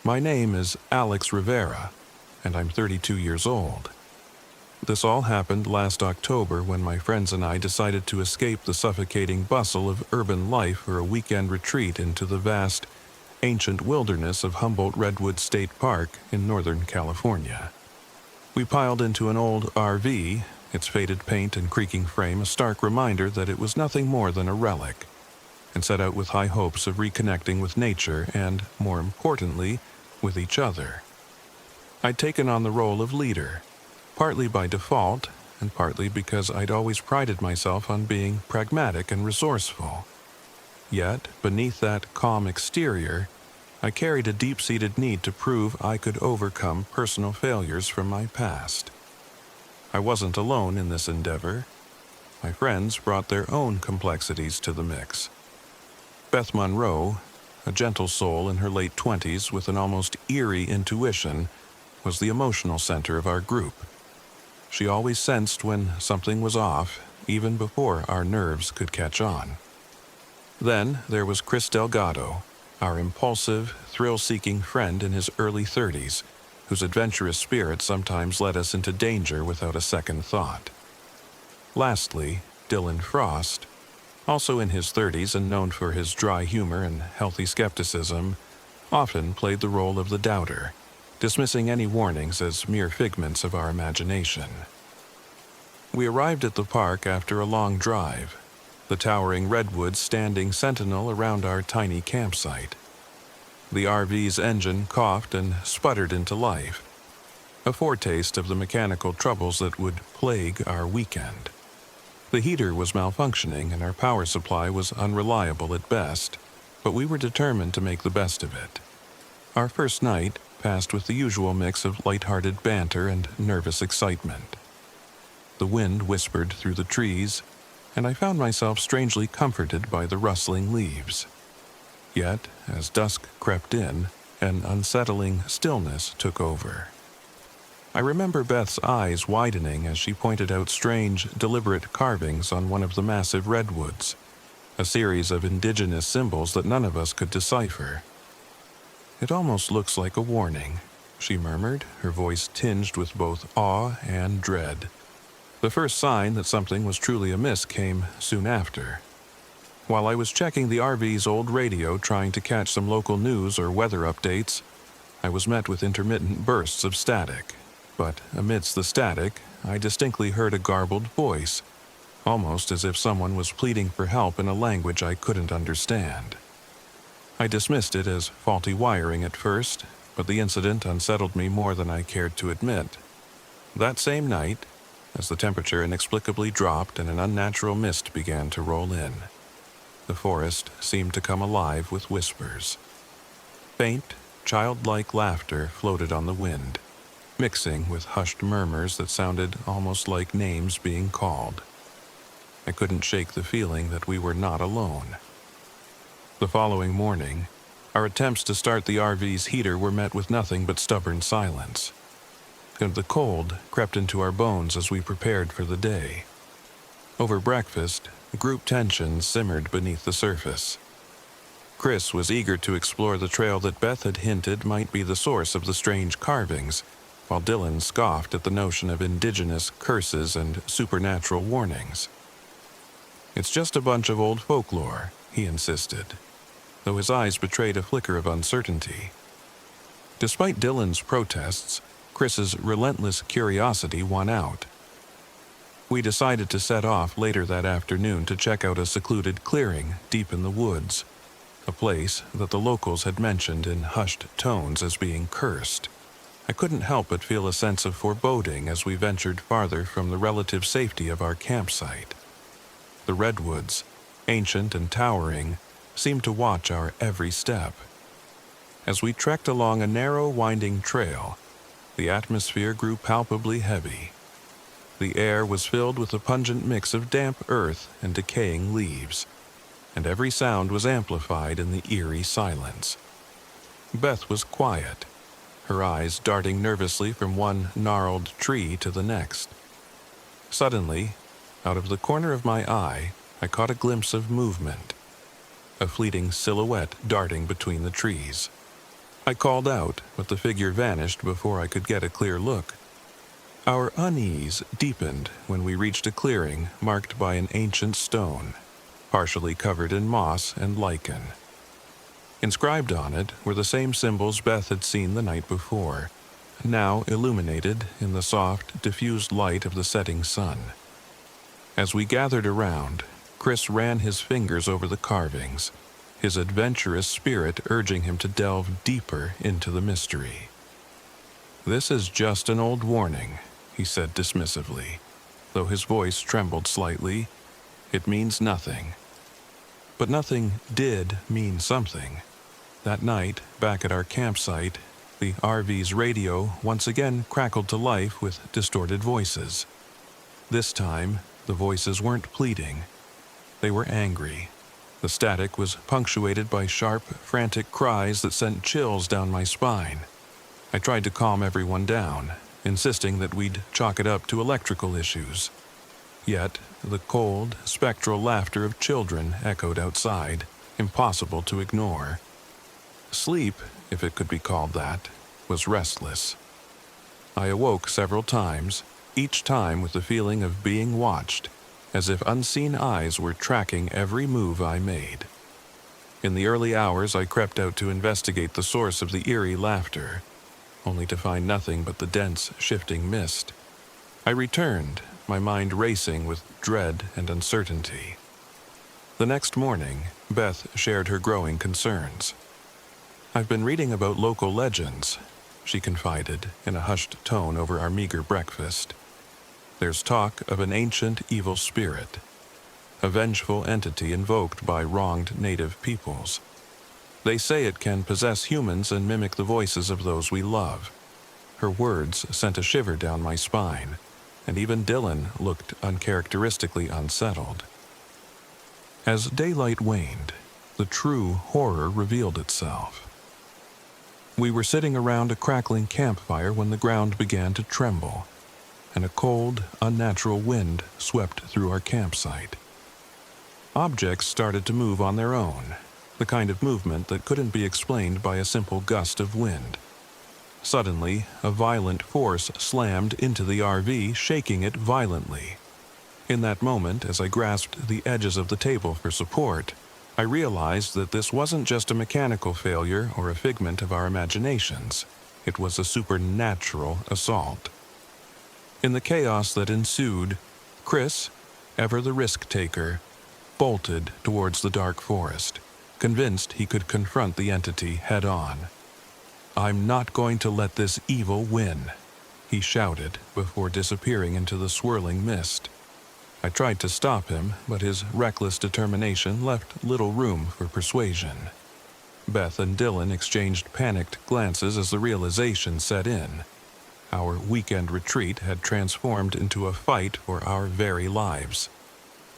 My name is Alex Rivera, and I'm 32 years old. This all happened last October when my friends and I decided to escape the suffocating bustle of urban life for a weekend retreat into the vast, ancient wilderness of Humboldt Redwood State Park in Northern California. We piled into an old RV, its faded paint and creaking frame a stark reminder that it was nothing more than a relic, and set out with high hopes of reconnecting with nature and, more importantly, with each other. I'd taken on the role of leader, partly by default, and partly because I'd always prided myself on being pragmatic and resourceful. Yet, beneath that calm exterior, I carried a deep-seated need to prove I could overcome personal failures from my past. I wasn't alone in this endeavor. My friends brought their own complexities to the mix. Beth Monroe, a gentle soul in her late 20s with an almost eerie intuition, was the emotional center of our group. She always sensed when something was off, even before our nerves could catch on. Then there was Chris Delgado, our impulsive, thrill-seeking friend in his early 30s, whose adventurous spirit sometimes led us into danger without a second thought. Lastly, Dylan Frost, also in his 30s and known for his dry humor and healthy skepticism, often played the role of the doubter, dismissing any warnings as mere figments of our imagination. We arrived at the park after a long drive, the towering redwoods standing sentinel around our tiny campsite. The RV's engine coughed and sputtered into life, a foretaste of the mechanical troubles that would plague our weekend. The heater was malfunctioning and our power supply was unreliable at best, but we were determined to make the best of it. Our first night passed with the usual mix of light-hearted banter and nervous excitement. The wind whispered through the trees, and I found myself strangely comforted by the rustling leaves. Yet, as dusk crept in, an unsettling stillness took over. I remember Beth's eyes widening as she pointed out strange, deliberate carvings on one of the massive redwoods, a series of indigenous symbols that none of us could decipher. "It almost looks like a warning," she murmured, her voice tinged with both awe and dread. The first sign that something was truly amiss came soon after. While I was checking the RV's old radio trying to catch some local news or weather updates, I was met with intermittent bursts of static. But amidst the static, I distinctly heard a garbled voice, almost as if someone was pleading for help in a language I couldn't understand. I dismissed it as faulty wiring at first, but the incident unsettled me more than I cared to admit. That same night, as the temperature inexplicably dropped and an unnatural mist began to roll in, the forest seemed to come alive with whispers. Faint, childlike laughter floated on the wind, mixing with hushed murmurs that sounded almost like names being called. I couldn't shake the feeling that we were not alone. The following morning, our attempts to start the RV's heater were met with nothing but stubborn silence. And the cold crept into our bones as we prepared for the day. Over breakfast, group tension simmered beneath the surface. Chris was eager to explore the trail that Beth had hinted might be the source of the strange carvings, while Dylan scoffed at the notion of indigenous curses and supernatural warnings. "It's just a bunch of old folklore," he insisted, though his eyes betrayed a flicker of uncertainty. Despite Dylan's protests, Chris's relentless curiosity won out. We decided to set off later that afternoon to check out a secluded clearing deep in the woods, a place that the locals had mentioned in hushed tones as being cursed. I couldn't help but feel a sense of foreboding as we ventured farther from the relative safety of our campsite. The redwoods, ancient and towering, seemed to watch our every step. As we trekked along a narrow, winding trail, the atmosphere grew palpably heavy. The air was filled with a pungent mix of damp earth and decaying leaves, and every sound was amplified in the eerie silence. Beth was quiet, her eyes darting nervously from one gnarled tree to the next. Suddenly, out of the corner of my eye, I caught a glimpse of movement, a fleeting silhouette darting between the trees. I called out, but the figure vanished before I could get a clear look. Our unease deepened when we reached a clearing marked by an ancient stone, partially covered in moss and lichen. Inscribed on it were the same symbols Beth had seen the night before, now illuminated in the soft, diffused light of the setting sun. As we gathered around, Chris ran his fingers over the carvings, his adventurous spirit urging him to delve deeper into the mystery. "This is just an old warning," he said dismissively, though his voice trembled slightly. "It means nothing." But nothing did mean something. That night, back at our campsite, the RV's radio once again crackled to life with distorted voices. This time, the voices weren't pleading. They were angry. The static was punctuated by sharp, frantic cries that sent chills down my spine. I tried to calm everyone down, insisting that we'd chalk it up to electrical issues. Yet, the cold, spectral laughter of children echoed outside, impossible to ignore. Sleep, if it could be called that, was restless. I awoke several times, each time with the feeling of being watched, as if unseen eyes were tracking every move I made. In the early hours, I crept out to investigate the source of the eerie laughter, only to find nothing but the dense, shifting mist. I returned, my mind racing with dread and uncertainty. The next morning, Beth shared her growing concerns. "I've been reading about local legends," she confided in a hushed tone over our meager breakfast. "There's talk of an ancient evil spirit, a vengeful entity invoked by wronged native peoples. They say it can possess humans and mimic the voices of those we love." Her words sent a shiver down my spine, and even Dylan looked uncharacteristically unsettled. As daylight waned, the true horror revealed itself. We were sitting around a crackling campfire when the ground began to tremble, and a cold, unnatural wind swept through our campsite. Objects started to move on their own, the kind of movement that couldn't be explained by a simple gust of wind. Suddenly, a violent force slammed into the RV, shaking it violently. In that moment, as I grasped the edges of the table for support, I realized that this wasn't just a mechanical failure or a figment of our imaginations. It was a supernatural assault. In the chaos that ensued, Chris, ever the risk-taker, bolted towards the dark forest, convinced he could confront the entity head-on. "I'm not going to let this evil win," he shouted before disappearing into the swirling mist. I tried to stop him, but his reckless determination left little room for persuasion. Beth and Dylan exchanged panicked glances as the realization set in. Our weekend retreat had transformed into a fight for our very lives.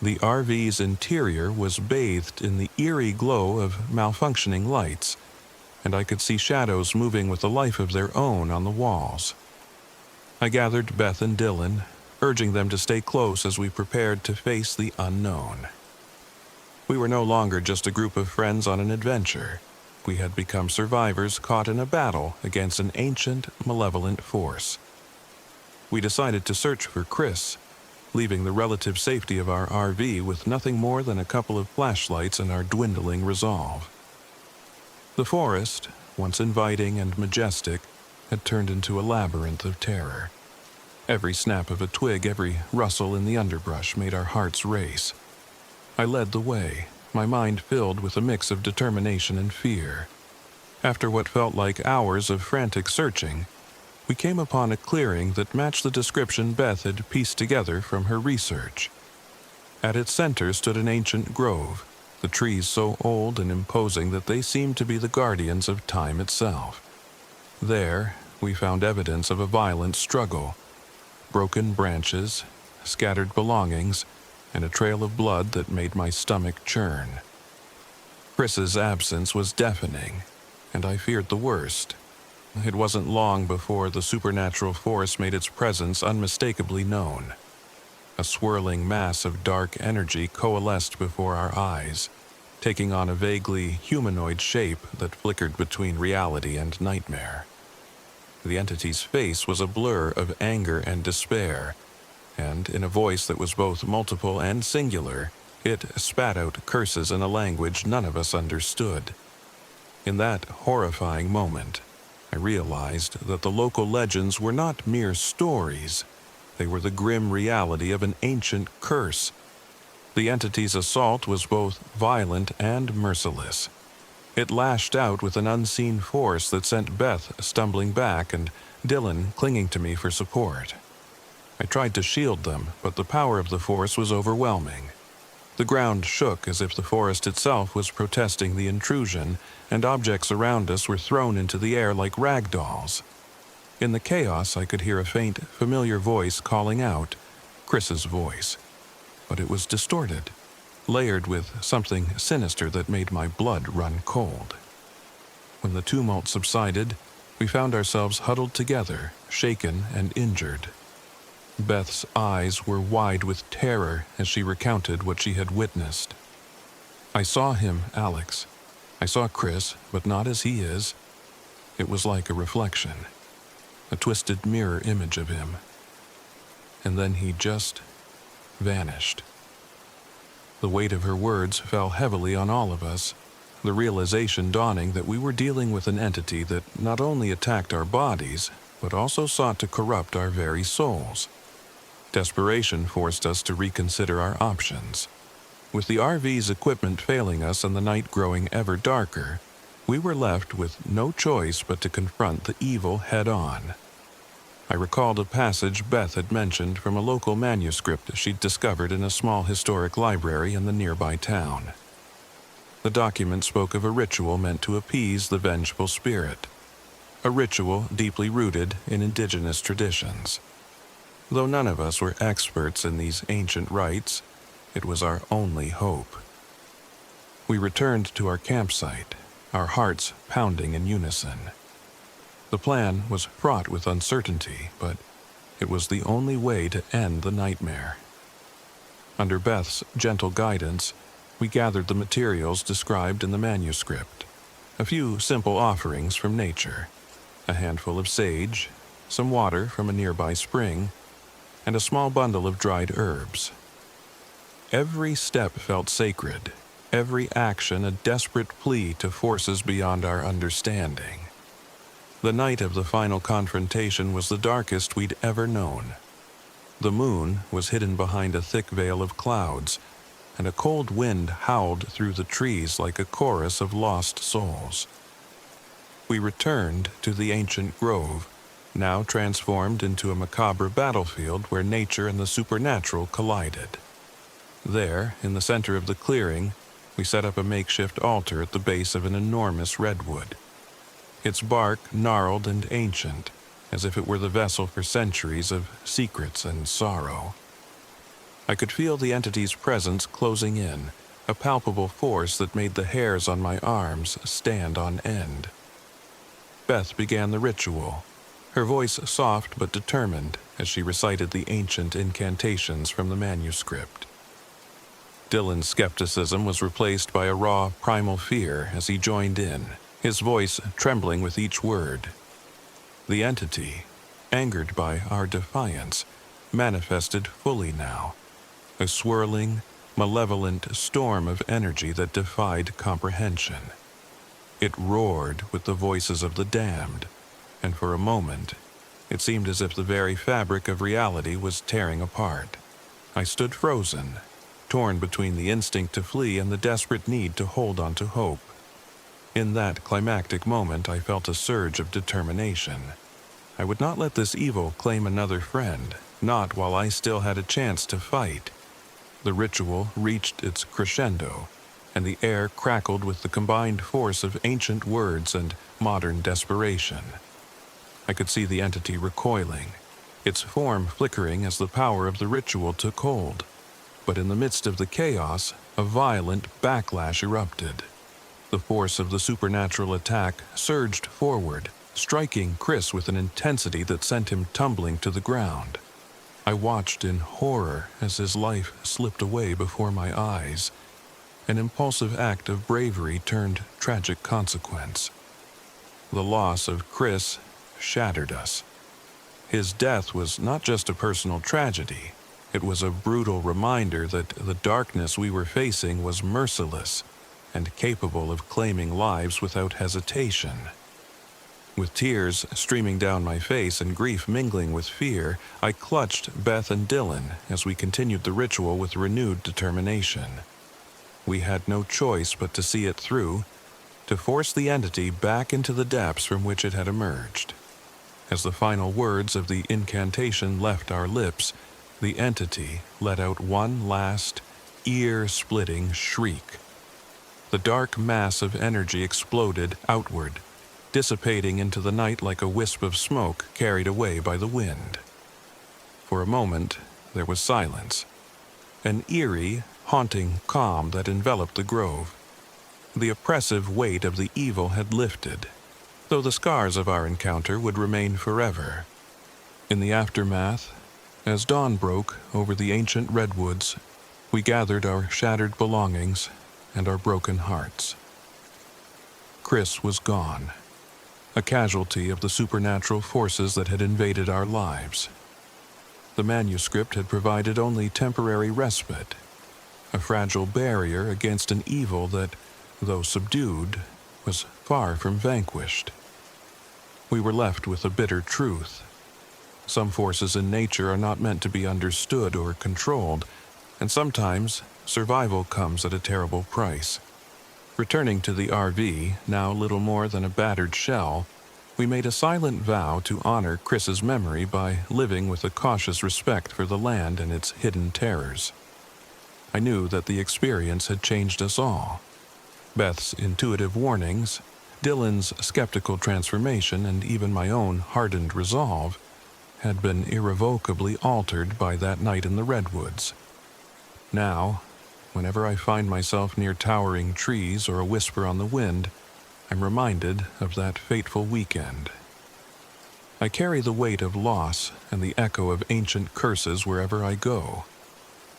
The RV's interior was bathed in the eerie glow of malfunctioning lights, and I could see shadows moving with a life of their own on the walls. I gathered Beth and Dylan, urging them to stay close as we prepared to face the unknown. We were no longer just a group of friends on an adventure. We had become survivors caught in a battle against an ancient, malevolent force. We decided to search for Chris, leaving the relative safety of our RV with nothing more than a couple of flashlights and our dwindling resolve. The forest, once inviting and majestic, had turned into a labyrinth of terror. Every snap of a twig, every rustle in the underbrush made our hearts race. I led the way, my mind filled with a mix of determination and fear. After what felt like hours of frantic searching, we came upon a clearing that matched the description Beth had pieced together from her research. At its center stood an ancient grove, the trees so old and imposing that they seemed to be the guardians of time itself. There, we found evidence of a violent struggle. Broken branches, scattered belongings, and a trail of blood that made my stomach churn. Chris's absence was deafening, and I feared the worst. It wasn't long before the supernatural force made its presence unmistakably known. A swirling mass of dark energy coalesced before our eyes, taking on a vaguely humanoid shape that flickered between reality and nightmare. The entity's face was a blur of anger and despair, and in a voice that was both multiple and singular, it spat out curses in a language none of us understood. In that horrifying moment, I realized that the local legends were not mere stories. They were the grim reality of an ancient curse. The entity's assault was both violent and merciless. It lashed out with an unseen force that sent Beth stumbling back and Dylan clinging to me for support. I tried to shield them, but the power of the force was overwhelming. The ground shook as if the forest itself was protesting the intrusion, and objects around us were thrown into the air like rag dolls. In the chaos, I could hear a faint, familiar voice calling out, Chris's voice. But it was distorted, layered with something sinister that made my blood run cold. When the tumult subsided, we found ourselves huddled together, shaken and injured. Beth's eyes were wide with terror as she recounted what she had witnessed. I saw him, Alex. I saw Chris, but not as he is. It was like a reflection, a twisted mirror image of him. And then he just vanished. The weight of her words fell heavily on all of us, the realization dawning that we were dealing with an entity that not only attacked our bodies, but also sought to corrupt our very souls. Desperation forced us to reconsider our options. With the RV's equipment failing us and the night growing ever darker, we were left with no choice but to confront the evil head-on. I recalled a passage Beth had mentioned from a local manuscript she'd discovered in a small historic library in the nearby town. The document spoke of a ritual meant to appease the vengeful spirit, a ritual deeply rooted in indigenous traditions. Though none of us were experts in these ancient rites, it was our only hope. We returned to our campsite, our hearts pounding in unison. The plan was fraught with uncertainty, but it was the only way to end the nightmare. Under Beth's gentle guidance, we gathered the materials described in the manuscript. A few simple offerings from nature, a handful of sage, some water from a nearby spring, and a small bundle of dried herbs. Every step felt sacred, every action a desperate plea to forces beyond our understanding. The night of the final confrontation was the darkest we'd ever known. The moon was hidden behind a thick veil of clouds, and a cold wind howled through the trees like a chorus of lost souls. We returned to the ancient grove, now transformed into a macabre battlefield where nature and the supernatural collided. There, in the center of the clearing, we set up a makeshift altar at the base of an enormous redwood. Its bark gnarled and ancient, as if it were the vessel for centuries of secrets and sorrow. I could feel the entity's presence closing in, a palpable force that made the hairs on my arms stand on end. Beth began the ritual, her voice soft but determined as she recited the ancient incantations from the manuscript. Dylan's skepticism was replaced by a raw, primal fear as he joined in, his voice trembling with each word. The entity, angered by our defiance, manifested fully now, a swirling, malevolent storm of energy that defied comprehension. It roared with the voices of the damned, and for a moment, it seemed as if the very fabric of reality was tearing apart. I stood frozen, torn between the instinct to flee and the desperate need to hold on to hope. In that climactic moment, I felt a surge of determination. I would not let this evil claim another friend, not while I still had a chance to fight. The ritual reached its crescendo, and the air crackled with the combined force of ancient words and modern desperation. I could see the entity recoiling, its form flickering as the power of the ritual took hold. But in the midst of the chaos, a violent backlash erupted. The force of the supernatural attack surged forward, striking Chris with an intensity that sent him tumbling to the ground. I watched in horror as his life slipped away before my eyes. an impulsive act of bravery turned tragic consequence. The loss of Chris shattered us. His death was not just a personal tragedy, it was a brutal reminder that the darkness we were facing was merciless and capable of claiming lives without hesitation. With tears streaming down my face and grief mingling with fear, I clutched Beth and Dylan as we continued the ritual with renewed determination. We had no choice but to see it through, to force the entity back into the depths from which it had emerged. As the final words of the incantation left our lips, the entity let out one last, ear-splitting shriek. The dark mass of energy exploded outward, dissipating into the night like a wisp of smoke carried away by the wind. For a moment, there was silence, an eerie, haunting calm that enveloped the grove. The oppressive weight of the evil had lifted, though the scars of our encounter would remain forever. In the aftermath, as dawn broke over the ancient redwoods, we gathered our shattered belongings and our broken hearts. Chris was gone, a casualty of the supernatural forces that had invaded our lives. The manuscript had provided only temporary respite, a fragile barrier against an evil that, though subdued, was far from vanquished. We were left with a bitter truth. Some forces in nature are not meant to be understood or controlled, and sometimes survival comes at a terrible price. Returning to the RV, now little more than a battered shell, we made a silent vow to honor Chris's memory by living with a cautious respect for the land and its hidden terrors. I knew that the experience had changed us all. Beth's intuitive warnings, Dylan's skeptical transformation, and even my own hardened resolve had been irrevocably altered by that night in the redwoods. Now, whenever I find myself near towering trees or a whisper on the wind, I'm reminded of that fateful weekend. I carry the weight of loss and the echo of ancient curses wherever I go.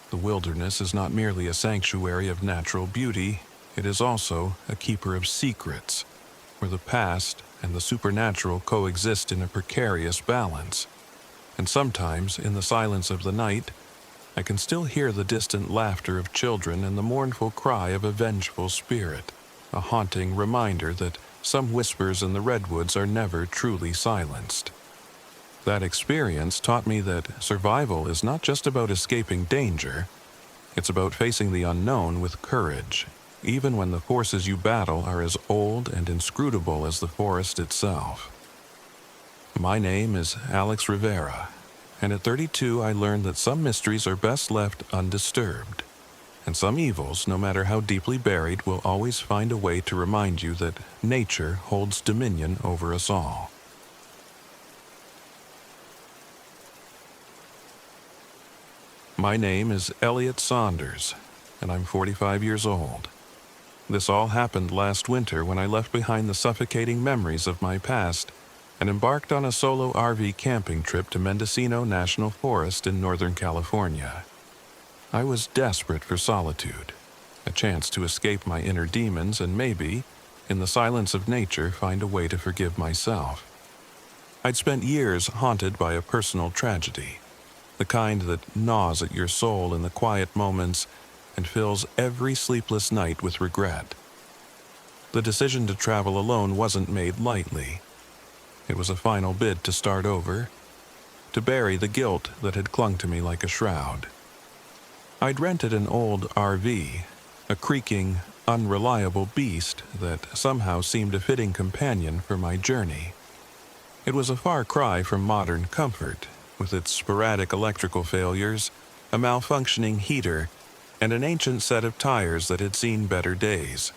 The wilderness is not merely a sanctuary of natural beauty, it is also a keeper of secrets, where the past and the supernatural coexist in a precarious balance. And sometimes, in the silence of the night, I can still hear the distant laughter of children and the mournful cry of a vengeful spirit, a haunting reminder that some whispers in the redwoods are never truly silenced. That experience taught me that survival is not just about escaping danger, it's about facing the unknown with courage, even when the forces you battle are as old and inscrutable as the forest itself. My name is Alex Rivera, and at 32 I learned that some mysteries are best left undisturbed, and some evils, no matter how deeply buried, will always find a way to remind you that nature holds dominion over us all. My name is Elliot Saunders, and I'm 45 years old. This all happened last winter when I left behind the suffocating memories of my past and embarked on a solo RV camping trip to Mendocino National Forest in Northern California. I was desperate for solitude, a chance to escape my inner demons and maybe, in the silence of nature, find a way to forgive myself. I'd spent years haunted by a personal tragedy, the kind that gnaws at your soul in the quiet moments and fills every sleepless night with regret. The decision to travel alone wasn't made lightly. It was a final bid to start over, to bury the guilt that had clung to me like a shroud. I'd rented an old RV, a creaking, unreliable beast that somehow seemed a fitting companion for my journey. It was a far cry from modern comfort, with its sporadic electrical failures, a malfunctioning heater, and an ancient set of tires that had seen better days.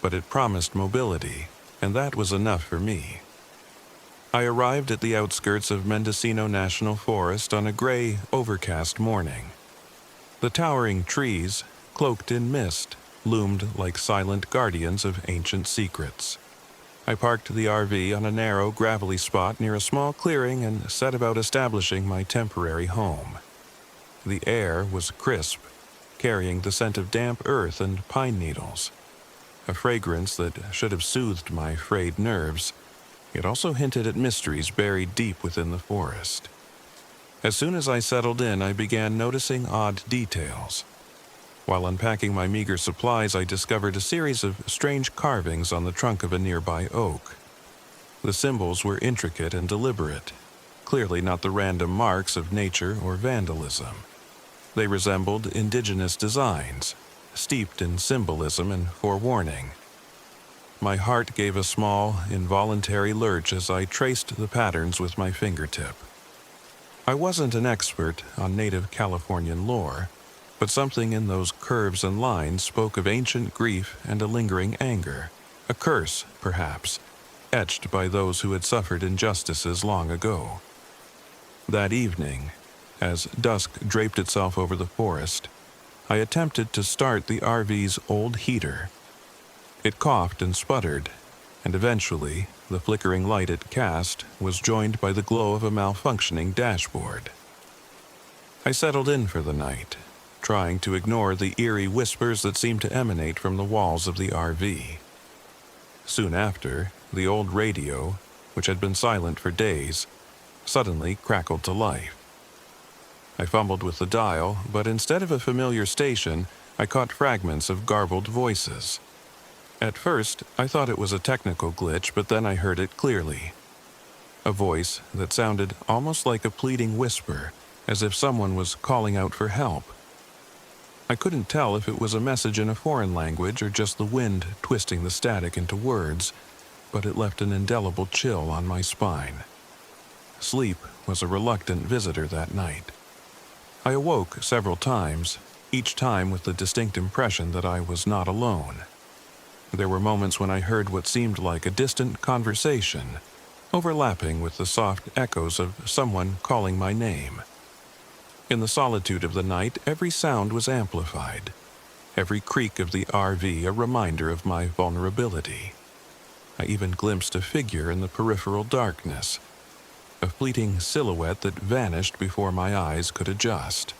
But it promised mobility, and that was enough for me. I arrived at the outskirts of Mendocino National Forest on a gray, overcast morning. The towering trees, cloaked in mist, loomed like silent guardians of ancient secrets. I parked the RV on a narrow, gravelly spot near a small clearing and set about establishing my temporary home. The air was crisp, carrying the scent of damp earth and pine needles. A fragrance that should have soothed my frayed nerves, yet also hinted at mysteries buried deep within the forest. As soon as I settled in, I began noticing odd details. While unpacking my meager supplies, I discovered a series of strange carvings on the trunk of a nearby oak. The symbols were intricate and deliberate, clearly not the random marks of nature or vandalism. They resembled indigenous designs, steeped in symbolism and forewarning. My heart gave a small, involuntary lurch as I traced the patterns with my fingertip. I wasn't an expert on native Californian lore, but something in those curves and lines spoke of ancient grief and a lingering anger, a curse, perhaps, etched by those who had suffered injustices long ago. That evening, as dusk draped itself over the forest, I attempted to start the RV's old heater. It coughed and sputtered, and eventually, the flickering light it cast was joined by the glow of a malfunctioning dashboard. I settled in for the night, trying to ignore the eerie whispers that seemed to emanate from the walls of the RV. Soon after, the old radio, which had been silent for days, suddenly crackled to life. I fumbled with the dial, but instead of a familiar station, I caught fragments of garbled voices. At first, I thought it was a technical glitch, but then I heard it clearly. A voice that sounded almost like a pleading whisper, as if someone was calling out for help. I couldn't tell if it was a message in a foreign language or just the wind twisting the static into words, but it left an indelible chill on my spine. Sleep was a reluctant visitor that night. I awoke several times, each time with the distinct impression that I was not alone. There were moments when I heard what seemed like a distant conversation, overlapping with the soft echoes of someone calling my name. In the solitude of the night, every sound was amplified, every creak of the RV a reminder of my vulnerability. I even glimpsed a figure in the peripheral darkness, a fleeting silhouette that vanished before my eyes could adjust.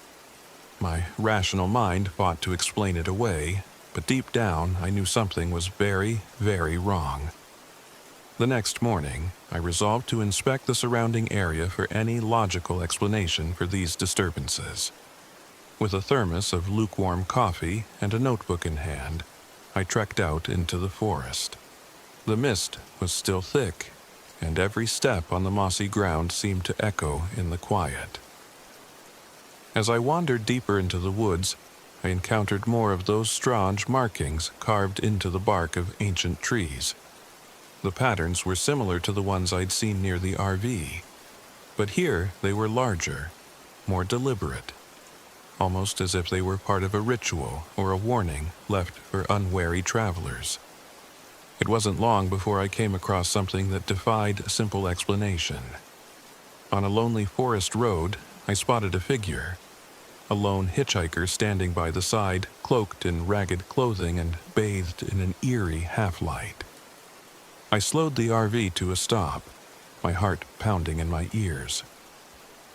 My rational mind fought to explain it away, but deep down I knew something was very, very wrong. The next morning, I resolved to inspect the surrounding area for any logical explanation for these disturbances. With a thermos of lukewarm coffee and a notebook in hand, I trekked out into the forest. The mist was still thick, and every step on the mossy ground seemed to echo in the quiet. As I wandered deeper into the woods, I encountered more of those strange markings carved into the bark of ancient trees. The patterns were similar to the ones I'd seen near the RV, but here they were larger, more deliberate, almost as if they were part of a ritual or a warning left for unwary travelers. It wasn't long before I came across something that defied simple explanation. On a lonely forest road, I spotted a figure, a lone hitchhiker standing by the side, cloaked in ragged clothing and bathed in an eerie half-light. I slowed the RV to a stop, my heart pounding in my ears.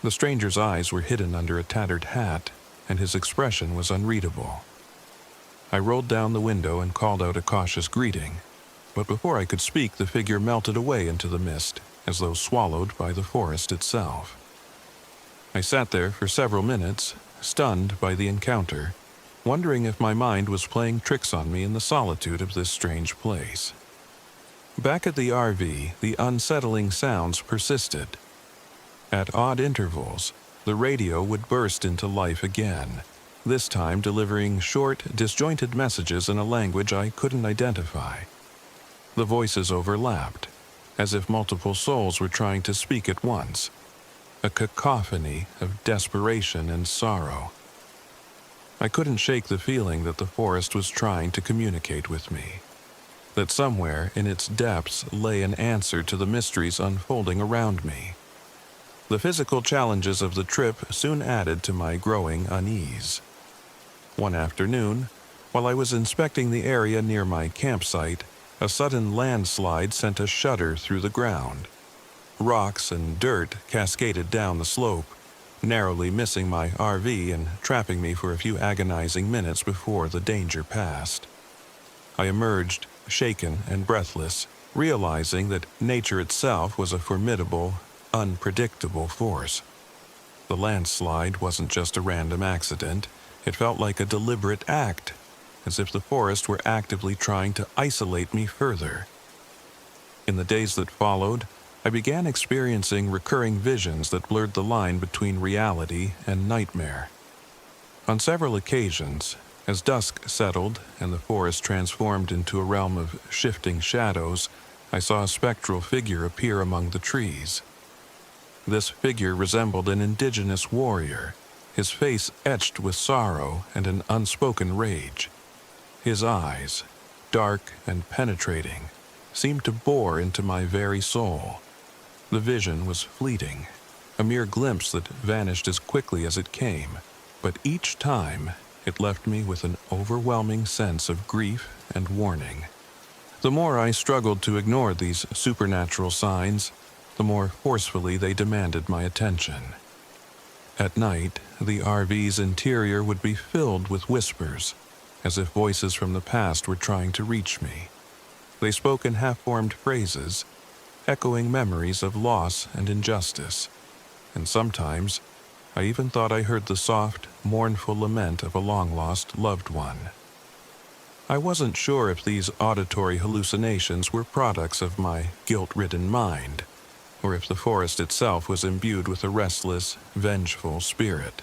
The stranger's eyes were hidden under a tattered hat, and his expression was unreadable. I rolled down the window and called out a cautious greeting, but before I could speak, the figure melted away into the mist, as though swallowed by the forest itself. I sat there for several minutes, stunned by the encounter, wondering if my mind was playing tricks on me in the solitude of this strange place. Back at the RV, the unsettling sounds persisted. At odd intervals, the radio would burst into life again, this time delivering short, disjointed messages in a language I couldn't identify. The voices overlapped, as if multiple souls were trying to speak at once, a cacophony of desperation and sorrow. I couldn't shake the feeling that the forest was trying to communicate with me, that somewhere in its depths lay an answer to the mysteries unfolding around me. The physical challenges of the trip soon added to my growing unease. One afternoon, while I was inspecting the area near my campsite, a sudden landslide sent a shudder through the ground. Rocks and dirt cascaded down the slope, narrowly missing my RV and trapping me for a few agonizing minutes before the danger passed. I emerged, shaken and breathless, realizing that nature itself was a formidable, unpredictable force. The landslide wasn't just a random accident, it felt like a deliberate act, as if the forest were actively trying to isolate me further. In the days that followed, I began experiencing recurring visions that blurred the line between reality and nightmare. On several occasions, as dusk settled and the forest transformed into a realm of shifting shadows, I saw a spectral figure appear among the trees. This figure resembled an indigenous warrior, his face etched with sorrow and an unspoken rage. His eyes, dark and penetrating, seemed to bore into my very soul. The vision was fleeting, a mere glimpse that vanished as quickly as it came, but each time it left me with an overwhelming sense of grief and warning. The more I struggled to ignore these supernatural signs, the more forcefully they demanded my attention. At night, the RV's interior would be filled with whispers, as if voices from the past were trying to reach me. They spoke in half-formed phrases, echoing memories of loss and injustice, and sometimes I even thought I heard the soft, mournful lament of a long-lost loved one. I wasn't sure if these auditory hallucinations were products of my guilt-ridden mind, or if the forest itself was imbued with a restless, vengeful spirit.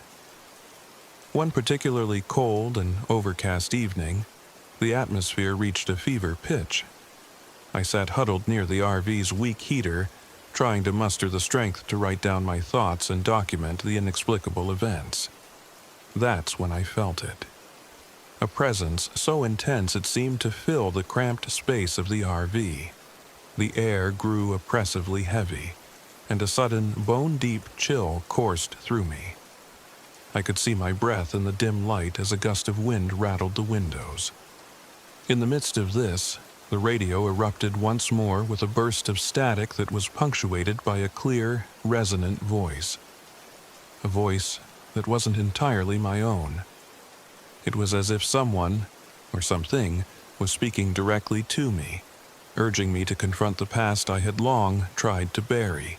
One particularly cold and overcast evening, the atmosphere reached a fever pitch. I sat huddled near the RV's weak heater, trying to muster the strength to write down my thoughts and document the inexplicable events. That's when I felt it. A presence so intense it seemed to fill the cramped space of the RV. The air grew oppressively heavy, and a sudden, bone-deep chill coursed through me. I could see my breath in the dim light as a gust of wind rattled the windows. In the midst of this, the radio erupted once more with a burst of static that was punctuated by a clear, resonant voice. A voice that wasn't entirely my own. It was as if someone, or something, was speaking directly to me, urging me to confront the past I had long tried to bury.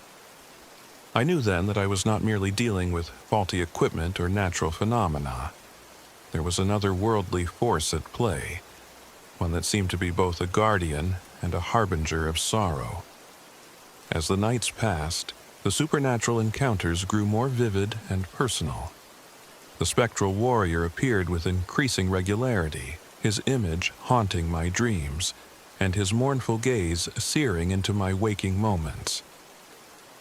I knew then that I was not merely dealing with faulty equipment or natural phenomena. There was another worldly force at play, one that seemed to be both a guardian and a harbinger of sorrow. As the nights passed, the supernatural encounters grew more vivid and personal. The spectral warrior appeared with increasing regularity, his image haunting my dreams, and his mournful gaze searing into my waking moments.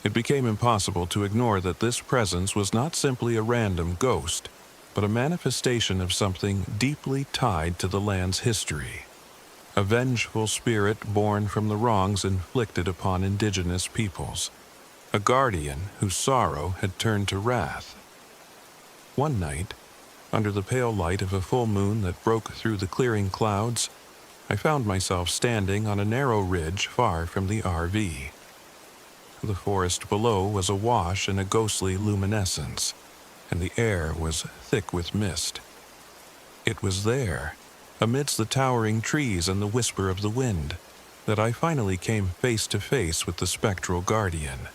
It became impossible to ignore that this presence was not simply a random ghost, but a manifestation of something deeply tied to the land's history. A vengeful spirit born from the wrongs inflicted upon indigenous peoples. A guardian whose sorrow had turned to wrath. One night, under the pale light of a full moon that broke through the clearing clouds, I found myself standing on a narrow ridge far from the RV. The forest below was awash in a ghostly luminescence, and the air was thick with mist. It was there, amidst the towering trees and the whisper of the wind, that I finally came face to face with the spectral guardian.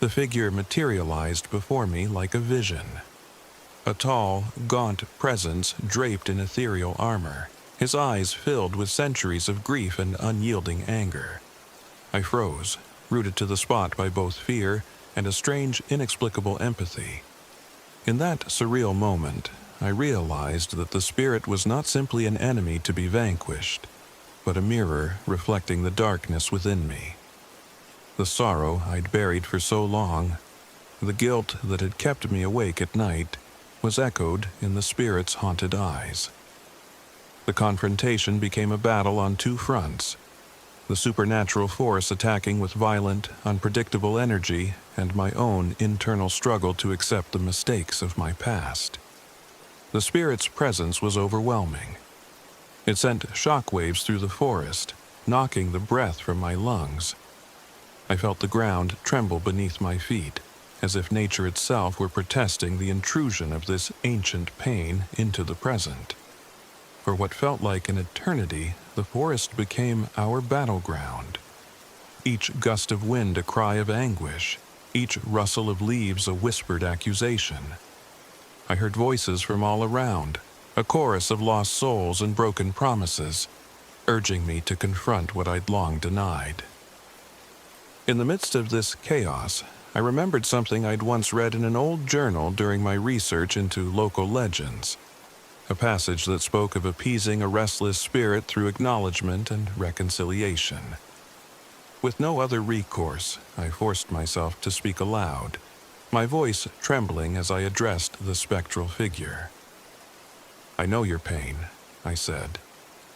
The figure materialized before me like a vision. A tall, gaunt presence draped in ethereal armor, his eyes filled with centuries of grief and unyielding anger. I froze, rooted to the spot by both fear and a strange, inexplicable empathy. In that surreal moment, I realized that the spirit was not simply an enemy to be vanquished, but a mirror reflecting the darkness within me. The sorrow I'd buried for so long, the guilt that had kept me awake at night, was echoed in the spirit's haunted eyes. The confrontation became a battle on two fronts, the supernatural force attacking with violent, unpredictable energy, and my own internal struggle to accept the mistakes of my past. The spirit's presence was overwhelming. It sent shockwaves through the forest, knocking the breath from my lungs. I felt the ground tremble beneath my feet, as if nature itself were protesting the intrusion of this ancient pain into the present. For what felt like an eternity, the forest became our battleground. Each gust of wind a cry of anguish, each rustle of leaves a whispered accusation. I heard voices from all around, a chorus of lost souls and broken promises, urging me to confront what I'd long denied. In the midst of this chaos, I remembered something I'd once read in an old journal during my research into local legends, a passage that spoke of appeasing a restless spirit through acknowledgement and reconciliation. With no other recourse, I forced myself to speak aloud, my voice trembling as I addressed the spectral figure. "I know your pain," I said,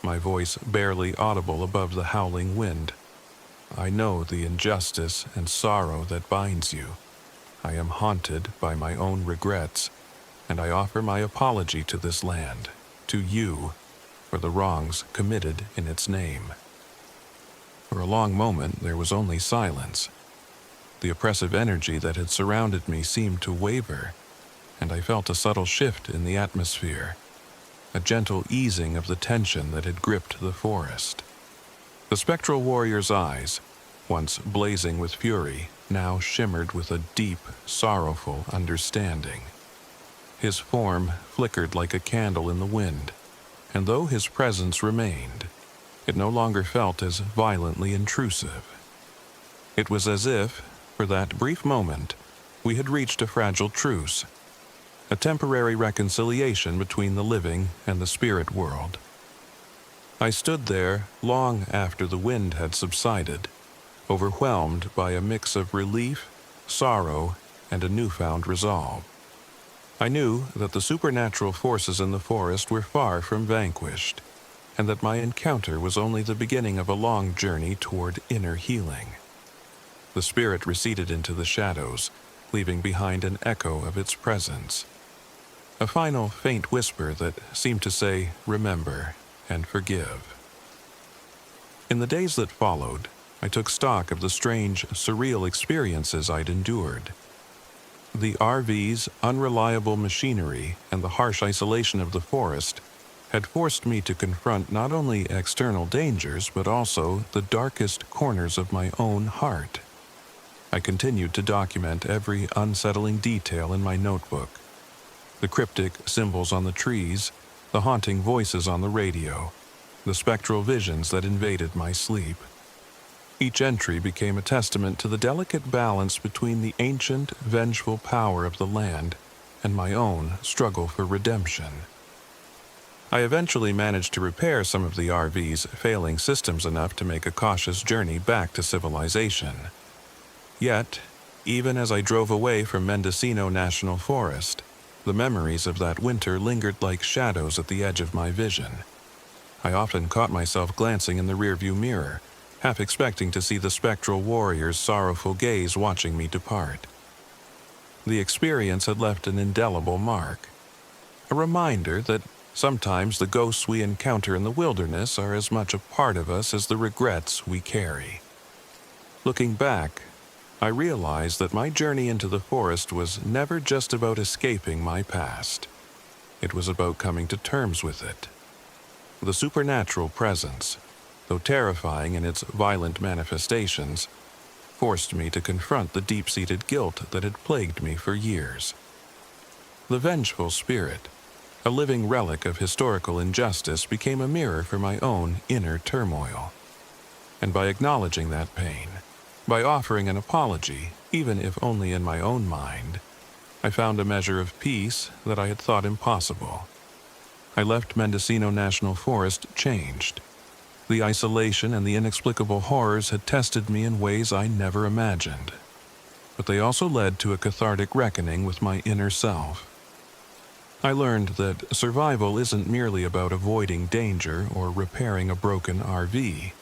my voice barely audible above the howling wind. "I know the injustice and sorrow that binds you. I am haunted by my own regrets, and I offer my apology to this land, to you, for the wrongs committed in its name." For a long moment there was only silence. The oppressive energy that had surrounded me seemed to waver, and I felt a subtle shift in the atmosphere, a gentle easing of the tension that had gripped the forest. The spectral warrior's eyes, once blazing with fury, now shimmered with a deep, sorrowful understanding. His form flickered like a candle in the wind, and though his presence remained, it no longer felt as violently intrusive. It was as if, for that brief moment, we had reached a fragile truce, a temporary reconciliation between the living and the spirit world. I stood there long after the wind had subsided, overwhelmed by a mix of relief, sorrow, and a newfound resolve. I knew that the supernatural forces in the forest were far from vanquished, and that my encounter was only the beginning of a long journey toward inner healing. The spirit receded into the shadows, leaving behind an echo of its presence, a final faint whisper that seemed to say, "Remember and forgive." In the days that followed, I took stock of the strange, surreal experiences I'd endured. The RV's unreliable machinery and the harsh isolation of the forest had forced me to confront not only external dangers but also the darkest corners of my own heart. I continued to document every unsettling detail in my notebook. The cryptic symbols on the trees, the haunting voices on the radio, the spectral visions that invaded my sleep. Each entry became a testament to the delicate balance between the ancient, vengeful power of the land and my own struggle for redemption. I eventually managed to repair some of the RV's failing systems enough to make a cautious journey back to civilization. Yet, even as I drove away from Mendocino National Forest, the memories of that winter lingered like shadows at the edge of my vision. I often caught myself glancing in the rearview mirror, half expecting to see the spectral warrior's sorrowful gaze watching me depart. The experience had left an indelible mark, a reminder that sometimes the ghosts we encounter in the wilderness are as much a part of us as the regrets we carry. Looking back, I realized that my journey into the forest was never just about escaping my past. It was about coming to terms with it. The supernatural presence, though terrifying in its violent manifestations, forced me to confront the deep-seated guilt that had plagued me for years. The vengeful spirit, a living relic of historical injustice, became a mirror for my own inner turmoil. And by acknowledging that pain, by offering an apology, even if only in my own mind, I found a measure of peace that I had thought impossible. I left Mendocino National Forest changed. The isolation and the inexplicable horrors had tested me in ways I never imagined. But they also led to a cathartic reckoning with my inner self. I learned that survival isn't merely about avoiding danger or repairing a broken RV.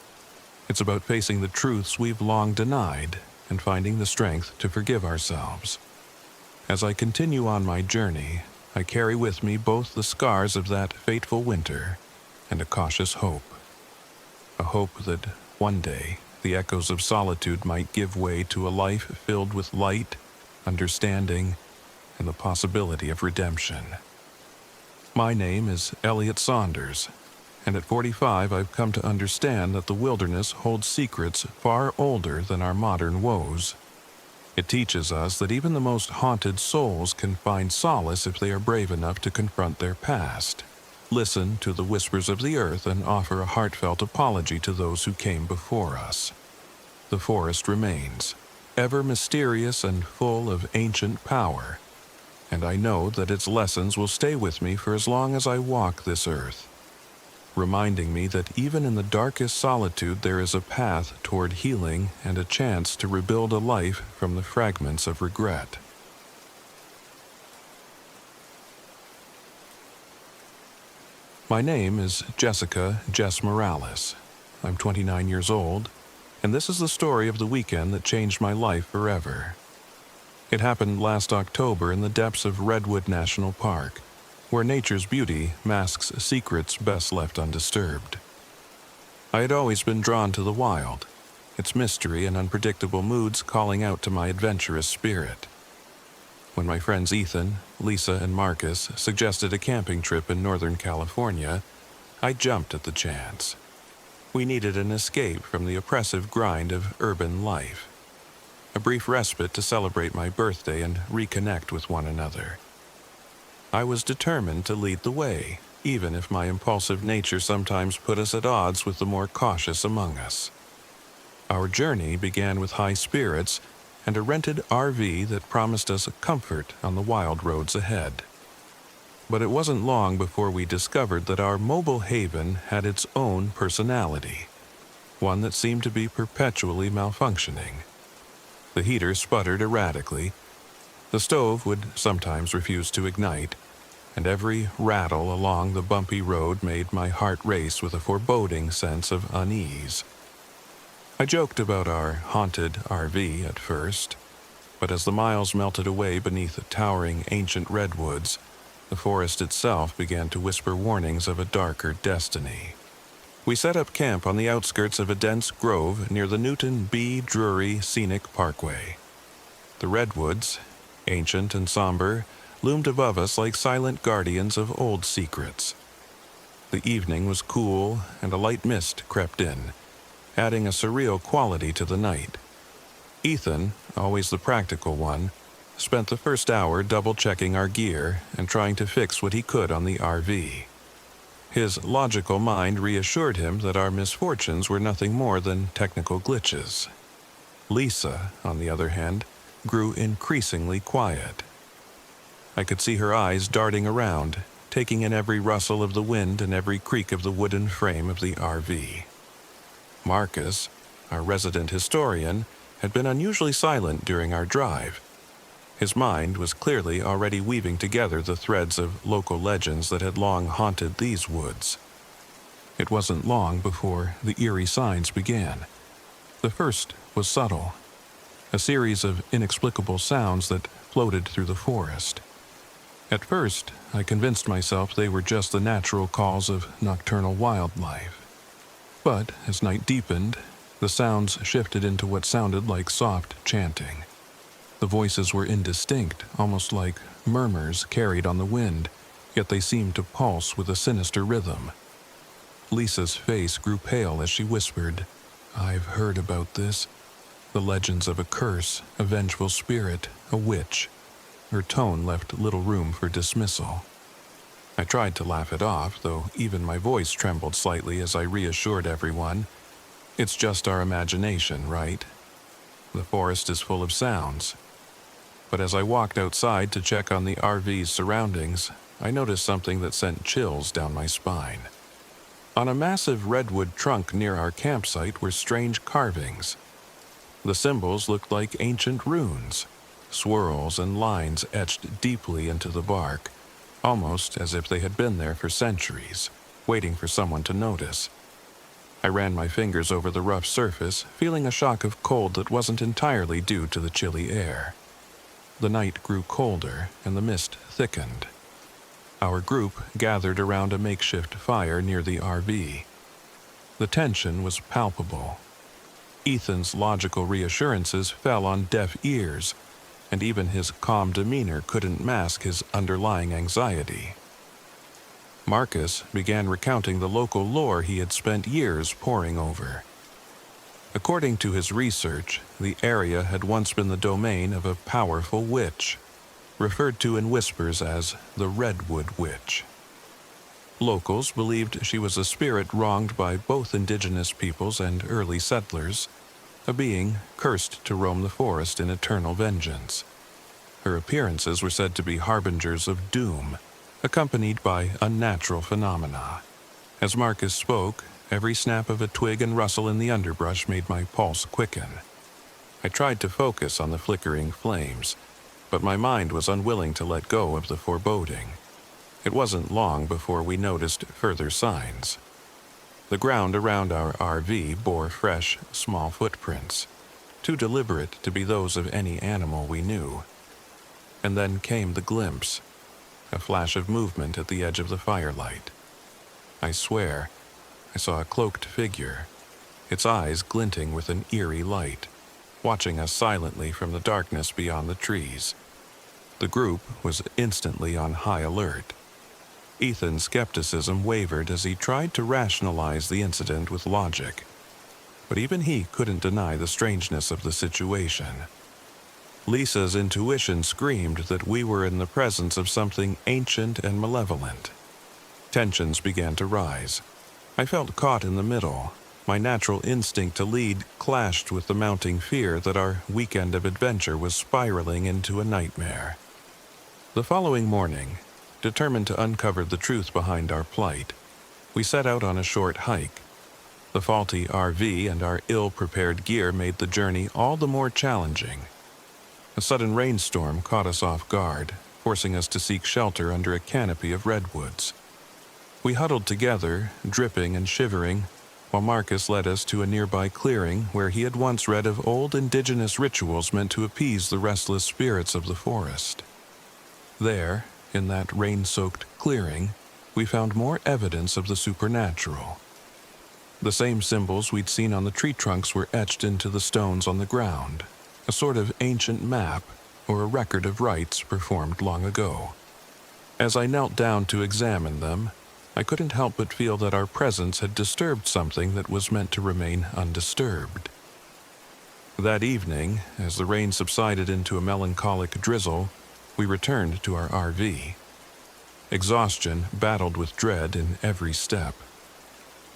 It's about facing the truths we've long denied and finding the strength to forgive ourselves. As I continue on my journey, I carry with me both the scars of that fateful winter and a cautious hope. A hope that one day the echoes of solitude might give way to a life filled with light, understanding, and the possibility of redemption. My name is Elliot Saunders, and at 45 I've come to understand that the wilderness holds secrets far older than our modern woes. It teaches us that even the most haunted souls can find solace if they are brave enough to confront their past, listen to the whispers of the earth, and offer a heartfelt apology to those who came before us. The forest remains, ever mysterious and full of ancient power, and I know that its lessons will stay with me for as long as I walk this earth, reminding me that even in the darkest solitude there is a path toward healing and a chance to rebuild a life from the fragments of regret. My name is Jessica Jess Morales. I'm 29 years old, and this is the story of the weekend that changed my life forever. It happened last October in the depths of Redwood National Park, where nature's beauty masks secrets best left undisturbed. I had always been drawn to the wild, its mystery and unpredictable moods calling out to my adventurous spirit. When my friends Ethan, Lisa, and Marcus suggested a camping trip in Northern California, I jumped at the chance. We needed an escape from the oppressive grind of urban life, a brief respite to celebrate my birthday and reconnect with one another. I was determined to lead the way, even if my impulsive nature sometimes put us at odds with the more cautious among us. Our journey began with high spirits and a rented RV that promised us comfort on the wild roads ahead. But it wasn't long before we discovered that our mobile haven had its own personality, one that seemed to be perpetually malfunctioning. The heater sputtered erratically, the stove would sometimes refuse to ignite, and every rattle along the bumpy road made my heart race with a foreboding sense of unease. I joked about our haunted RV at first, but as the miles melted away beneath the towering ancient redwoods, the forest itself began to whisper warnings of a darker destiny. We set up camp on the outskirts of a dense grove near the Newton B. Drury Scenic Parkway. The redwoods, ancient and somber, loomed above us like silent guardians of old secrets. The evening was cool, and a light mist crept in, adding a surreal quality to the night. Ethan, always the practical one, spent the first hour double-checking our gear and trying to fix what he could on the RV. His logical mind reassured him that our misfortunes were nothing more than technical glitches. Lisa, on the other hand, grew increasingly quiet. I could see her eyes darting around, taking in every rustle of the wind and every creak of the wooden frame of the RV. Marcus, our resident historian, had been unusually silent during our drive. His mind was clearly already weaving together the threads of local legends that had long haunted these woods. It wasn't long before the eerie signs began. The first was subtle, a series of inexplicable sounds that floated through the forest. At first, I convinced myself they were just the natural calls of nocturnal wildlife. But as night deepened, the sounds shifted into what sounded like soft chanting. The voices were indistinct, almost like murmurs carried on the wind, yet they seemed to pulse with a sinister rhythm. Lisa's face grew pale as she whispered, "I've heard about this. The legends of a curse, a vengeful spirit, a witch." Her tone left little room for dismissal. I tried to laugh it off, though even my voice trembled slightly as I reassured everyone. It's just our imagination, right? The forest is full of sounds. But as I walked outside to check on the RV's surroundings, I noticed something that sent chills down my spine. On a massive redwood trunk near our campsite were strange carvings. The symbols looked like ancient runes, swirls and lines etched deeply into the bark, almost as if they had been there for centuries, waiting for someone to notice. I ran my fingers over the rough surface, feeling a shock of cold that wasn't entirely due to the chilly air. The night grew colder, and the mist thickened. Our group gathered around a makeshift fire near the RV. The tension was palpable. Ethan's logical reassurances fell on deaf ears, and even his calm demeanor couldn't mask his underlying anxiety. Marcus began recounting the local lore he had spent years poring over. According to his research, the area had once been the domain of a powerful witch, referred to in whispers as the Redwood Witch. Locals believed she was a spirit wronged by both indigenous peoples and early settlers, a being cursed to roam the forest in eternal vengeance. Her appearances were said to be harbingers of doom, accompanied by unnatural phenomena. As Marcus spoke, every snap of a twig and rustle in the underbrush made my pulse quicken. I tried to focus on the flickering flames, but my mind was unwilling to let go of the foreboding. It wasn't long before we noticed further signs. The ground around our RV bore fresh, small footprints, too deliberate to be those of any animal we knew. And then came the glimpse, a flash of movement at the edge of the firelight. I swear, I saw a cloaked figure, its eyes glinting with an eerie light, watching us silently from the darkness beyond the trees. The group was instantly on high alert. Ethan's skepticism wavered as he tried to rationalize the incident with logic, but even he couldn't deny the strangeness of the situation. Lisa's intuition screamed that we were in the presence of something ancient and malevolent. Tensions began to rise. I felt caught in the middle. My natural instinct to lead clashed with the mounting fear that our weekend of adventure was spiraling into a nightmare. The following morning, determined to uncover the truth behind our plight, we set out on a short hike. The faulty RV and our ill-prepared gear made the journey all the more challenging. A sudden rainstorm caught us off guard, forcing us to seek shelter under a canopy of redwoods. We huddled together, dripping and shivering, while Marcus led us to a nearby clearing where he had once read of old indigenous rituals meant to appease the restless spirits of the forest. There, in that rain-soaked clearing, we found more evidence of the supernatural. The same symbols we'd seen on the tree trunks were etched into the stones on the ground, a sort of ancient map or a record of rites performed long ago. As I knelt down to examine them, I couldn't help but feel that our presence had disturbed something that was meant to remain undisturbed. That evening, as the rain subsided into a melancholic drizzle, we returned to our RV. Exhaustion battled with dread in every step.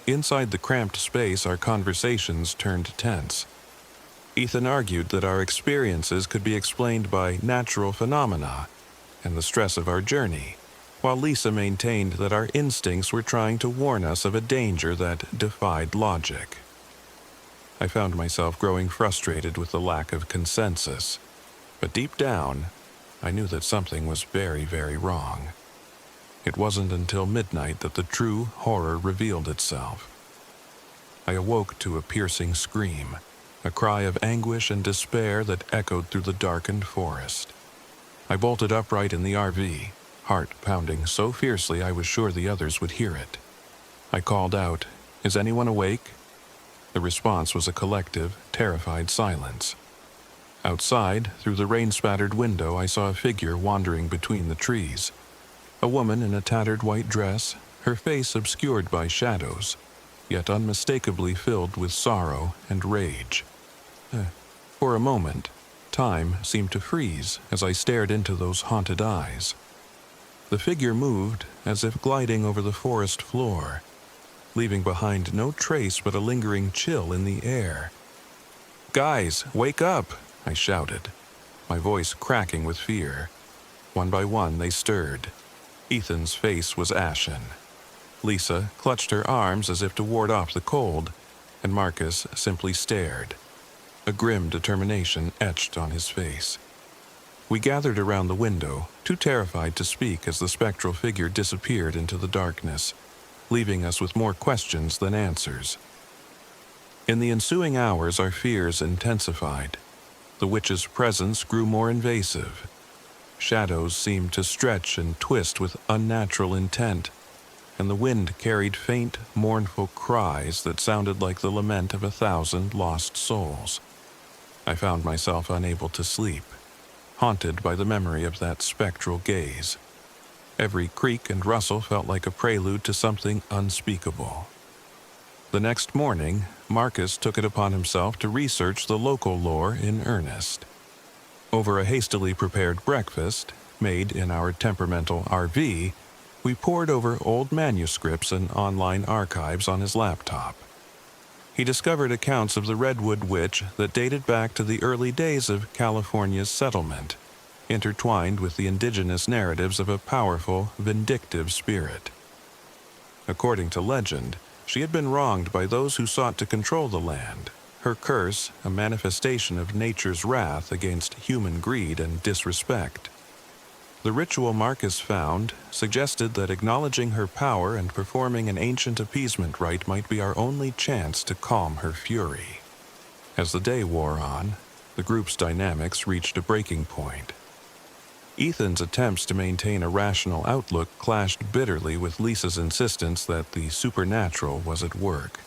Inside the cramped space, our conversations turned tense. Ethan argued that our experiences could be explained by natural phenomena and the stress of our journey, while Lisa maintained that our instincts were trying to warn us of a danger that defied logic. I found myself growing frustrated with the lack of consensus, but deep down, I knew that something was very, very wrong. It wasn't until midnight that the true horror revealed itself. I awoke to a piercing scream, a cry of anguish and despair that echoed through the darkened forest. I bolted upright in the RV, heart pounding so fiercely I was sure the others would hear it. I called out, "Is anyone awake?" The response was a collective, terrified silence. Outside, through the rain-spattered window, I saw a figure wandering between the trees. A woman in a tattered white dress, her face obscured by shadows, yet unmistakably filled with sorrow and rage. For a moment, time seemed to freeze as I stared into those haunted eyes. The figure moved as if gliding over the forest floor, leaving behind no trace but a lingering chill in the air. "Guys, wake up!" I shouted, my voice cracking with fear. One by one, they stirred. Ethan's face was ashen. Lisa clutched her arms as if to ward off the cold, and Marcus simply stared, a grim determination etched on his face. We gathered around the window, too terrified to speak as the spectral figure disappeared into the darkness, leaving us with more questions than answers. In the ensuing hours, our fears intensified. The witch's presence grew more invasive. Shadows seemed to stretch and twist with unnatural intent, and the wind carried faint, mournful cries that sounded like the lament of 1,000 lost souls. I found myself unable to sleep, haunted by the memory of that spectral gaze. Every creak and rustle felt like a prelude to something unspeakable. The next morning, Marcus took it upon himself to research the local lore in earnest. Over a hastily prepared breakfast, made in our temperamental RV, we pored over old manuscripts and online archives on his laptop. He discovered accounts of the Redwood Witch that dated back to the early days of California's settlement, intertwined with the indigenous narratives of a powerful, vindictive spirit. According to legend, she had been wronged by those who sought to control the land, her curse a manifestation of nature's wrath against human greed and disrespect. The ritual Marcus found suggested that acknowledging her power and performing an ancient appeasement rite might be our only chance to calm her fury. As the day wore on, the group's dynamics reached a breaking point. Ethan's attempts to maintain a rational outlook clashed bitterly with Lisa's insistence that the supernatural was at work.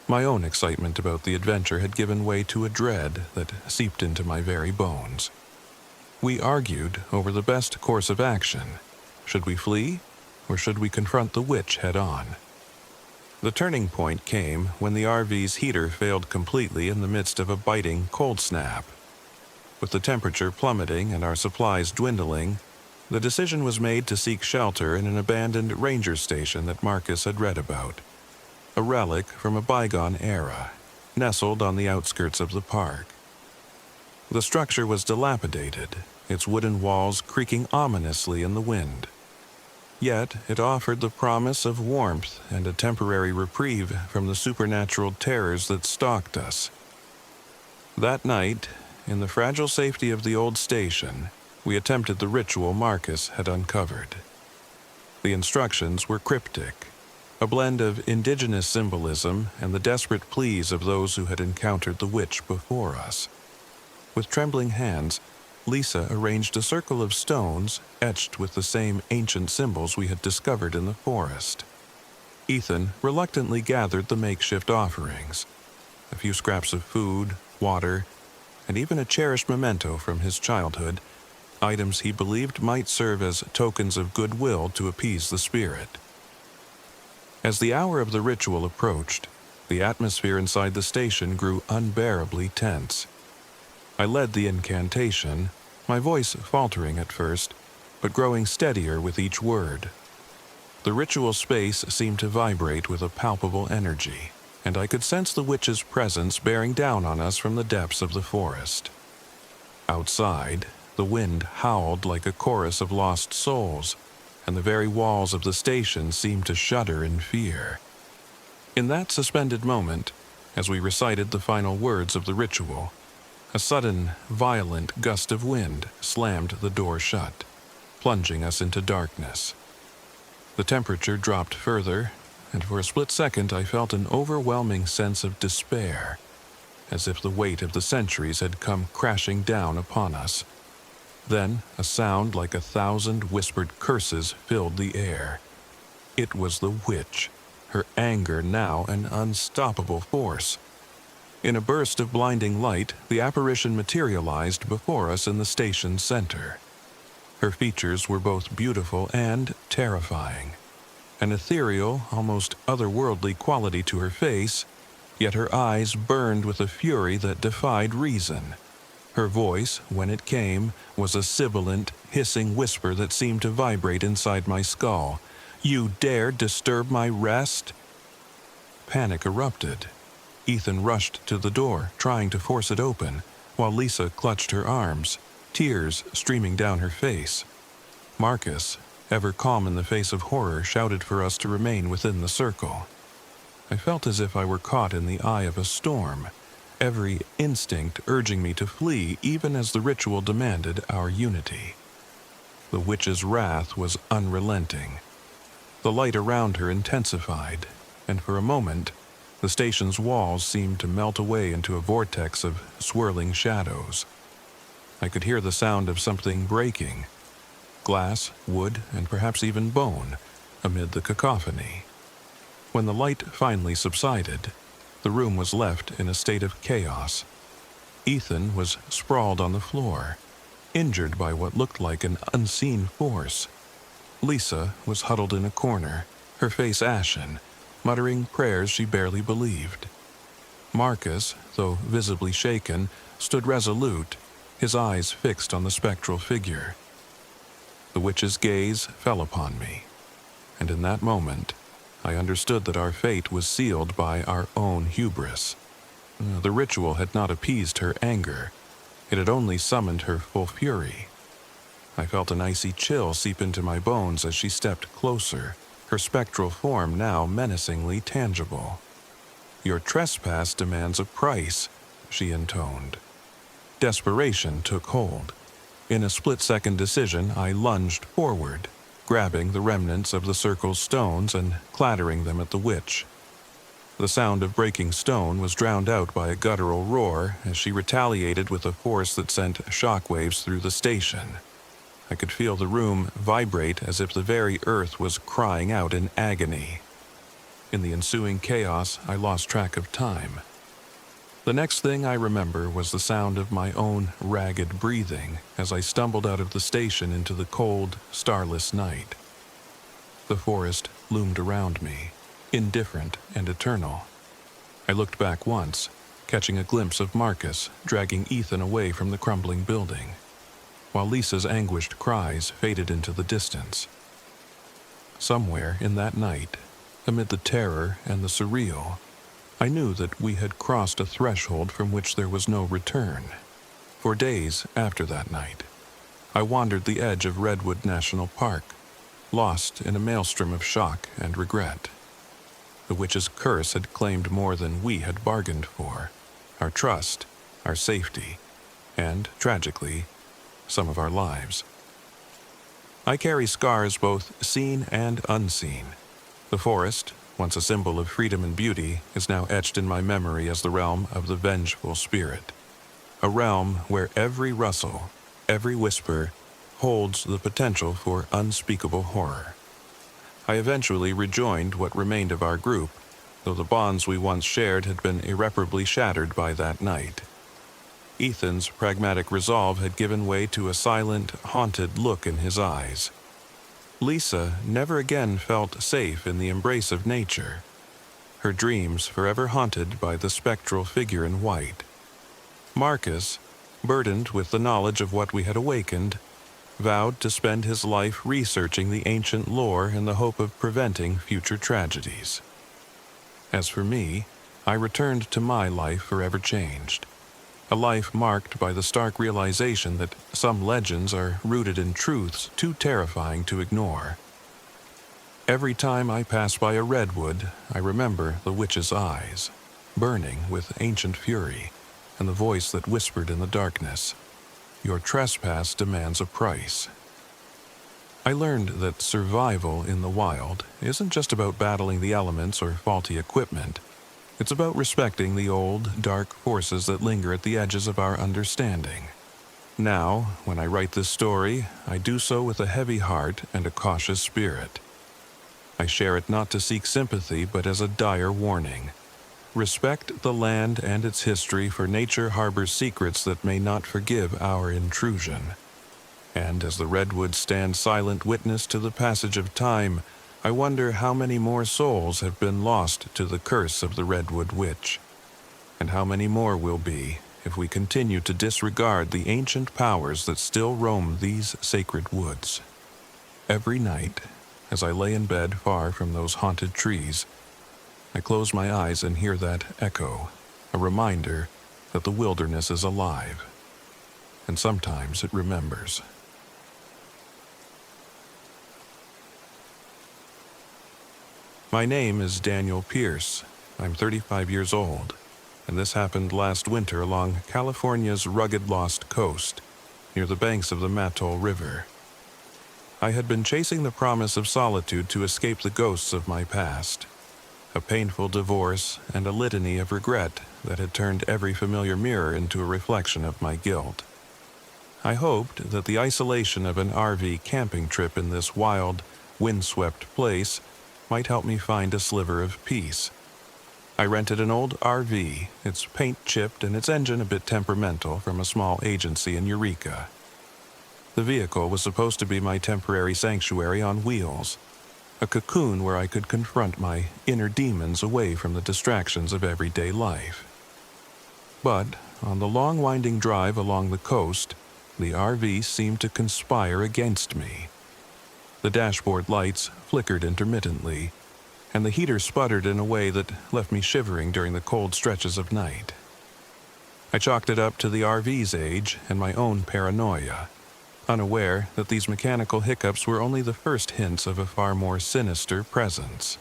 My own excitement about the adventure had given way to a dread that seeped into my very bones. We argued over the best course of action. Should we flee, or should we confront the witch head-on? The turning point came when the RV's heater failed completely in the midst of a biting cold snap. With the temperature plummeting and our supplies dwindling, the decision was made to seek shelter in an abandoned ranger station that Marcus had read about, a relic from a bygone era, nestled on the outskirts of the park. The structure was dilapidated, its wooden walls creaking ominously in the wind. Yet it offered the promise of warmth and a temporary reprieve from the supernatural terrors that stalked us. That night, in the fragile safety of the old station, we attempted the ritual Marcus had uncovered. The instructions were cryptic, a blend of indigenous symbolism and the desperate pleas of those who had encountered the witch before us. With trembling hands, Lisa arranged a circle of stones etched with the same ancient symbols we had discovered in the forest. Ethan reluctantly gathered the makeshift offerings, a few scraps of food, water, and even a cherished memento from his childhood, items he believed might serve as tokens of goodwill to appease the spirit. As the hour of the ritual approached, the atmosphere inside the station grew unbearably tense. I led the incantation, my voice faltering at first, but growing steadier with each word. The ritual space seemed to vibrate with a palpable energy, and I could sense the witch's presence bearing down on us from the depths of the forest. Outside, the wind howled like a chorus of lost souls, and the very walls of the station seemed to shudder in fear. In that suspended moment, as we recited the final words of the ritual, a sudden, violent gust of wind slammed the door shut, plunging us into darkness. The temperature dropped further, and for a split second I felt an overwhelming sense of despair, as if the weight of the centuries had come crashing down upon us. Then a sound like 1,000 whispered curses filled the air. It was the witch, her anger now an unstoppable force. In a burst of blinding light, the apparition materialized before us in the station's center. Her features were both beautiful and terrifying. An ethereal, almost otherworldly quality to her face, yet her eyes burned with a fury that defied reason. Her voice, when it came, was a sibilant, hissing whisper that seemed to vibrate inside my skull. "You dare disturb my rest?" Panic erupted. Ethan rushed to the door, trying to force it open, while Lisa clutched her arms, tears streaming down her face. Marcus, ever calm in the face of horror, shouted for us to remain within the circle. I felt as if I were caught in the eye of a storm, every instinct urging me to flee even as the ritual demanded our unity. The witch's wrath was unrelenting. The light around her intensified, and for a moment, the station's walls seemed to melt away into a vortex of swirling shadows. I could hear the sound of something breaking, glass, wood, and perhaps even bone, amid the cacophony. When the light finally subsided, the room was left in a state of chaos. Ethan was sprawled on the floor, injured by what looked like an unseen force. Lisa was huddled in a corner, her face ashen, muttering prayers she barely believed. Marcus, though visibly shaken, stood resolute, his eyes fixed on the spectral figure. The witch's gaze fell upon me, and in that moment, I understood that our fate was sealed by our own hubris. The ritual had not appeased her anger. It had only summoned her full fury. I felt an icy chill seep into my bones as she stepped closer, her spectral form now menacingly tangible. "Your trespass demands a price," she intoned. Desperation took hold. In a split-second decision, I lunged forward, grabbing the remnants of the circle's stones and clattering them at the witch. The sound of breaking stone was drowned out by a guttural roar as she retaliated with a force that sent shockwaves through the station. I could feel the room vibrate as if the very earth was crying out in agony. In the ensuing chaos, I lost track of time. The next thing I remember was the sound of my own ragged breathing as I stumbled out of the station into the cold, starless night. The forest loomed around me, indifferent and eternal. I looked back once, catching a glimpse of Marcus dragging Ethan away from the crumbling building, while Lisa's anguished cries faded into the distance. Somewhere in that night, amid the terror and the surreal, I knew that we had crossed a threshold from which there was no return. For days after that night, I wandered the edge of Redwood National Park, lost in a maelstrom of shock and regret. The witch's curse had claimed more than we had bargained for: our trust, our safety, and, tragically, some of our lives. I carry scars both seen and unseen. The forest, once a symbol of freedom and beauty, is now etched in my memory as the realm of the vengeful spirit. A realm where every rustle, every whisper, holds the potential for unspeakable horror. I eventually rejoined what remained of our group, though the bonds we once shared had been irreparably shattered by that night. Ethan's pragmatic resolve had given way to a silent, haunted look in his eyes. Lisa never again felt safe in the embrace of nature, her dreams forever haunted by the spectral figure in white. Marcus, burdened with the knowledge of what we had awakened, vowed to spend his life researching the ancient lore in the hope of preventing future tragedies. As for me, I returned to my life forever changed. A life marked by the stark realization that some legends are rooted in truths too terrifying to ignore. Every time I pass by a redwood, I remember the witch's eyes, burning with ancient fury, and the voice that whispered in the darkness, "Your trespass demands a price." I learned that survival in the wild isn't just about battling the elements or faulty equipment. It's about respecting the old, dark forces that linger at the edges of our understanding. Now, when I write this story, I do so with a heavy heart and a cautious spirit. I share it not to seek sympathy, but as a dire warning. Respect the land and its history, for nature harbors secrets that may not forgive our intrusion. And as the redwoods stand silent witness to the passage of time, I wonder how many more souls have been lost to the curse of the Redwood Witch, and how many more will be if we continue to disregard the ancient powers that still roam these sacred woods. Every night, as I lay in bed far from those haunted trees, I close my eyes and hear that echo, a reminder that the wilderness is alive, and sometimes it remembers. My name is Daniel Pierce. I'm 35 years old, and this happened last winter along California's rugged Lost Coast, near the banks of the Mattole River. I had been chasing the promise of solitude to escape the ghosts of my past, a painful divorce and a litany of regret that had turned every familiar mirror into a reflection of my guilt. I hoped that the isolation of an RV camping trip in this wild, windswept place might help me find a sliver of peace. I rented an old RV, its paint chipped and its engine a bit temperamental, from a small agency in Eureka. The vehicle was supposed to be my temporary sanctuary on wheels, a cocoon where I could confront my inner demons away from the distractions of everyday life. But on the long winding drive along the coast, the RV seemed to conspire against me. The dashboard lights flickered intermittently, and the heater sputtered in a way that left me shivering during the cold stretches of night. I chalked it up to the RV's age and my own paranoia, unaware that these mechanical hiccups were only the first hints of a far more sinister presence.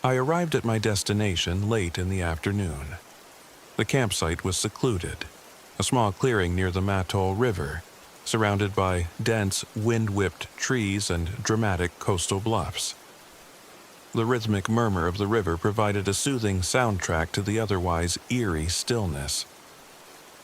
I arrived at my destination late in the afternoon. The campsite was secluded, a small clearing near the Mattole River, surrounded by dense, wind-whipped trees and dramatic coastal bluffs. The rhythmic murmur of the river provided a soothing soundtrack to the otherwise eerie stillness.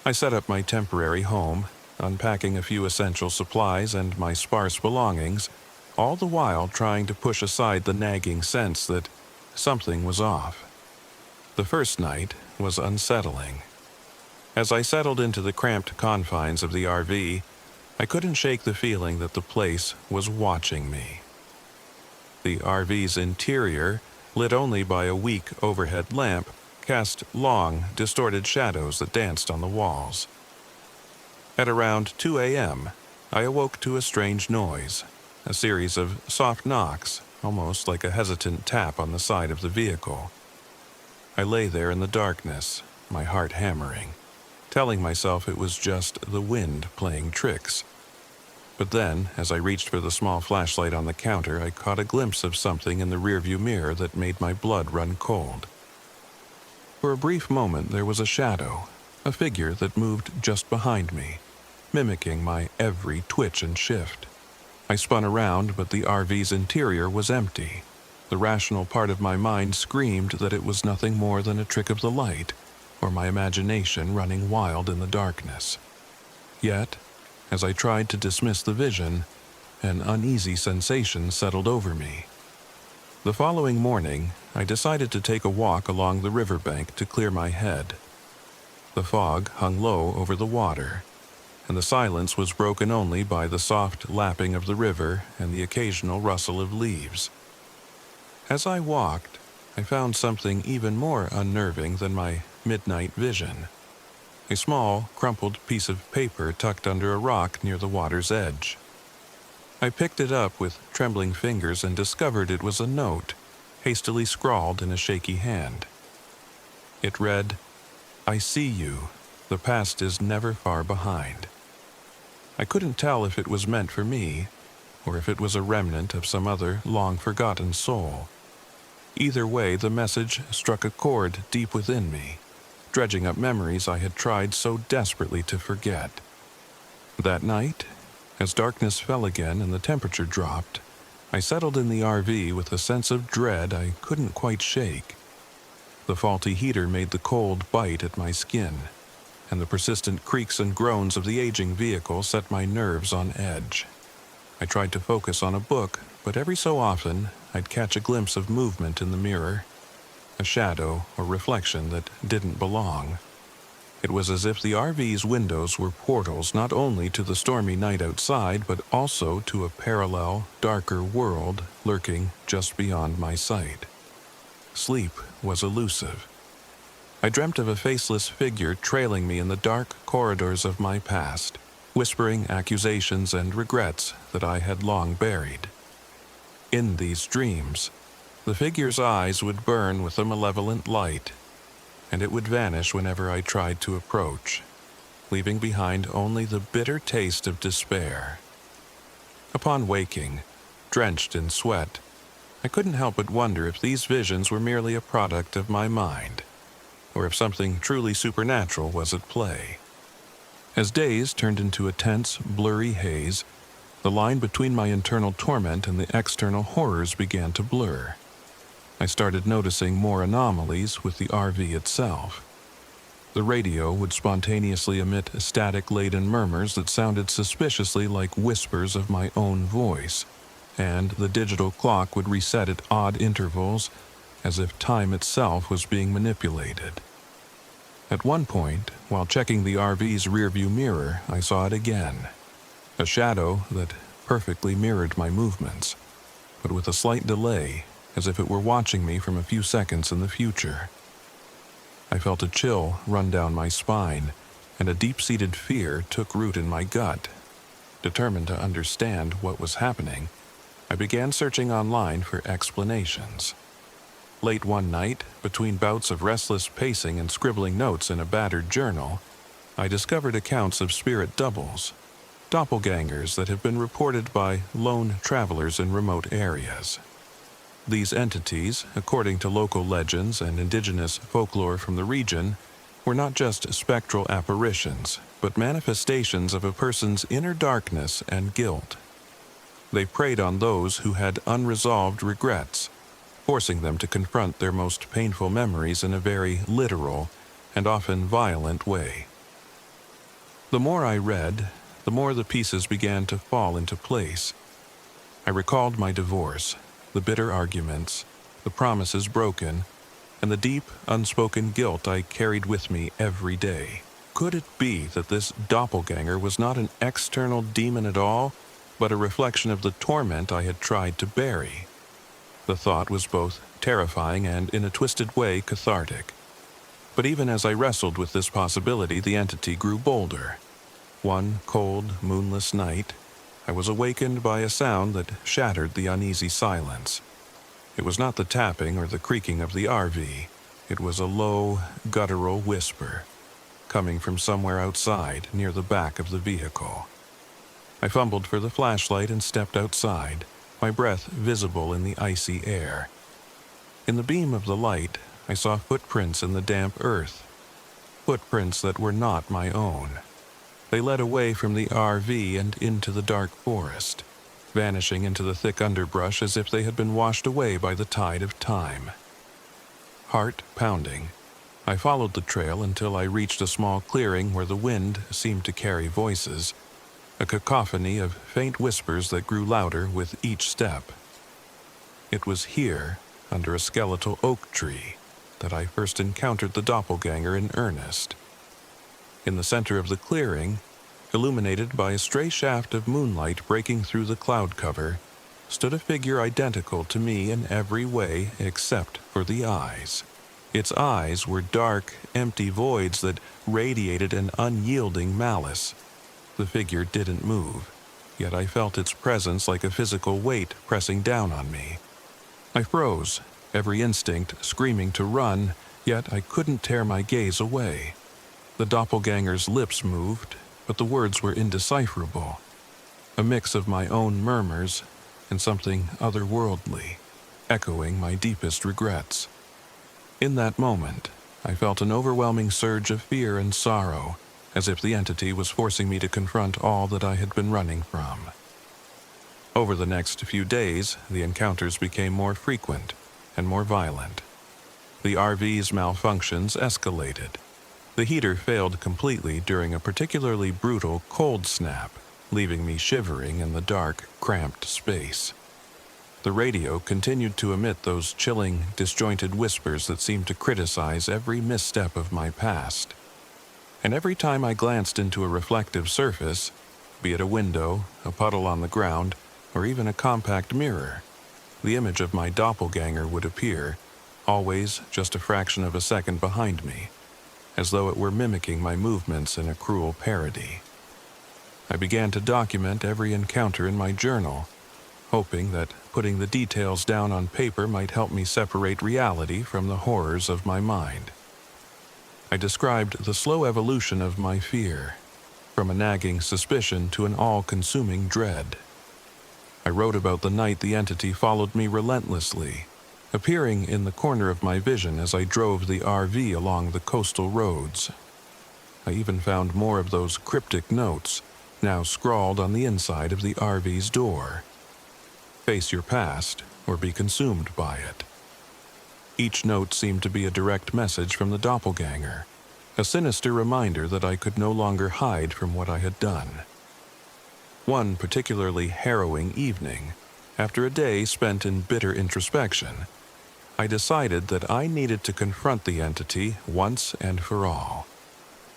I set up my temporary home, unpacking a few essential supplies and my sparse belongings, all the while trying to push aside the nagging sense that something was off. The first night was unsettling. As I settled into the cramped confines of the RV, I couldn't shake the feeling that the place was watching me. The RV's interior, lit only by a weak overhead lamp, cast long, distorted shadows that danced on the walls. At around 2 a.m., I awoke to a strange noise, a series of soft knocks, almost like a hesitant tap on the side of the vehicle. I lay there in the darkness, my heart hammering, telling myself it was just the wind playing tricks. But then, as I reached for the small flashlight on the counter, I caught a glimpse of something in the rearview mirror that made my blood run cold. For a brief moment, there was a shadow, a figure that moved just behind me, mimicking my every twitch and shift. I spun around, but the RV's interior was empty. The rational part of my mind screamed that it was nothing more than a trick of the light, or my imagination running wild in the darkness. Yet, as I tried to dismiss the vision, an uneasy sensation settled over me. The following morning, I decided to take a walk along the riverbank to clear my head. The fog hung low over the water, and the silence was broken only by the soft lapping of the river and the occasional rustle of leaves. As I walked, I found something even more unnerving than my midnight vision. A small, crumpled piece of paper tucked under a rock near the water's edge. I picked it up with trembling fingers and discovered it was a note, hastily scrawled in a shaky hand. It read, "I see you. The past is never far behind." I couldn't tell if it was meant for me, or if it was a remnant of some other long-forgotten soul. Either way, the message struck a chord deep within me, dredging up memories I had tried so desperately to forget. That night, as darkness fell again and the temperature dropped, I settled in the RV with a sense of dread I couldn't quite shake. The faulty heater made the cold bite at my skin, and the persistent creaks and groans of the aging vehicle set my nerves on edge. I tried to focus on a book, but every so often I'd catch a glimpse of movement in the mirror, a shadow or reflection that didn't belong. It was as if the RV's windows were portals not only to the stormy night outside, but also to a parallel, darker world lurking just beyond my sight. Sleep was elusive. I dreamt of a faceless figure trailing me in the dark corridors of my past, whispering accusations and regrets that I had long buried. In these dreams, the figure's eyes would burn with a malevolent light, and it would vanish whenever I tried to approach, leaving behind only the bitter taste of despair. Upon waking, drenched in sweat, I couldn't help but wonder if these visions were merely a product of my mind, or if something truly supernatural was at play. As days turned into a tense, blurry haze, the line between my internal torment and the external horrors began to blur. I started noticing more anomalies with the RV itself. The radio would spontaneously emit static-laden murmurs that sounded suspiciously like whispers of my own voice, and the digital clock would reset at odd intervals, as if time itself was being manipulated. At one point, while checking the RV's rearview mirror, I saw it again. a shadow that perfectly mirrored my movements, but with a slight delay, as if it were watching me from a few seconds in the future. I felt a chill run down my spine, and a deep-seated fear took root in my gut. Determined to understand what was happening, I began searching online for explanations. Late one night, between bouts of restless pacing and scribbling notes in a battered journal, I discovered accounts of spirit doubles, doppelgangers that have been reported by lone travelers in remote areas. These entities, according to local legends and indigenous folklore from the region, were not just spectral apparitions, but manifestations of a person's inner darkness and guilt. They preyed on those who had unresolved regrets, forcing them to confront their most painful memories in a very literal and often violent way. The more I read, the more the pieces began to fall into place. I recalled my divorce, the bitter arguments, the promises broken, and the deep, unspoken guilt I carried with me every day. Could it be that this doppelganger was not an external demon at all, but a reflection of the torment I had tried to bury? The thought was both terrifying and, in a twisted way, cathartic. But even as I wrestled with this possibility, the entity grew bolder. One cold, moonless night, I was awakened by a sound that shattered the uneasy silence. It was not the tapping or the creaking of the RV. It was a low, guttural whisper, coming from somewhere outside near the back of the vehicle. I fumbled for the flashlight and stepped outside, my breath visible in the icy air. In the beam of the light, I saw footprints in the damp earth, footprints that were not my own. They led away from the RV and into the dark forest, vanishing into the thick underbrush as if they had been washed away by the tide of time. Heart pounding, I followed the trail until I reached a small clearing where the wind seemed to carry voices, a cacophony of faint whispers that grew louder with each step. It was here, under a skeletal oak tree, that I first encountered the doppelganger in earnest. In the center of the clearing, illuminated by a stray shaft of moonlight breaking through the cloud cover, stood a figure identical to me in every way except for the eyes. Its eyes were dark, empty voids that radiated an unyielding malice. The figure didn't move, yet I felt its presence like a physical weight pressing down on me. I froze, every instinct screaming to run, yet I couldn't tear my gaze away. The doppelganger's lips moved, but the words were indecipherable, a mix of my own murmurs and something otherworldly, echoing my deepest regrets. In that moment, I felt an overwhelming surge of fear and sorrow, as if the entity was forcing me to confront all that I had been running from. Over the next few days, the encounters became more frequent and more violent. The RV's malfunctions escalated. The heater failed completely during a particularly brutal cold snap, leaving me shivering in the dark, cramped space. The radio continued to emit those chilling, disjointed whispers that seemed to criticize every misstep of my past. And every time I glanced into a reflective surface, be it a window, a puddle on the ground, or even a compact mirror, the image of my doppelganger would appear, always just a fraction of a second behind me, as though it were mimicking my movements in a cruel parody. I began to document every encounter in my journal, hoping that putting the details down on paper might help me separate reality from the horrors of my mind. I described the slow evolution of my fear, from a nagging suspicion to an all-consuming dread. I wrote about the night the entity followed me relentlessly, appearing in the corner of my vision as I drove the RV along the coastal roads. I even found more of those cryptic notes, now scrawled on the inside of the RV's door. Face your past, or be consumed by it. Each note seemed to be a direct message from the doppelganger, a sinister reminder that I could no longer hide from what I had done. One particularly harrowing evening, after a day spent in bitter introspection, I decided that I needed to confront the entity once and for all.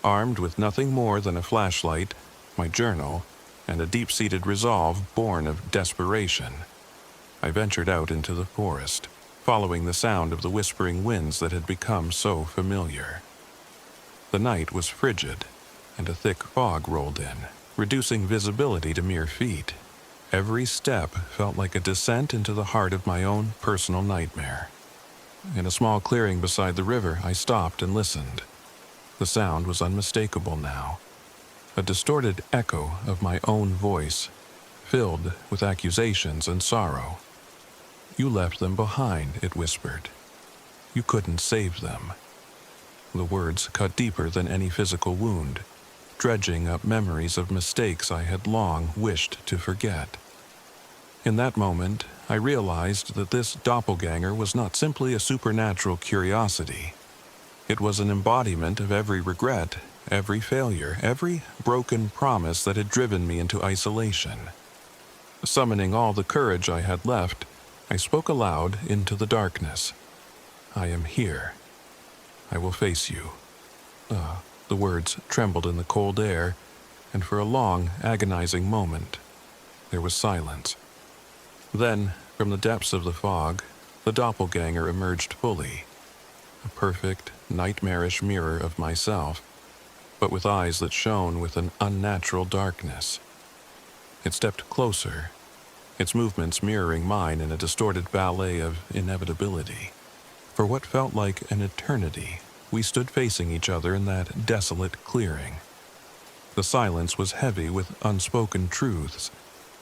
Armed with nothing more than a flashlight, my journal, and a deep-seated resolve born of desperation. I ventured out into the forest, following the sound of the whispering winds that had become so familiar. The night was frigid, and a thick fog rolled in, reducing visibility to mere feet. Every step felt like a descent into the heart of my own personal nightmare. In a small clearing beside the river, I stopped and listened. The sound was unmistakable now, a distorted echo of my own voice, filled with accusations and sorrow. "You left them behind," it whispered. "You couldn't save them." The words cut deeper than any physical wound, dredging up memories of mistakes I had long wished to forget. In that moment, I realized that this doppelganger was not simply a supernatural curiosity. It was an embodiment of every regret, every failure, every broken promise that had driven me into isolation. Summoning all the courage I had left, I spoke aloud into the darkness. "I am here. I will face you." The words trembled in the cold air, and for a long, agonizing moment, there was silence. Then, from the depths of the fog, the doppelganger emerged fully, a perfect, nightmarish mirror of myself, but with eyes that shone with an unnatural darkness. It stepped closer, its movements mirroring mine in a distorted ballet of inevitability. For what felt like an eternity, we stood facing each other in that desolate clearing. The silence was heavy with unspoken truths,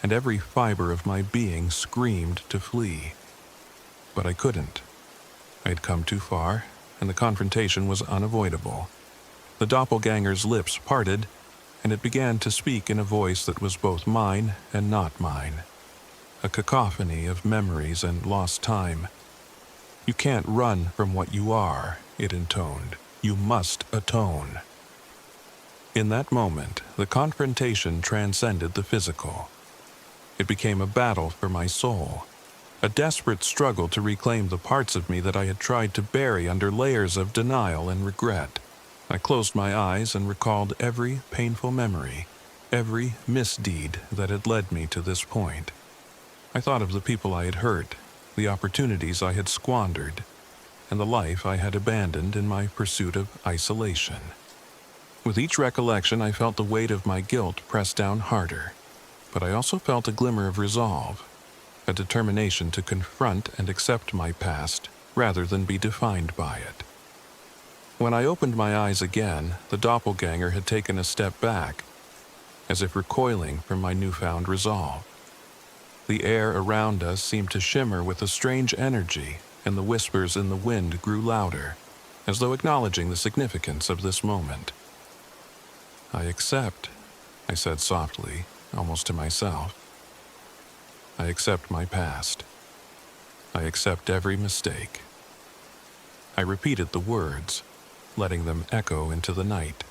and every fiber of my being screamed to flee. But I couldn't. I had come too far, and the confrontation was unavoidable. The doppelganger's lips parted, and it began to speak in a voice that was both mine and not mine. A cacophony of memories and lost time. "You can't run from what you are," it intoned. "You must atone." In that moment, the confrontation transcended the physical. It became a battle for my soul, a desperate struggle to reclaim the parts of me that I had tried to bury under layers of denial and regret. I closed my eyes and recalled every painful memory, every misdeed that had led me to this point. I thought of the people I had hurt, the opportunities I had squandered, and the life I had abandoned in my pursuit of isolation. With each recollection, I felt the weight of my guilt press down harder, but I also felt a glimmer of resolve, a determination to confront and accept my past rather than be defined by it. When I opened my eyes again, the doppelganger had taken a step back, as if recoiling from my newfound resolve. The air around us seemed to shimmer with a strange energy, and the whispers in the wind grew louder, as though acknowledging the significance of this moment. "I accept," I said softly, almost to myself. "I accept my past. I accept every mistake." I repeated the words, letting them echo into the night,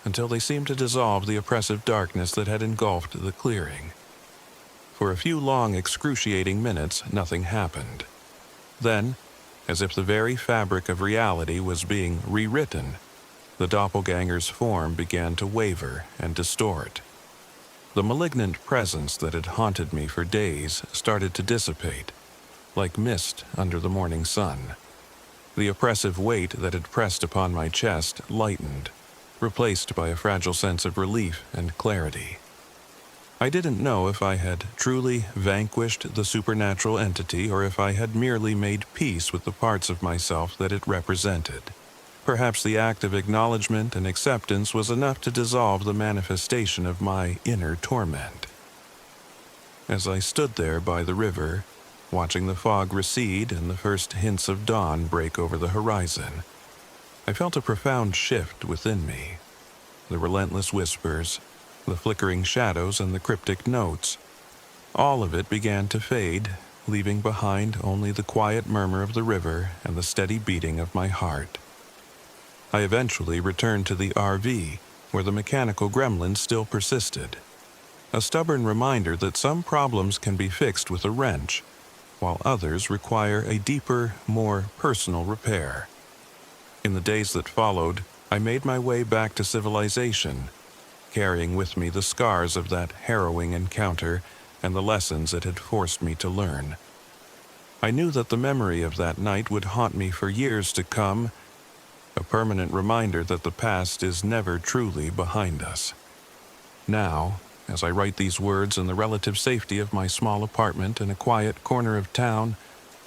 until they seemed to dissolve the oppressive darkness that had engulfed the clearing. For a few long, excruciating minutes, nothing happened. Then, as if the very fabric of reality was being rewritten, the doppelganger's form began to waver and distort. The malignant presence that had haunted me for days started to dissipate, like mist under the morning sun. The oppressive weight that had pressed upon my chest lightened, replaced by a fragile sense of relief and clarity. I didn't know if I had truly vanquished the supernatural entity or if I had merely made peace with the parts of myself that it represented. Perhaps the act of acknowledgement and acceptance was enough to dissolve the manifestation of my inner torment. As I stood there by the river, watching the fog recede and the first hints of dawn break over the horizon, I felt a profound shift within me. The relentless whispers, the flickering shadows, and the cryptic notes, all of it began to fade, leaving behind only the quiet murmur of the river and the steady beating of my heart. I eventually returned to the RV, where the mechanical gremlin still persisted, a stubborn reminder that some problems can be fixed with a wrench, while others require a deeper, more personal repair. In the days that followed, I made my way back to civilization, carrying with me the scars of that harrowing encounter and the lessons it had forced me to learn. I knew that the memory of that night would haunt me for years to come, a permanent reminder that the past is never truly behind us. Now, as I write these words in the relative safety of my small apartment in a quiet corner of town,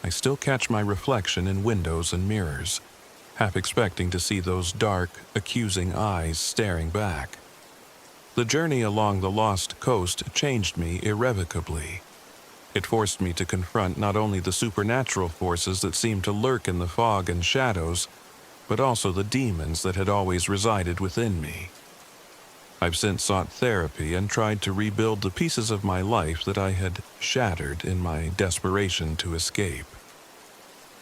I still catch my reflection in windows and mirrors, half expecting to see those dark, accusing eyes staring back. The journey along the lost coast changed me irrevocably. It forced me to confront not only the supernatural forces that seemed to lurk in the fog and shadows, but also the demons that had always resided within me. I've since sought therapy and tried to rebuild the pieces of my life that I had shattered in my desperation to escape.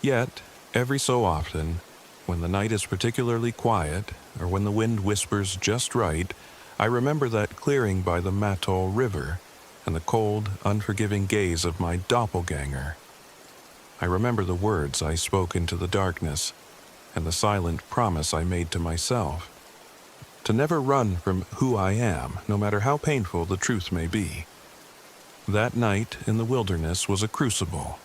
Yet, every so often, when the night is particularly quiet, or when the wind whispers just right, I remember that clearing by the Matol River and the cold, unforgiving gaze of my doppelganger. I remember the words I spoke into the darkness and the silent promise I made to myself, to never run from who I am, no matter how painful the truth may be. That night in the wilderness was a crucible,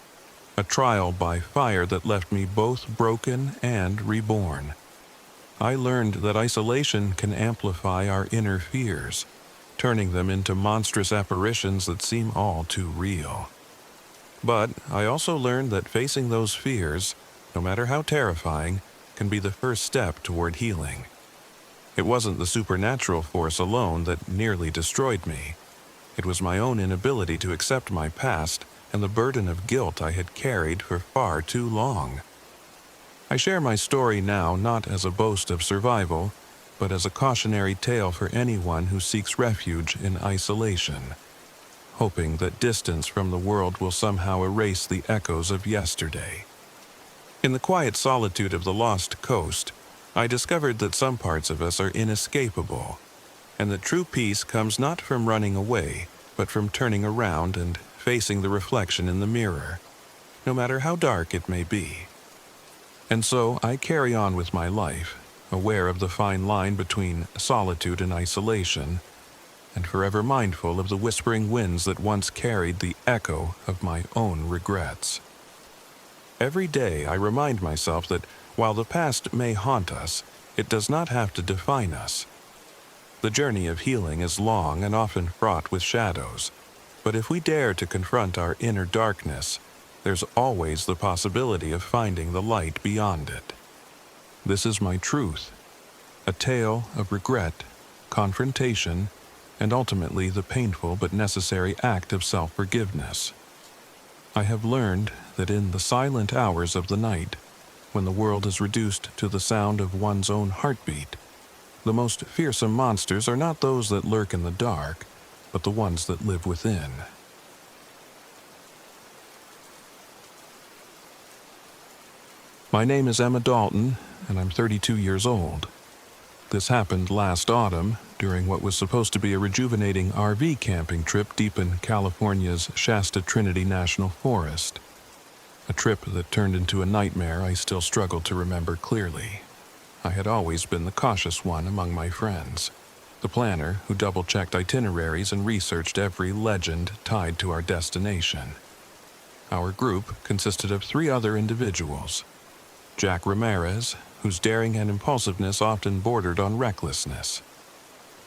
a trial by fire that left me both broken and reborn. I learned that isolation can amplify our inner fears, turning them into monstrous apparitions that seem all too real. But I also learned that facing those fears, no matter how terrifying, can be the first step toward healing. It wasn't the supernatural force alone that nearly destroyed me. It was my own inability to accept my past and the burden of guilt I had carried for far too long. I share my story now not as a boast of survival, but as a cautionary tale for anyone who seeks refuge in isolation, hoping that distance from the world will somehow erase the echoes of yesterday. In the quiet solitude of the lost coast, I discovered that some parts of us are inescapable, and that true peace comes not from running away, but from turning around and facing the reflection in the mirror, no matter how dark it may be. And so I carry on with my life, aware of the fine line between solitude and isolation, and forever mindful of the whispering winds that once carried the echo of my own regrets. Every day I remind myself that while the past may haunt us, it does not have to define us. The journey of healing is long and often fraught with shadows, but if we dare to confront our inner darkness, there's always the possibility of finding the light beyond it. This is my truth, a tale of regret, confrontation, and ultimately the painful but necessary act of self-forgiveness. I have learned that in the silent hours of the night, when the world is reduced to the sound of one's own heartbeat, the most fearsome monsters are not those that lurk in the dark, but the ones that live within. My name is Emma Dalton, and I'm 32 years old. This happened last autumn, during what was supposed to be a rejuvenating RV camping trip deep in California's Shasta Trinity National Forest. A trip that turned into a nightmare I still struggle to remember clearly. I had always been the cautious one among my friends, the planner who double-checked itineraries and researched every legend tied to our destination. Our group consisted of 3 other individuals: Jack Ramirez, whose daring and impulsiveness often bordered on recklessness;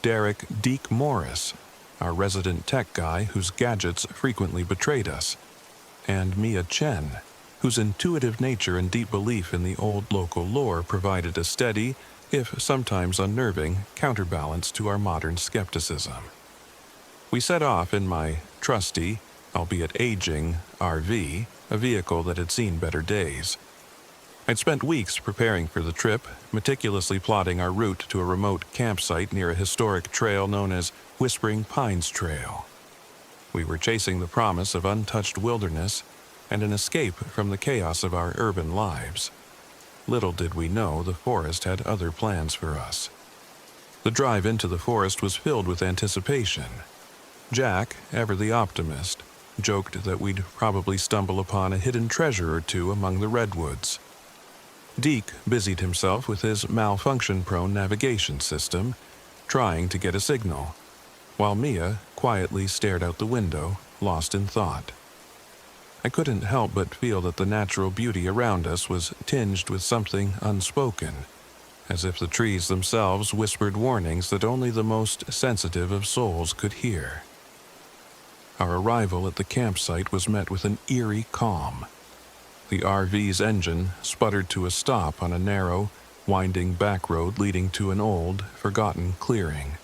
Derek "Deke" Morris, our resident tech guy whose gadgets frequently betrayed us; and Mia Chen, whose intuitive nature and deep belief in the old local lore provided a steady, if sometimes unnerving, counterbalance to our modern skepticism. We set off in my trusty, albeit aging, RV, a vehicle that had seen better days. I'd spent weeks preparing for the trip, meticulously plotting our route to a remote campsite near a historic trail known as Whispering Pines Trail. We were chasing the promise of untouched wilderness and an escape from the chaos of our urban lives. Little did we know the forest had other plans for us. The drive into the forest was filled with anticipation. Jack, ever the optimist, joked that we'd probably stumble upon a hidden treasure or two among the redwoods. Deke busied himself with his malfunction-prone navigation system, trying to get a signal, while Mia quietly stared out the window, lost in thought. I couldn't help but feel that the natural beauty around us was tinged with something unspoken, as if the trees themselves whispered warnings that only the most sensitive of souls could hear. Our arrival at the campsite was met with an eerie calm. The RV's engine sputtered to a stop on a narrow, winding back road leading to an old, forgotten clearing.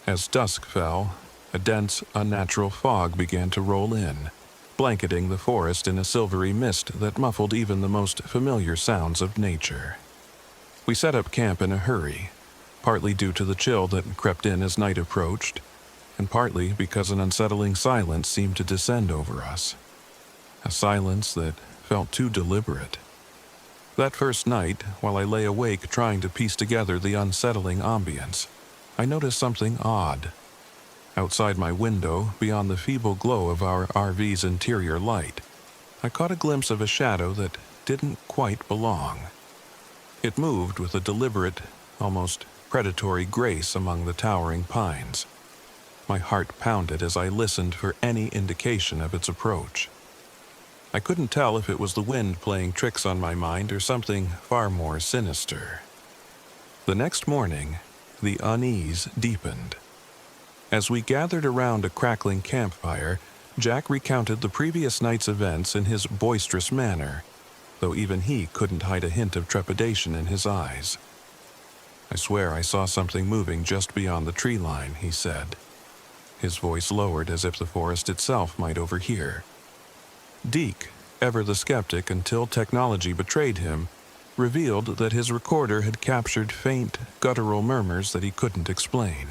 As dusk fell, a dense, unnatural fog began to roll in, blanketing the forest in a silvery mist that muffled even the most familiar sounds of nature. We set up camp in a hurry, partly due to the chill that crept in as night approached, and partly because an unsettling silence seemed to descend over us. A silence that felt too deliberate. That first night, while I lay awake trying to piece together the unsettling ambience, I noticed something odd. Outside my window, beyond the feeble glow of our RV's interior light, I caught a glimpse of a shadow that didn't quite belong. It moved with a deliberate, almost predatory grace among the towering pines. My heart pounded as I listened for any indication of its approach. I couldn't tell if it was the wind playing tricks on my mind or something far more sinister. The next morning, the unease deepened. As we gathered around a crackling campfire, Jack recounted the previous night's events in his boisterous manner, though even he couldn't hide a hint of trepidation in his eyes. "I swear I saw something moving just beyond the tree line," he said. His voice lowered as if the forest itself might overhear. Deke, ever the skeptic until technology betrayed him, revealed that his recorder had captured faint, guttural murmurs that he couldn't explain.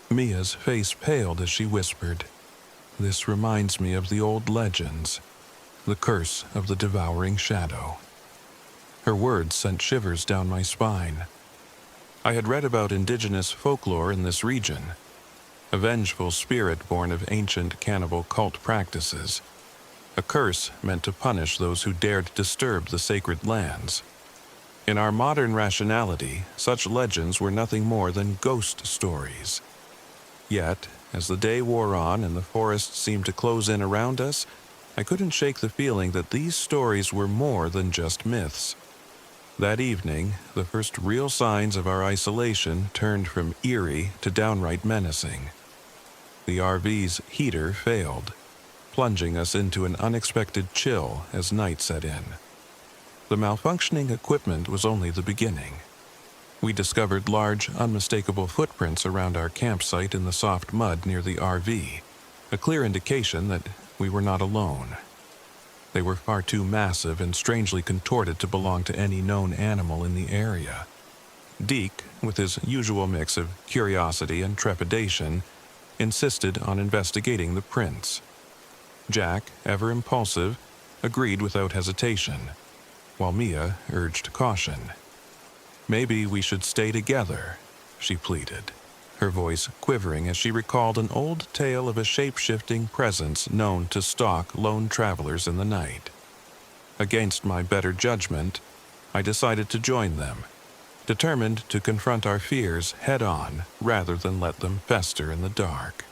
Mia's face paled as she whispered, "This reminds me of the old legends, the curse of the devouring shadow." Her words sent shivers down my spine. I had read about indigenous folklore in this region, a vengeful spirit born of ancient cannibal cult practices, a curse meant to punish those who dared disturb the sacred lands. In our modern rationality, such legends were nothing more than ghost stories. Yet, as the day wore on and the forest seemed to close in around us, I couldn't shake the feeling that these stories were more than just myths. That evening, the first real signs of our isolation turned from eerie to downright menacing. The RV's heater failed, plunging us into an unexpected chill as night set in. The malfunctioning equipment was only the beginning. We discovered large, unmistakable footprints around our campsite in the soft mud near the RV, a clear indication that we were not alone. They were far too massive and strangely contorted to belong to any known animal in the area. Deke, with his usual mix of curiosity and trepidation, insisted on investigating the prints. Jack, ever impulsive, agreed without hesitation, while Mia urged caution. "Maybe we should stay together," she pleaded, her voice quivering as she recalled an old tale of a shape-shifting presence known to stalk lone travelers in the night. Against my better judgment, I decided to join them, determined to confront our fears head-on rather than let them fester in the dark.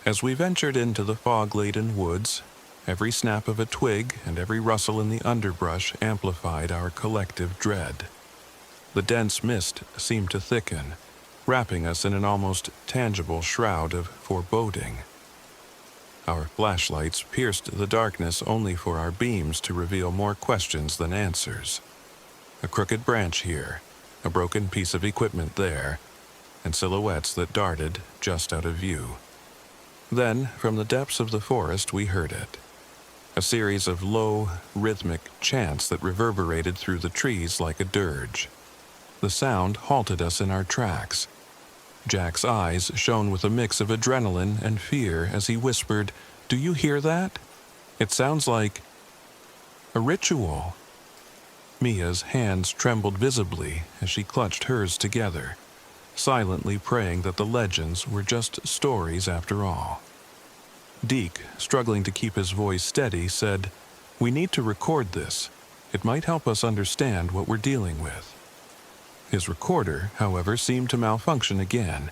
As we ventured into the fog-laden woods, every snap of a twig and every rustle in the underbrush amplified our collective dread. The dense mist seemed to thicken, wrapping us in an almost tangible shroud of foreboding. Our flashlights pierced the darkness only for our beams to reveal more questions than answers. A crooked branch here, a broken piece of equipment there, and silhouettes that darted just out of view. Then, from the depths of the forest, we heard it. A series of low, rhythmic chants that reverberated through the trees like a dirge. The sound halted us in our tracks. Jack's eyes shone with a mix of adrenaline and fear as he whispered, "Do you hear that? It sounds like a ritual." Mia's hands trembled visibly as she clutched hers together, silently praying that the legends were just stories after all. Deke, struggling to keep his voice steady, said, "We need to record this. It might help us understand what we're dealing with." His recorder, however, seemed to malfunction again,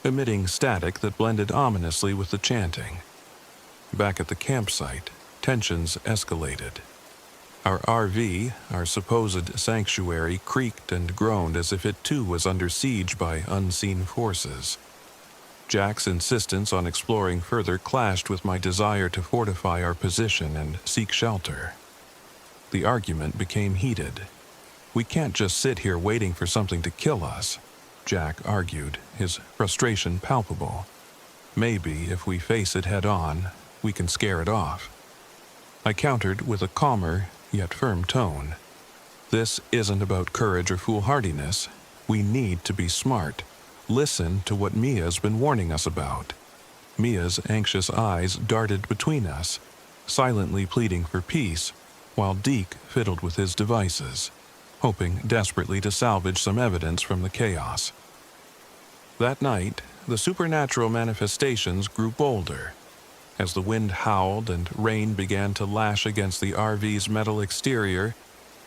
emitting static that blended ominously with the chanting. Back at the campsite, tensions escalated. Our RV, our supposed sanctuary, creaked and groaned as if it too was under siege by unseen forces. Jack's insistence on exploring further clashed with my desire to fortify our position and seek shelter. The argument became heated. "We can't just sit here waiting for something to kill us," Jack argued, his frustration palpable. "Maybe if we face it head-on, we can scare it off." I countered with a calmer, yet firm tone. "This isn't about courage or foolhardiness. We need to be smart. Listen to what Mia's been warning us about." Mia's anxious eyes darted between us, silently pleading for peace, while Deke fiddled with his devices, hoping desperately to salvage some evidence from the chaos. That night, the supernatural manifestations grew bolder. As the wind howled and rain began to lash against the RV's metal exterior,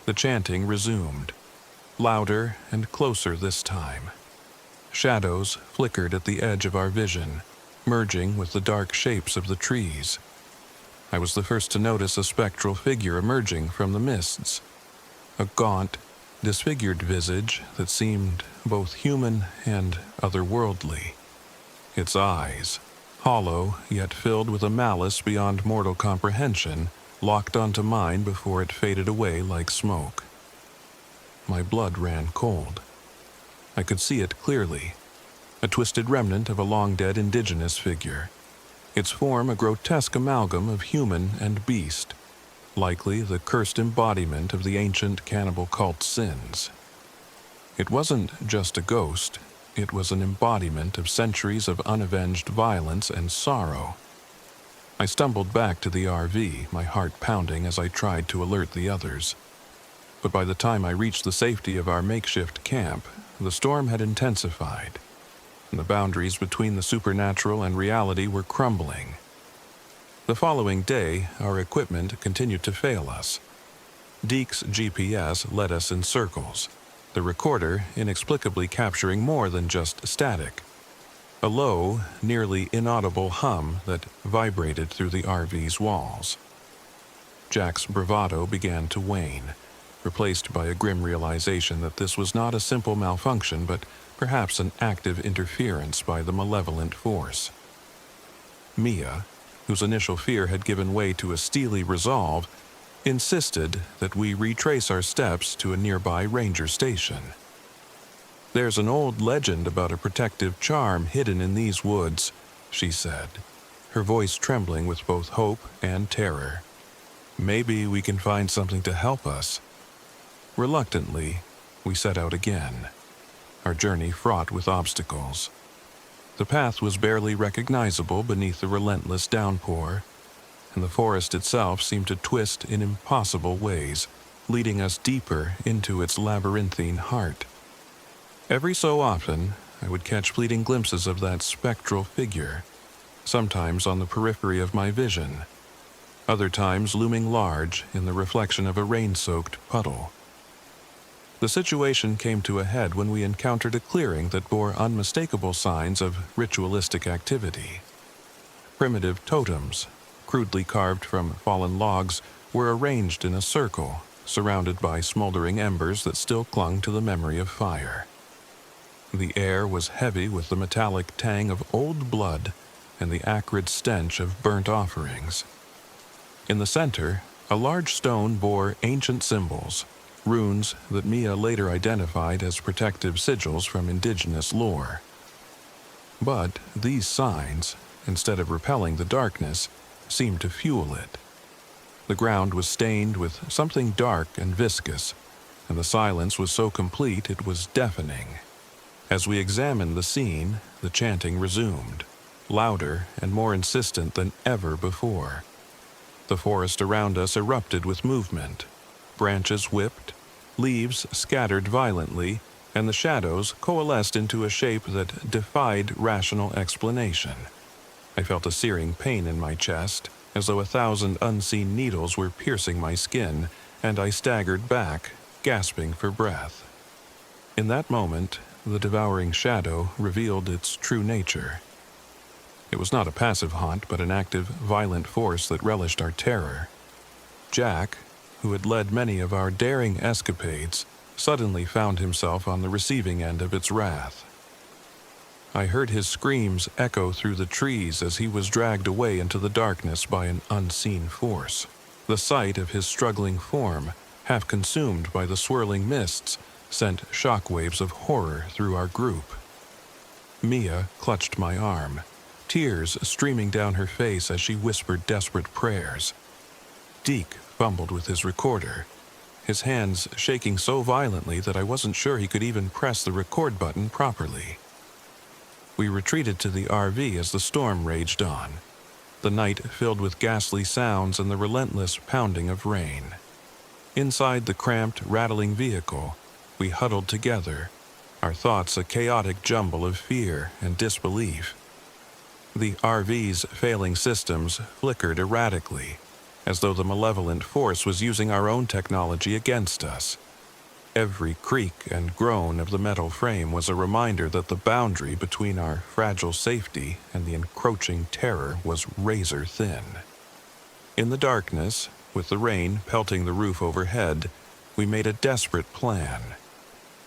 the chanting resumed, louder and closer this time. Shadows flickered at the edge of our vision, merging with the dark shapes of the trees. I was the first to notice a spectral figure emerging from the mists, a gaunt, disfigured visage that seemed both human and otherworldly. Its eyes, hollow yet filled with a malice beyond mortal comprehension, locked onto mine before it faded away like smoke. My blood ran cold. I could see it clearly, a twisted remnant of a long-dead indigenous figure, its form a grotesque amalgam of human and beast, likely the cursed embodiment of the ancient cannibal cult's sins. It wasn't just a ghost, it was an embodiment of centuries of unavenged violence and sorrow. I stumbled back to the RV, my heart pounding as I tried to alert the others. But by the time I reached the safety of our makeshift camp, the storm had intensified, and the boundaries between the supernatural and reality were crumbling. The following day, our equipment continued to fail us. Deke's GPS led us in circles, the recorder inexplicably capturing more than just static, a low, nearly inaudible hum that vibrated through the RV's walls. Jack's bravado began to wane, replaced by a grim realization that this was not a simple malfunction but perhaps an active interference by the malevolent force. Mia, whose initial fear had given way to a steely resolve, insisted that we retrace our steps to a nearby ranger station. "There's an old legend about a protective charm hidden in these woods," she said, her voice trembling with both hope and terror. "Maybe we can find something to help us." Reluctantly, we set out again, our journey fraught with obstacles. The path was barely recognizable beneath the relentless downpour, and the forest itself seemed to twist in impossible ways, leading us deeper into its labyrinthine heart. Every so often, I would catch fleeting glimpses of that spectral figure, sometimes on the periphery of my vision, other times looming large in the reflection of a rain-soaked puddle. The situation came to a head when we encountered a clearing that bore unmistakable signs of ritualistic activity. Primitive totems, crudely carved from fallen logs, were arranged in a circle, surrounded by smoldering embers that still clung to the memory of fire. The air was heavy with the metallic tang of old blood and the acrid stench of burnt offerings. In the center, a large stone bore ancient symbols, runes that Mia later identified as protective sigils from indigenous lore. But these signs, instead of repelling the darkness, seemed to fuel it. The ground was stained with something dark and viscous, and the silence was so complete it was deafening. As we examined the scene, the chanting resumed, louder and more insistent than ever before. The forest around us erupted with movement. Branches whipped, leaves scattered violently, and the shadows coalesced into a shape that defied rational explanation. I felt a searing pain in my chest, as though 1,000 unseen needles were piercing my skin, and I staggered back, gasping for breath. In that moment, the devouring shadow revealed its true nature. It was not a passive haunt, but an active, violent force that relished our terror. Jack, who had led many of our daring escapades, suddenly found himself on the receiving end of its wrath. I heard his screams echo through the trees as he was dragged away into the darkness by an unseen force. The sight of his struggling form, half consumed by the swirling mists, sent shockwaves of horror through our group. Mia clutched my arm, tears streaming down her face as she whispered desperate prayers. Deke fumbled with his recorder, his hands shaking so violently that I wasn't sure he could even press the record button properly. We retreated to the RV as the storm raged on, the night filled with ghastly sounds and the relentless pounding of rain. Inside the cramped, rattling vehicle, we huddled together, our thoughts a chaotic jumble of fear and disbelief. The RV's failing systems flickered erratically, as though the malevolent force was using our own technology against us. Every creak and groan of the metal frame was a reminder that the boundary between our fragile safety and the encroaching terror was razor thin. In the darkness, with the rain pelting the roof overhead, we made a desperate plan.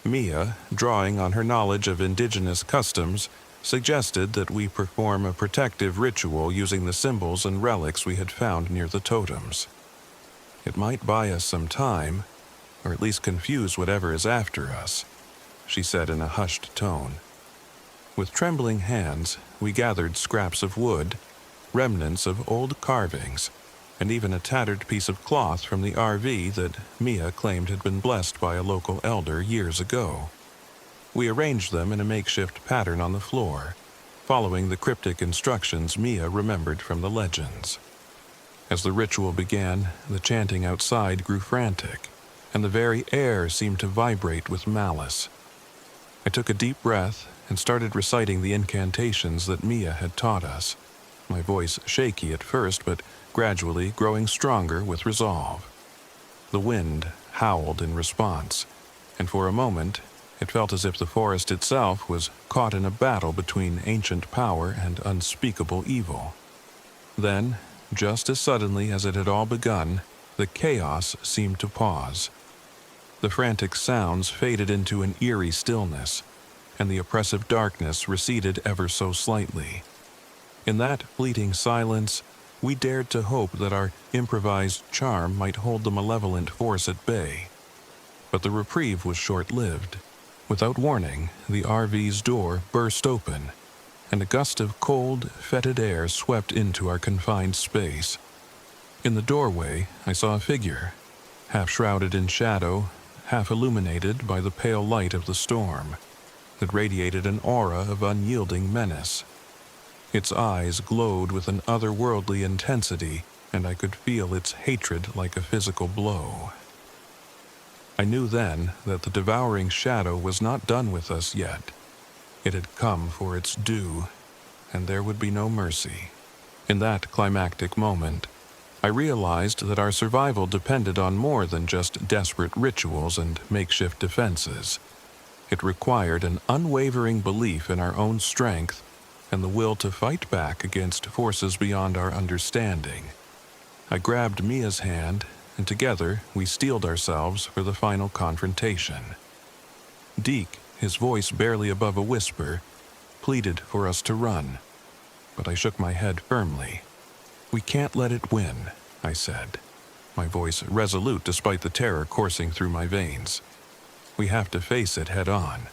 Mia, drawing on her knowledge of indigenous customs, suggested that we perform a protective ritual using the symbols and relics we had found near the totems. It might buy us some time, or at least confuse whatever is after us, she said in a hushed tone. With trembling hands, we gathered scraps of wood, remnants of old carvings, and even a tattered piece of cloth from the RV that Mia claimed had been blessed by a local elder years ago. We arranged them in a makeshift pattern on the floor, following the cryptic instructions Mia remembered from the legends. As the ritual began, the chanting outside grew frantic, and the very air seemed to vibrate with malice. I took a deep breath and started reciting the incantations that Mia had taught us, my voice shaky at first, but gradually growing stronger with resolve. The wind howled in response, and for a moment it felt as if the forest itself was caught in a battle between ancient power and unspeakable evil. Then, just as suddenly as it had all begun, the chaos seemed to pause. The frantic sounds faded into an eerie stillness, and the oppressive darkness receded ever so slightly. In that fleeting silence, we dared to hope that our improvised charm might hold the malevolent force at bay. But the reprieve was short-lived. Without warning, the RV's door burst open, and a gust of cold, fetid air swept into our confined space. In the doorway, I saw a figure, half shrouded in shadow, half illuminated by the pale light of the storm, that radiated an aura of unyielding menace. Its eyes glowed with an otherworldly intensity, and I could feel its hatred like a physical blow. I knew then that the devouring shadow was not done with us yet. It had come for its due, and there would be no mercy. In that climactic moment, I realized that our survival depended on more than just desperate rituals and makeshift defenses. It required an unwavering belief in our own strength and the will to fight back against forces beyond our understanding. I grabbed Mia's hand, and together we steeled ourselves for the final confrontation. Deke, his voice barely above a whisper, pleaded for us to run, but I shook my head firmly. "We can't let it win," I said, my voice resolute despite the terror coursing through my veins. "We have to face it head on."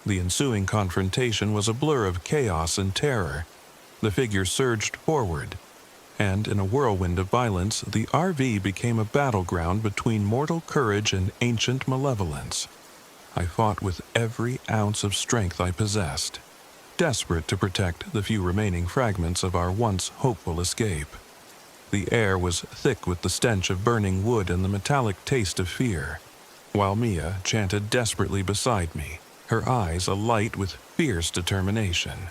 The ensuing confrontation was a blur of chaos and terror. The figure surged forward, and in a whirlwind of violence, the RV became a battleground between mortal courage and ancient malevolence. I fought with every ounce of strength I possessed, desperate to protect the few remaining fragments of our once hopeful escape. The air was thick with the stench of burning wood and the metallic taste of fear, while Mia chanted desperately beside me, her eyes alight with fierce determination.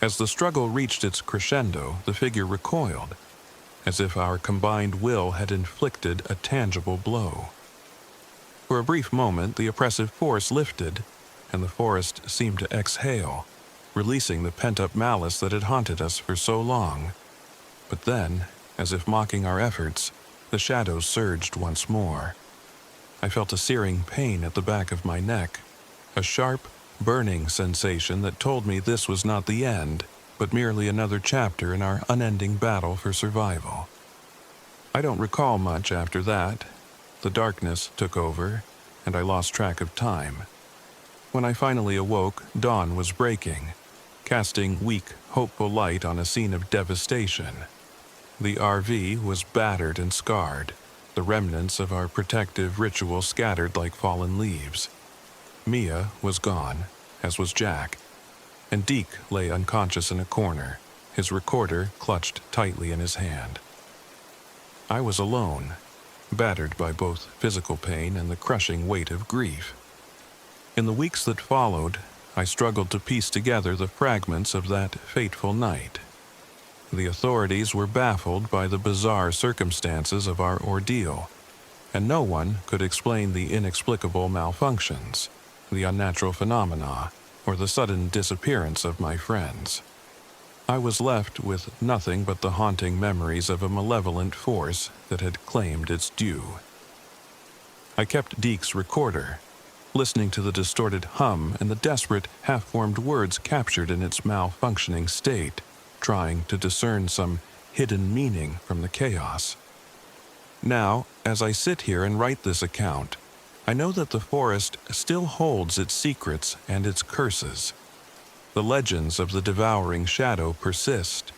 As the struggle reached its crescendo, the figure recoiled, as if our combined will had inflicted a tangible blow. For a brief moment, the oppressive force lifted, and the forest seemed to exhale, releasing the pent-up malice that had haunted us for so long. But then, as if mocking our efforts, the shadows surged once more. I felt a searing pain at the back of my neck, a sharp, burning sensation that told me this was not the end, but merely another chapter in our unending battle for survival. I don't recall much after that. The darkness took over, and I lost track of time. When I finally awoke, dawn was breaking, casting weak, hopeful light on a scene of devastation. The RV was battered and scarred, the remnants of our protective ritual scattered like fallen leaves. Mia was gone, as was Jack, and Deke lay unconscious in a corner, his recorder clutched tightly in his hand. I was alone, battered by both physical pain and the crushing weight of grief. In the weeks that followed, I struggled to piece together the fragments of that fateful night. The authorities were baffled by the bizarre circumstances of our ordeal, and no one could explain the inexplicable malfunctions, the unnatural phenomena, or the sudden disappearance of my friends. I was left with nothing but the haunting memories of a malevolent force that had claimed its due. I kept Deke's recorder, listening to the distorted hum and the desperate, half-formed words captured in its malfunctioning state, trying to discern some hidden meaning from the chaos. Now, as I sit here and write this account, I know that the forest still holds its secrets and its curses. The legends of the devouring shadow persist,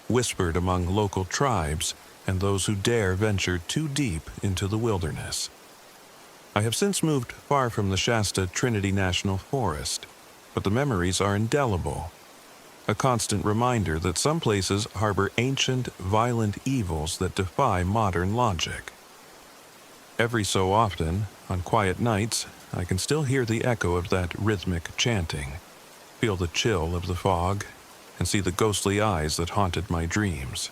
whispered among local tribes and those who dare venture too deep into the wilderness. I have since moved far from the Shasta Trinity National Forest, but the memories are indelible, a constant reminder that some places harbor ancient, violent evils that defy modern logic. Every so often, on quiet nights, I can still hear the echo of that rhythmic chanting, feel the chill of the fog, and see the ghostly eyes that haunted my dreams.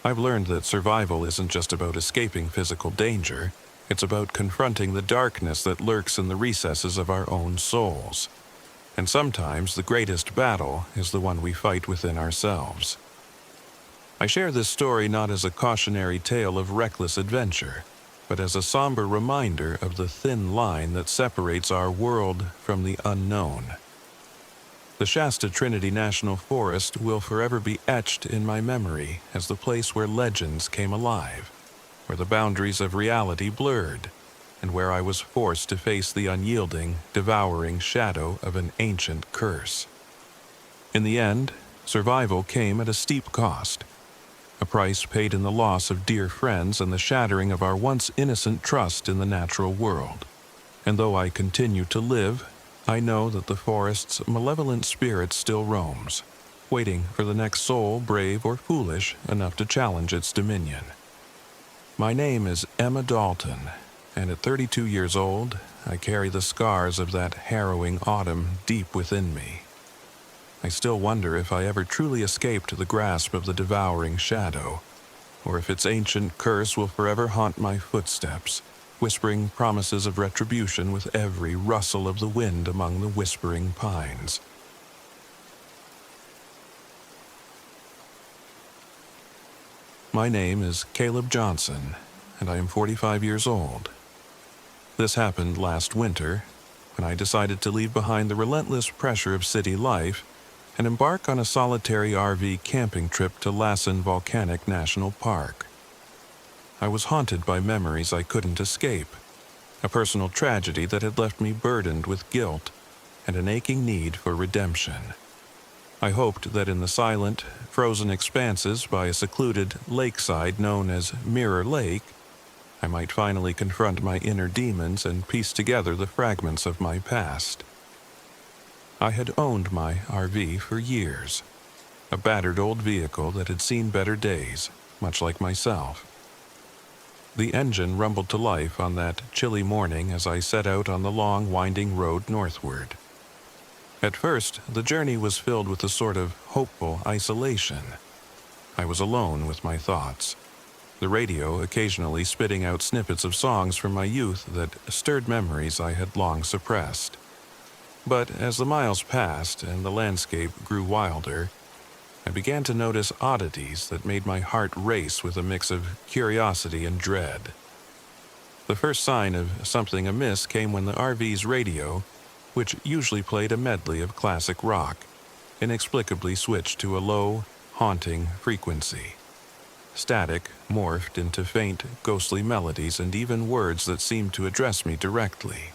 I've learned that survival isn't just about escaping physical danger, it's about confronting the darkness that lurks in the recesses of our own souls. And sometimes the greatest battle is the one we fight within ourselves. I share this story not as a cautionary tale of reckless adventure, but as a somber reminder of the thin line that separates our world from the unknown. The Shasta Trinity National Forest will forever be etched in my memory as the place where legends came alive, where the boundaries of reality blurred, and where I was forced to face the unyielding, devouring shadow of an ancient curse. In the end, survival came at a steep cost, a price paid in the loss of dear friends and the shattering of our once innocent trust in the natural world. And though I continue to live, I know that the forest's malevolent spirit still roams, waiting for the next soul brave or foolish enough to challenge its dominion. My name is Emma Dalton, and at 32 years old, I carry the scars of that harrowing autumn deep within me. I still wonder if I ever truly escaped the grasp of the devouring shadow, or if its ancient curse will forever haunt my footsteps, whispering promises of retribution with every rustle of the wind among the whispering pines. My name is Caleb Johnson, and I am 45 years old. This happened last winter, when I decided to leave behind the relentless pressure of city life and embark on a solitary RV camping trip to Lassen Volcanic National Park. I was haunted by memories I couldn't escape, a personal tragedy that had left me burdened with guilt and an aching need for redemption. I hoped that in the silent, frozen expanses by a secluded lakeside known as Mirror Lake, I might finally confront my inner demons and piece together the fragments of my past. I had owned my RV for years, a battered old vehicle that had seen better days, much like myself. The engine rumbled to life on that chilly morning as I set out on the long, winding road northward. At first, the journey was filled with a sort of hopeful isolation. I was alone with my thoughts, the radio occasionally spitting out snippets of songs from my youth that stirred memories I had long suppressed. But as the miles passed and the landscape grew wilder, I began to notice oddities that made my heart race with a mix of curiosity and dread. The first sign of something amiss came when the RV's radio, which usually played a medley of classic rock, inexplicably switched to a low, haunting frequency. Static morphed into faint, ghostly melodies and even words that seemed to address me directly.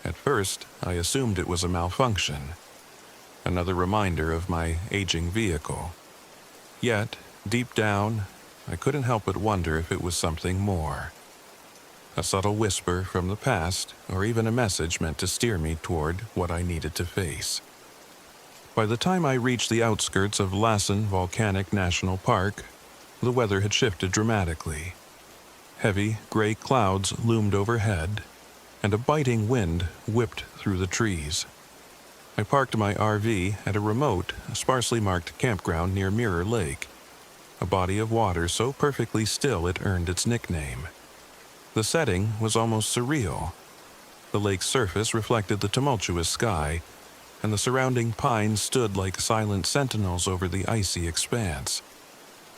At first, I assumed it was a malfunction, another reminder of my aging vehicle. Yet, deep down, I couldn't help but wonder if it was something more. A subtle whisper from the past, or even a message meant to steer me toward what I needed to face. By the time I reached the outskirts of Lassen Volcanic National Park, the weather had shifted dramatically. Heavy, gray clouds loomed overhead, and a biting wind whipped through the trees. I parked my RV at a remote, sparsely marked campground near Mirror Lake, a body of water so perfectly still it earned its nickname. The setting was almost surreal. The lake's surface reflected the tumultuous sky, and the surrounding pines stood like silent sentinels over the icy expanse.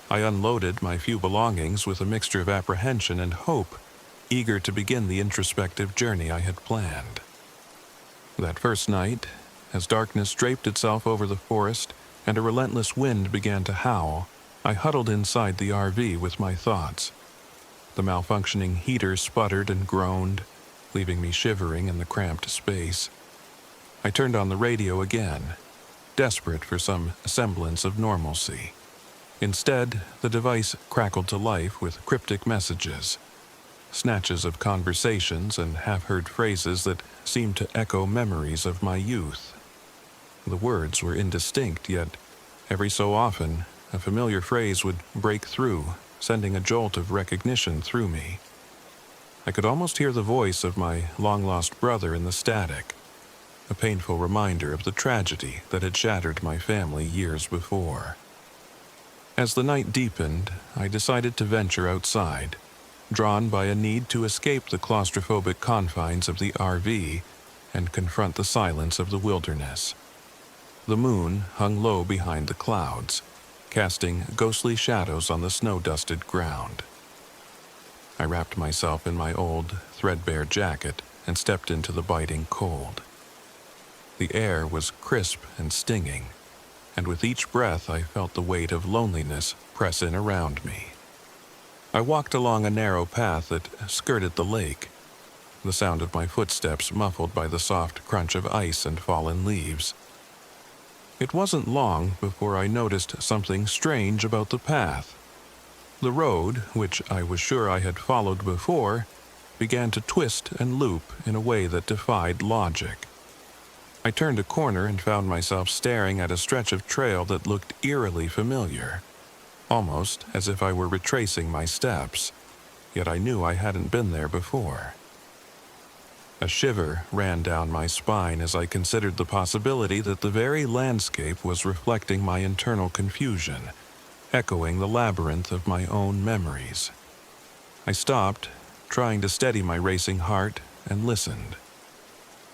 I unloaded my few belongings with a mixture of apprehension and hope, eager to begin the introspective journey I had planned. That first night, as darkness draped itself over the forest and a relentless wind began to howl, I huddled inside the RV with my thoughts. The malfunctioning heater sputtered and groaned, leaving me shivering in the cramped space. I turned on the radio again, desperate for some semblance of normalcy. Instead, the device crackled to life with cryptic messages, snatches of conversations and half-heard phrases that seemed to echo memories of my youth. The words were indistinct, yet every so often, a familiar phrase would break through, sending a jolt of recognition through me. I could almost hear the voice of my long-lost brother in the static, a painful reminder of the tragedy that had shattered my family years before. As the night deepened, I decided to venture outside, drawn by a need to escape the claustrophobic confines of the RV and confront the silence of the wilderness. The moon hung low behind the clouds, casting ghostly shadows on the snow-dusted ground. I wrapped myself in my old, threadbare jacket and stepped into the biting cold. The air was crisp and stinging, and with each breath I felt the weight of loneliness press in around me. I walked along a narrow path that skirted the lake, the sound of my footsteps muffled by the soft crunch of ice and fallen leaves. It wasn't long before I noticed something strange about the path. The road, which I was sure I had followed before, began to twist and loop in a way that defied logic. I turned a corner and found myself staring at a stretch of trail that looked eerily familiar, almost as if I were retracing my steps, yet I knew I hadn't been there before. A shiver ran down my spine as I considered the possibility that the very landscape was reflecting my internal confusion, echoing the labyrinth of my own memories. I stopped, trying to steady my racing heart, and listened.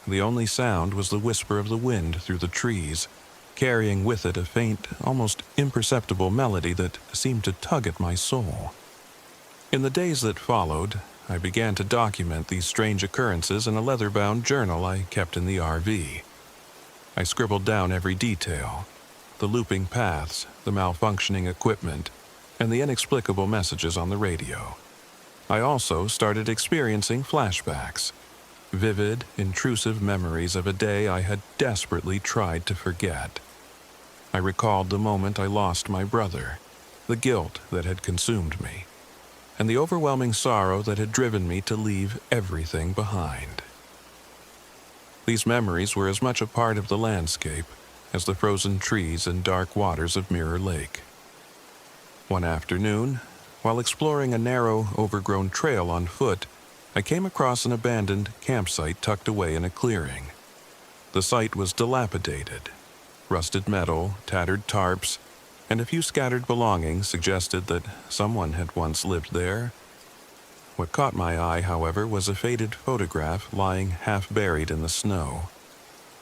The only sound was the whisper of the wind through the trees, carrying with it a faint, almost imperceptible melody that seemed to tug at my soul. In the days that followed, I began to document these strange occurrences in a leather-bound journal I kept in the RV. I scribbled down every detail: the looping paths, the malfunctioning equipment, and the inexplicable messages on the radio. I also started experiencing flashbacks, vivid, intrusive memories of a day I had desperately tried to forget. I recalled the moment I lost my brother, the guilt that had consumed me, and the overwhelming sorrow that had driven me to leave everything behind. These memories were as much a part of the landscape as the frozen trees and dark waters of Mirror Lake. One afternoon, while exploring a narrow, overgrown trail on foot, I came across an abandoned campsite tucked away in a clearing. The site was dilapidated: rusted metal, tattered tarps, and a few scattered belongings suggested that someone had once lived there. What caught my eye, however, was a faded photograph lying half buried in the snow.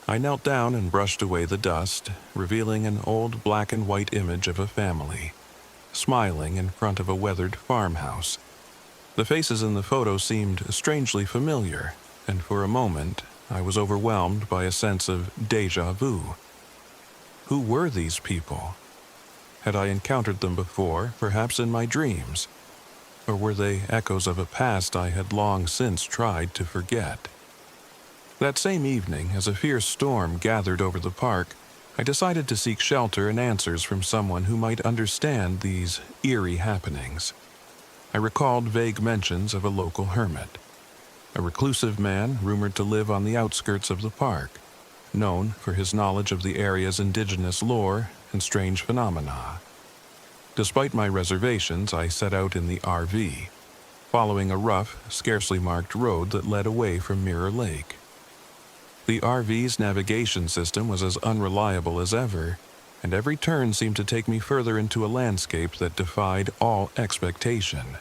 I knelt down and brushed away the dust, revealing an old black and white image of a family, smiling in front of a weathered farmhouse. The faces in the photo seemed strangely familiar, and for a moment I was overwhelmed by a sense of déjà vu. Who were these people? Had I encountered them before, perhaps in my dreams? Or were they echoes of a past I had long since tried to forget? That same evening, as a fierce storm gathered over the park, I decided to seek shelter and answers from someone who might understand these eerie happenings. I recalled vague mentions of a local hermit, a reclusive man rumored to live on the outskirts of the park, known for his knowledge of the area's indigenous lore and strange phenomena. Despite my reservations, I set out in the RV, following a rough, scarcely marked road that led away from Mirror Lake. The RV's navigation system was as unreliable as ever, and every turn seemed to take me further into a landscape that defied all expectation.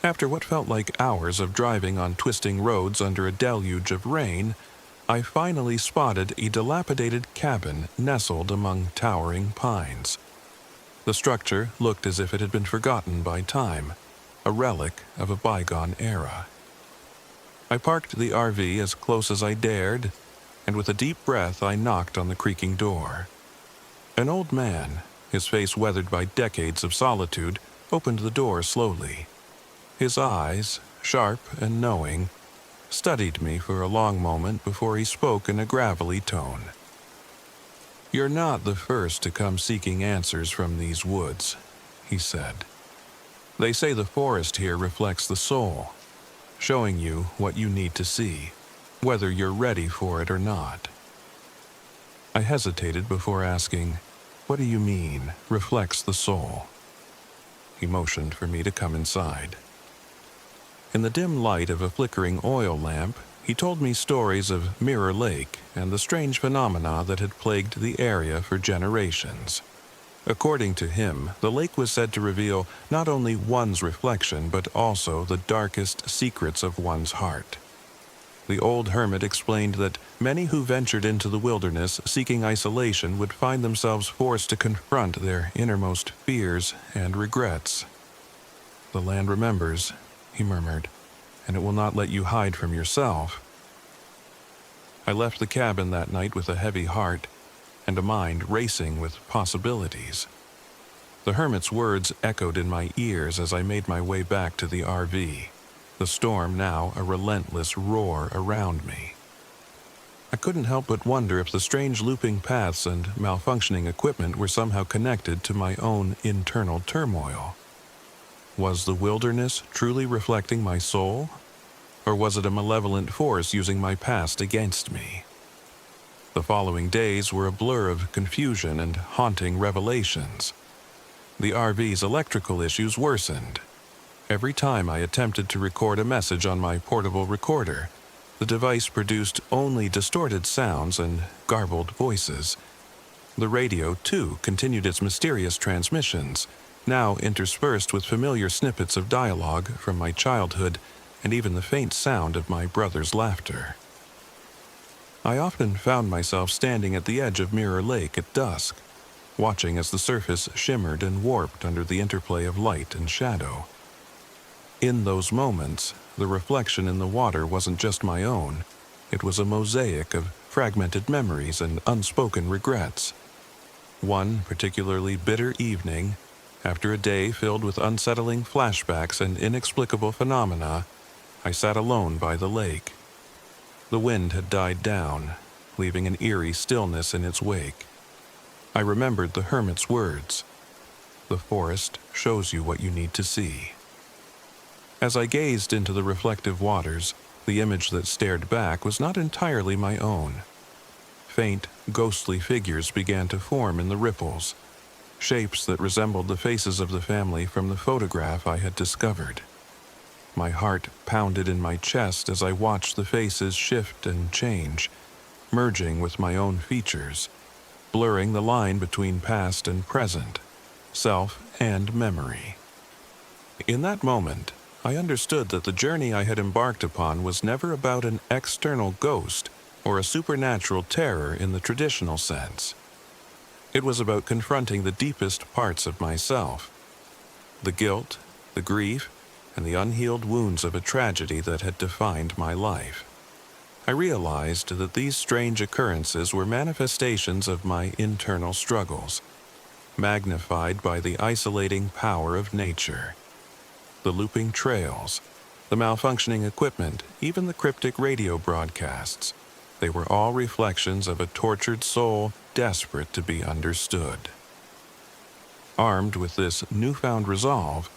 After what felt like hours of driving on twisting roads under a deluge of rain, I finally spotted a dilapidated cabin nestled among towering pines. The structure looked as if it had been forgotten by time, a relic of a bygone era. I parked the RV as close as I dared, and with a deep breath I knocked on the creaking door. An old man, his face weathered by decades of solitude, opened the door slowly. His eyes, sharp and knowing, studied me for a long moment before he spoke in a gravelly tone. "You're not the first to come seeking answers from these woods," he said. "They say the forest here reflects the soul, showing you what you need to see, whether you're ready for it or not." I hesitated before asking, "What do you mean, reflects the soul?" He motioned for me to come inside. In the dim light of a flickering oil lamp, he told me stories of Mirror Lake and the strange phenomena that had plagued the area for generations. According to him, the lake was said to reveal not only one's reflection but also the darkest secrets of one's heart. The old hermit explained that many who ventured into the wilderness seeking isolation would find themselves forced to confront their innermost fears and regrets. "The land remembers," he murmured, "and it will not let you hide from yourself." I left the cabin that night with a heavy heart and a mind racing with possibilities. The hermit's words echoed in my ears as I made my way back to the RV, the storm now a relentless roar around me. I couldn't help but wonder if the strange looping paths and malfunctioning equipment were somehow connected to my own internal turmoil. Was the wilderness truly reflecting my soul? Or was it a malevolent force using my past against me? The following days were a blur of confusion and haunting revelations. The RV's electrical issues worsened. Every time I attempted to record a message on my portable recorder, the device produced only distorted sounds and garbled voices. The radio, too, continued its mysterious transmissions, now interspersed with familiar snippets of dialogue from my childhood and even the faint sound of my brother's laughter. I often found myself standing at the edge of Mirror Lake at dusk, watching as the surface shimmered and warped under the interplay of light and shadow. In those moments, the reflection in the water wasn't just my own. It was a mosaic of fragmented memories and unspoken regrets. One particularly bitter evening, after a day filled with unsettling flashbacks and inexplicable phenomena, I sat alone by the lake. The wind had died down, leaving an eerie stillness in its wake. I remembered the hermit's words, "The forest shows you what you need to see." As I gazed into the reflective waters, the image that stared back was not entirely my own. Faint, ghostly figures began to form in the ripples, shapes that resembled the faces of the family from the photograph I had discovered. My heart pounded in my chest as I watched the faces shift and change, merging with my own features, blurring the line between past and present. self, and memory. In that moment, I understood that the journey I had embarked upon was never about an external ghost or a supernatural terror in the traditional sense. It was about confronting the deepest parts of myself, the guilt, the grief, and the unhealed wounds of a tragedy that had defined my life. I realized that these strange occurrences were manifestations of my internal struggles, magnified by the isolating power of nature. The looping trails, the malfunctioning equipment, even the cryptic radio broadcasts, they were all reflections of a tortured soul desperate to be understood. Armed with this newfound resolve,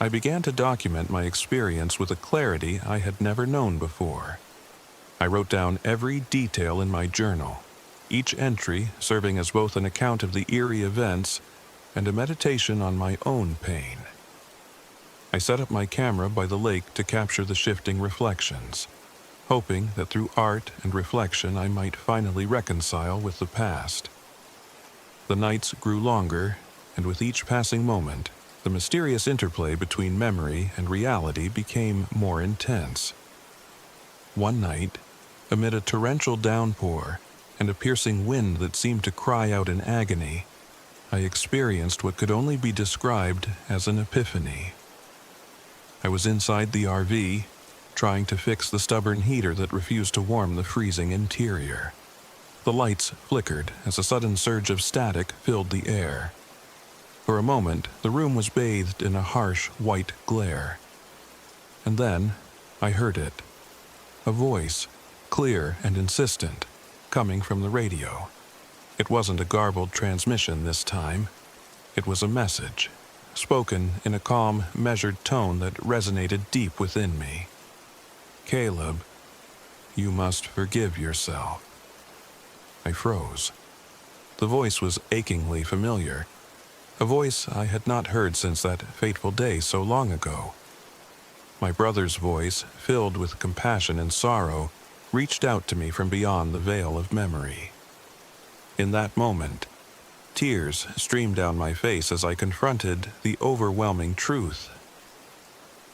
I began to document my experience with a clarity I had never known before. I wrote down every detail in my journal, each entry serving as both an account of the eerie events and a meditation on my own pain. I set up my camera by the lake to capture the shifting reflections, hoping that through art and reflection I might finally reconcile with the past. The nights grew longer, and with each passing moment, the mysterious interplay between memory and reality became more intense. One night, amid a torrential downpour and a piercing wind that seemed to cry out in agony, I experienced what could only be described as an epiphany. I was inside the RV, trying to fix the stubborn heater that refused to warm the freezing interior. The lights flickered as a sudden surge of static filled the air. For a moment, the room was bathed in a harsh, white glare. And then, I heard it. A voice, clear and insistent, coming from the radio. It wasn't a garbled transmission this time. It was a message, spoken in a calm, measured tone that resonated deep within me. "Caleb, you must forgive yourself." I froze. The voice was achingly familiar, a voice I had not heard since that fateful day so long ago. My brother's voice, filled with compassion and sorrow, reached out to me from beyond the veil of memory. In that moment, tears streamed down my face as I confronted the overwhelming truth.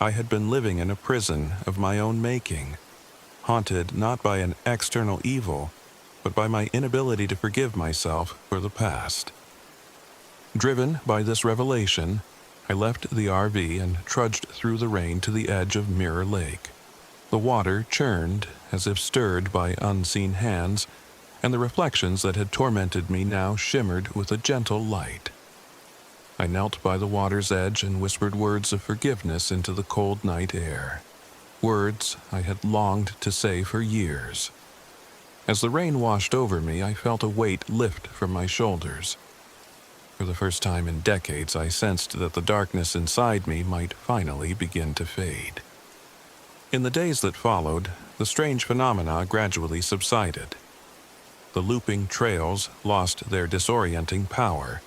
I had been living in a prison of my own making, haunted not by an external evil, but by my inability to forgive myself for the past. Driven by this revelation, I left the RV and trudged through the rain to the edge of Mirror Lake. The water churned as if stirred by unseen hands, and the reflections that had tormented me now shimmered with a gentle light. I knelt by the water's edge and whispered words of forgiveness into the cold night air, words I had longed to say for years. As the rain washed over me, I felt a weight lift from my shoulders. For the first time in decades, I sensed that the darkness inside me might finally begin to fade. In the days that followed, the strange phenomena gradually subsided. The looping trails lost their disorienting power,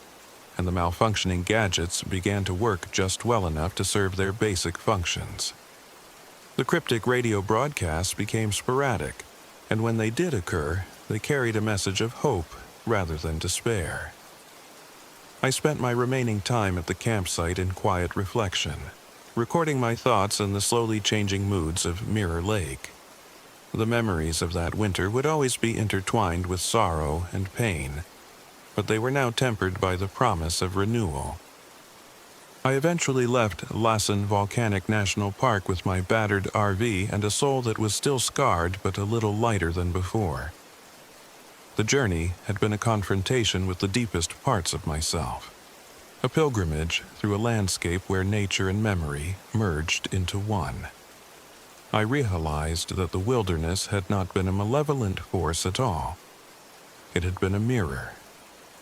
and the malfunctioning gadgets began to work just well enough to serve their basic functions. The cryptic radio broadcasts became sporadic, and when they did occur, they carried a message of hope rather than despair. I spent my remaining time at the campsite in quiet reflection, recording my thoughts in the slowly changing moods of Mirror Lake. The memories of that winter would always be intertwined with sorrow and pain, but they were now tempered by the promise of renewal. I eventually left Lassen Volcanic National Park with my battered RV and a soul that was still scarred but a little lighter than before. The journey had been a confrontation with the deepest parts of myself, a pilgrimage through a landscape where nature and memory merged into one. I realized that the wilderness had not been a malevolent force at all. It had been a mirror,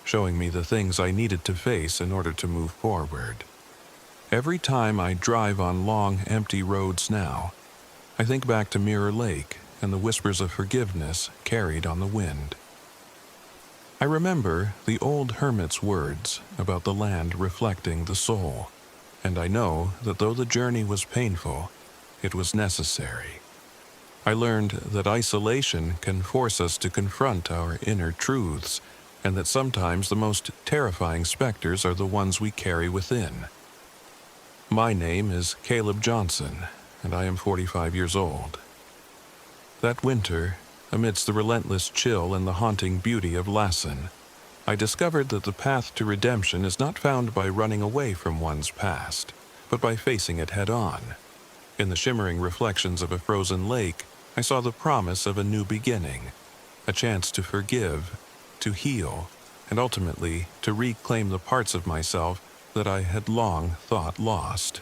showing me the things I needed to face in order to move forward. Every time I drive on long, empty roads now, I think back to Mirror Lake and the whispers of forgiveness carried on the wind. I remember the old hermit's words about the land reflecting the soul, and I know that though the journey was painful, it was necessary. I learned that isolation can force us to confront our inner truths, and that sometimes the most terrifying specters are the ones we carry within. My name is Caleb Johnson, and I am 45 years old. That winter, amidst the relentless chill and the haunting beauty of Lassen, I discovered that the path to redemption is not found by running away from one's past, but by facing it head-on. In the shimmering reflections of a frozen lake, I saw the promise of a new beginning, a chance to forgive, to heal, and ultimately to reclaim the parts of myself that I had long thought lost.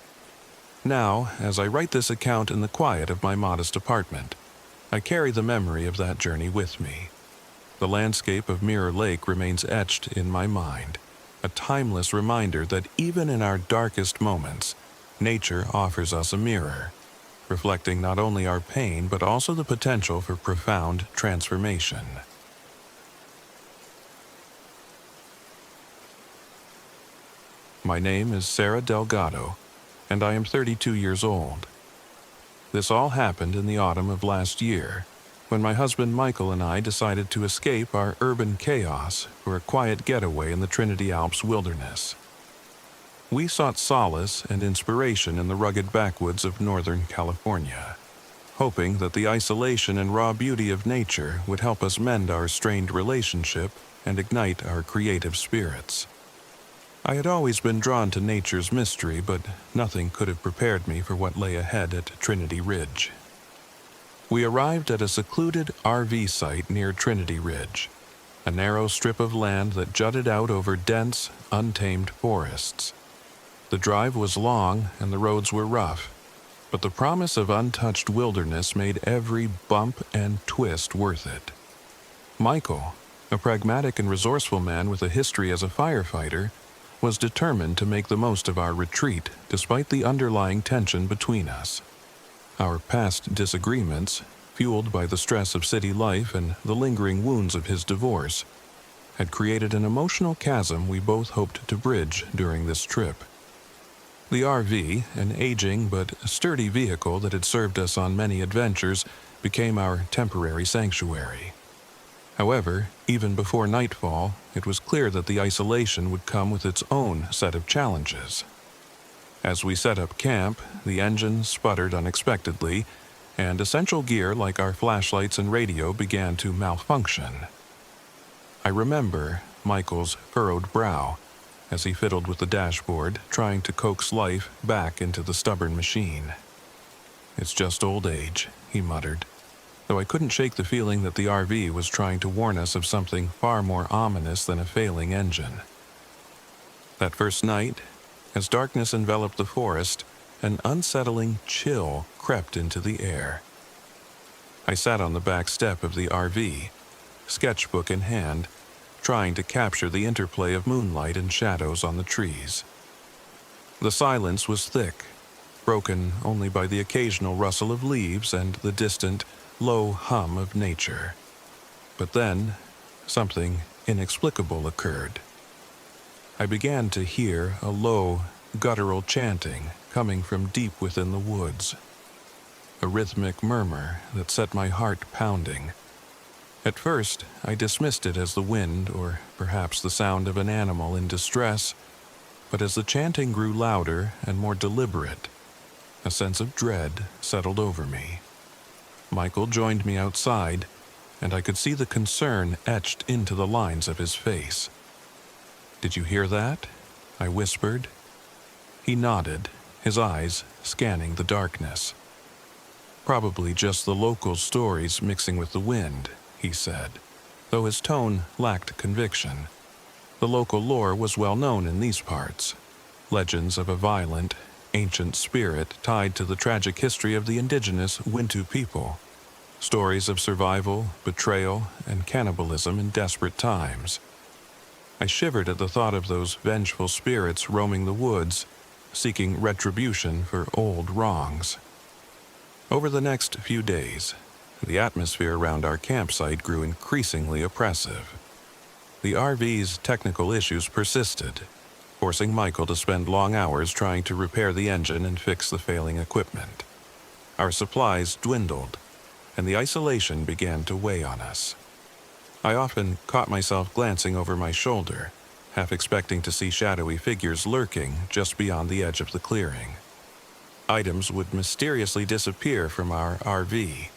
Now, as I write this account in the quiet of my modest apartment, I carry the memory of that journey with me. The landscape of Mirror Lake remains etched in my mind, a timeless reminder that even in our darkest moments, nature offers us a mirror, reflecting not only our pain but also the potential for profound transformation. My name is Sarah Delgado, and I am 32 years old. This all happened in the autumn of last year, when my husband Michael and I decided to escape our urban chaos for a quiet getaway in the Trinity Alps wilderness. We sought solace and inspiration in the rugged backwoods of Northern California, hoping that the isolation and raw beauty of nature would help us mend our strained relationship and ignite our creative spirits. I had always been drawn to nature's mystery, but nothing could have prepared me for what lay ahead at Trinity Ridge. We arrived at a secluded RV site near Trinity Ridge, a narrow strip of land that jutted out over dense, untamed forests. The drive was long and the roads were rough, but the promise of untouched wilderness made every bump and twist worth it. Michael, a pragmatic and resourceful man with a history as a firefighter, was determined to make the most of our retreat despite the underlying tension between us. Our past disagreements, fueled by the stress of city life and the lingering wounds of his divorce, had created an emotional chasm we both hoped to bridge during this trip. The RV, an aging but sturdy vehicle that had served us on many adventures, became our temporary sanctuary. However, even before nightfall, it was clear that the isolation would come with its own set of challenges. As we set up camp, the engine sputtered unexpectedly, and essential gear like our flashlights and radio began to malfunction. I remember Michael's furrowed brow as he fiddled with the dashboard, trying to coax life back into the stubborn machine. "It's just old age," he muttered, though I couldn't shake the feeling that the RV was trying to warn us of something far more ominous than a failing engine. That first night, as darkness enveloped the forest, an unsettling chill crept into the air. I sat on the back step of the RV, sketchbook in hand, trying to capture the interplay of moonlight and shadows on the trees. The silence was thick, broken only by the occasional rustle of leaves and the distant, low hum of nature. But then, something inexplicable occurred. I began to hear a low, guttural chanting coming from deep within the woods, a rhythmic murmur that set my heart pounding. At first, I dismissed it as the wind or perhaps the sound of an animal in distress, but as the chanting grew louder and more deliberate, a sense of dread settled over me. Michael joined me outside, and I could see the concern etched into the lines of his face. "Did you hear that?" I whispered. He nodded, his eyes scanning the darkness. "Probably just the local stories mixing with the wind," he said, though his tone lacked conviction. The local lore was well known in these parts. Legends of a violent, ancient spirit tied to the tragic history of the indigenous Wintu people. Stories of survival, betrayal, and cannibalism in desperate times. I shivered at the thought of those vengeful spirits roaming the woods, seeking retribution for old wrongs. Over the next few days, the atmosphere around our campsite grew increasingly oppressive. The RV's technical issues persisted, forcing Michael to spend long hours trying to repair the engine and fix the failing equipment. Our supplies dwindled, and the isolation began to weigh on us. I often caught myself glancing over my shoulder, half expecting to see shadowy figures lurking just beyond the edge of the clearing. Items would mysteriously disappear from our RV.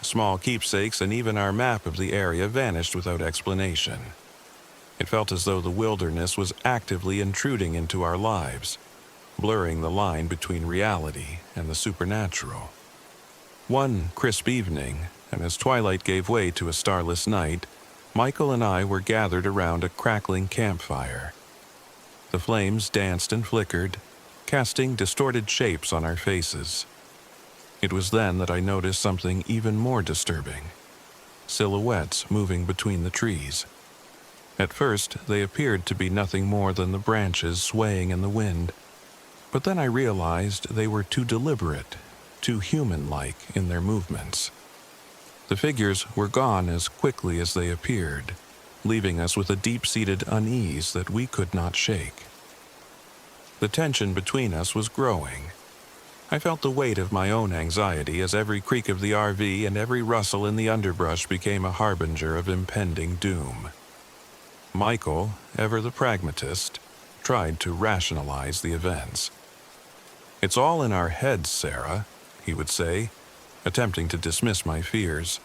Small keepsakes and even our map of the area vanished without explanation. It felt as though the wilderness was actively intruding into our lives, blurring the line between reality and the supernatural. One crisp evening, and as twilight gave way to a starless night, Michael and I were gathered around a crackling campfire. The flames danced and flickered, casting distorted shapes on our faces. It was then that I noticed something even more disturbing: silhouettes moving between the trees. At first, they appeared to be nothing more than the branches swaying in the wind, but then I realized they were too deliberate, too human-like in their movements. The figures were gone as quickly as they appeared, leaving us with a deep-seated unease that we could not shake. The tension between us was growing. I felt the weight of my own anxiety as every creak of the RV and every rustle in the underbrush became a harbinger of impending doom. Michael, ever the pragmatist, tried to rationalize the events. "It's all in our heads, Sarah," he would say, attempting to dismiss my fears.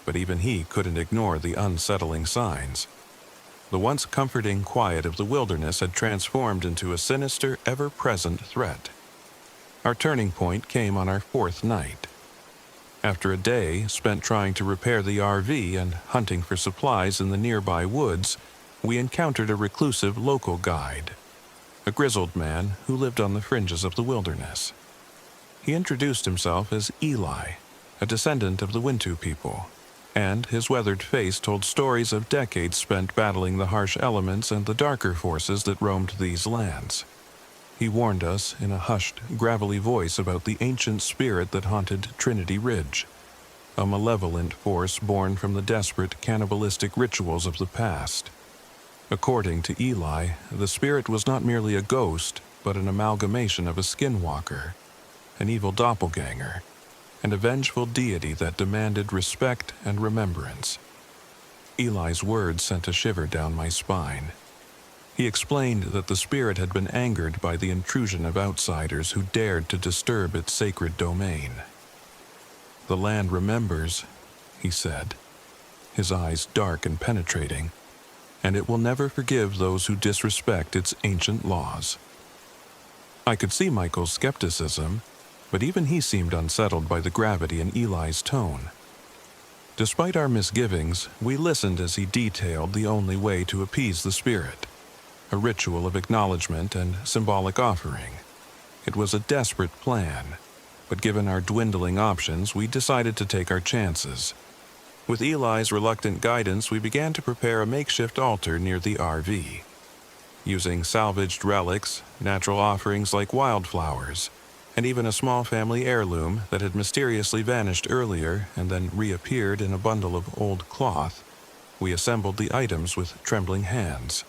But even he couldn't ignore the unsettling signs. The once comforting quiet of the wilderness had transformed into a sinister, ever-present threat. Our turning point came on our fourth night. After a day spent trying to repair the RV and hunting for supplies in the nearby woods, we encountered a reclusive local guide, a grizzled man who lived on the fringes of the wilderness. He introduced himself as Eli, a descendant of the Wintu people, and his weathered face told stories of decades spent battling the harsh elements and the darker forces that roamed these lands. He warned us in a hushed, gravelly voice about the ancient spirit that haunted Trinity Ridge, a malevolent force born from the desperate cannibalistic rituals of the past. According to Eli, the spirit was not merely a ghost, but an amalgamation of a skinwalker, an evil doppelganger, and a vengeful deity that demanded respect and remembrance. Eli's words sent a shiver down my spine. He explained that the spirit had been angered by the intrusion of outsiders who dared to disturb its sacred domain. "The land remembers," he said, his eyes dark and penetrating, "and it will never forgive those who disrespect its ancient laws." I could see Michael's skepticism, but even he seemed unsettled by the gravity in Eli's tone. Despite our misgivings, we listened as he detailed the only way to appease the spirit: a ritual of acknowledgement and symbolic offering. It was a desperate plan, but given our dwindling options, we decided to take our chances. With Eli's reluctant guidance, we began to prepare a makeshift altar near the RV. Using salvaged relics, natural offerings like wildflowers, and even a small family heirloom that had mysteriously vanished earlier and then reappeared in a bundle of old cloth, we assembled the items with trembling hands.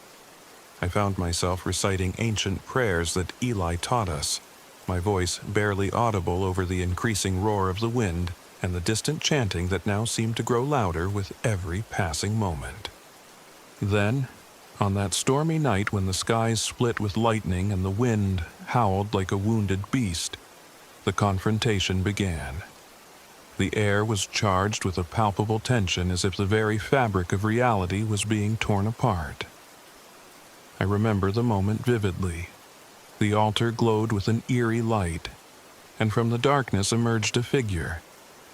I found myself reciting ancient prayers that Eli taught us, my voice barely audible over the increasing roar of the wind and the distant chanting that now seemed to grow louder with every passing moment. Then, on that stormy night when the skies split with lightning and the wind howled like a wounded beast, the confrontation began. The air was charged with a palpable tension, as if the very fabric of reality was being torn apart. I remember the moment vividly. The altar glowed with an eerie light, and from the darkness emerged a figure,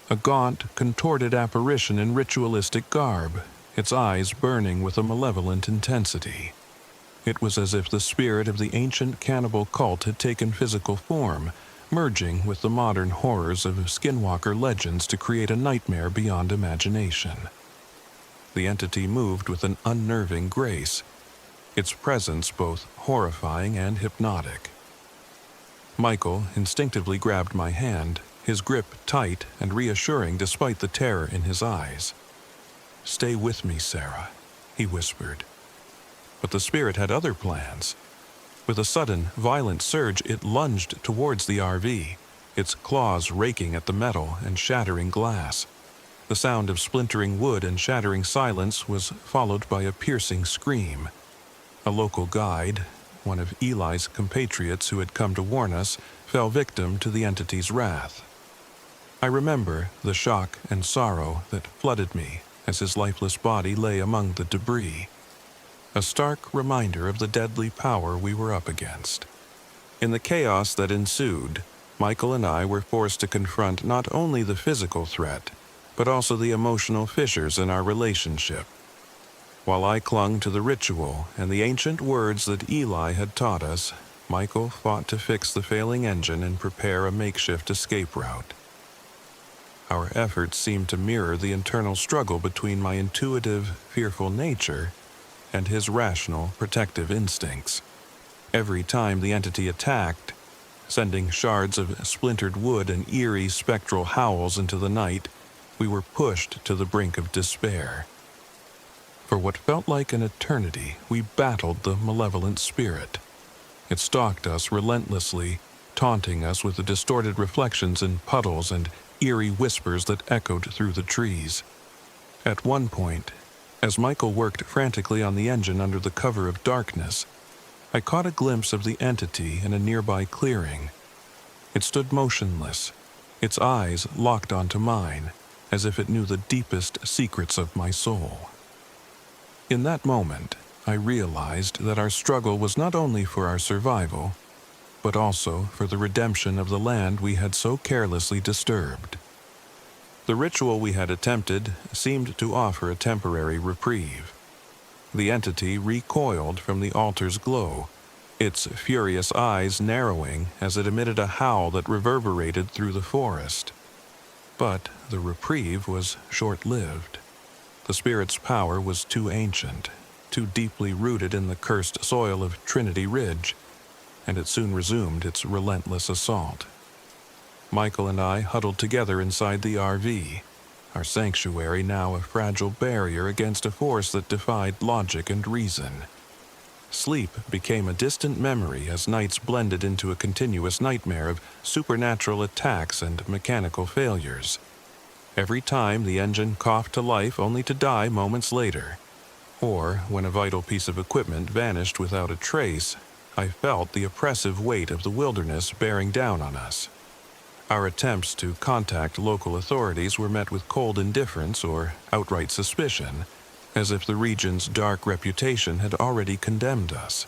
a gaunt, contorted apparition in ritualistic garb, its eyes burning with a malevolent intensity. It was as if the spirit of the ancient cannibal cult had taken physical form, merging with the modern horrors of skinwalker legends to create a nightmare beyond imagination. The entity moved with an unnerving grace, its presence both horrifying and hypnotic. Michael instinctively grabbed my hand, his grip tight and reassuring despite the terror in his eyes. "Stay with me, Sarah," he whispered. But the spirit had other plans. With a sudden, violent surge, it lunged towards the RV, its claws raking at the metal and shattering glass. The sound of splintering wood and shattering silence was followed by a piercing scream. A local guide, one of Eli's compatriots who had come to warn us, fell victim to the entity's wrath. I remember the shock and sorrow that flooded me as his lifeless body lay among the debris. A stark reminder of the deadly power we were up against. In the chaos that ensued, Michael and I were forced to confront not only the physical threat, but also the emotional fissures in our relationship. While I clung to the ritual and the ancient words that Eli had taught us, Michael fought to fix the failing engine and prepare a makeshift escape route. Our efforts seemed to mirror the internal struggle between my intuitive, fearful nature and his rational, protective instincts. Every time the entity attacked, sending shards of splintered wood and eerie spectral howls into the night, we were pushed to the brink of despair. For what felt like an eternity, we battled the malevolent spirit. It stalked us relentlessly, taunting us with the distorted reflections in puddles and eerie whispers that echoed through the trees. At one point, as Michael worked frantically on the engine under the cover of darkness, I caught a glimpse of the entity in a nearby clearing. It stood motionless, its eyes locked onto mine, as if it knew the deepest secrets of my soul. In that moment, I realized that our struggle was not only for our survival, but also for the redemption of the land we had so carelessly disturbed. The ritual we had attempted seemed to offer a temporary reprieve. The entity recoiled from the altar's glow, its furious eyes narrowing as it emitted a howl that reverberated through the forest. But the reprieve was short-lived. The spirit's power was too ancient, too deeply rooted in the cursed soil of Trinity Ridge, and it soon resumed its relentless assault. Michael and I huddled together inside the RV, our sanctuary now a fragile barrier against a force that defied logic and reason. Sleep became a distant memory as nights blended into a continuous nightmare of supernatural attacks and mechanical failures. Every time the engine coughed to life only to die moments later, or when a vital piece of equipment vanished without a trace, I felt the oppressive weight of the wilderness bearing down on us. Our attempts to contact local authorities were met with cold indifference or outright suspicion, as if the region's dark reputation had already condemned us.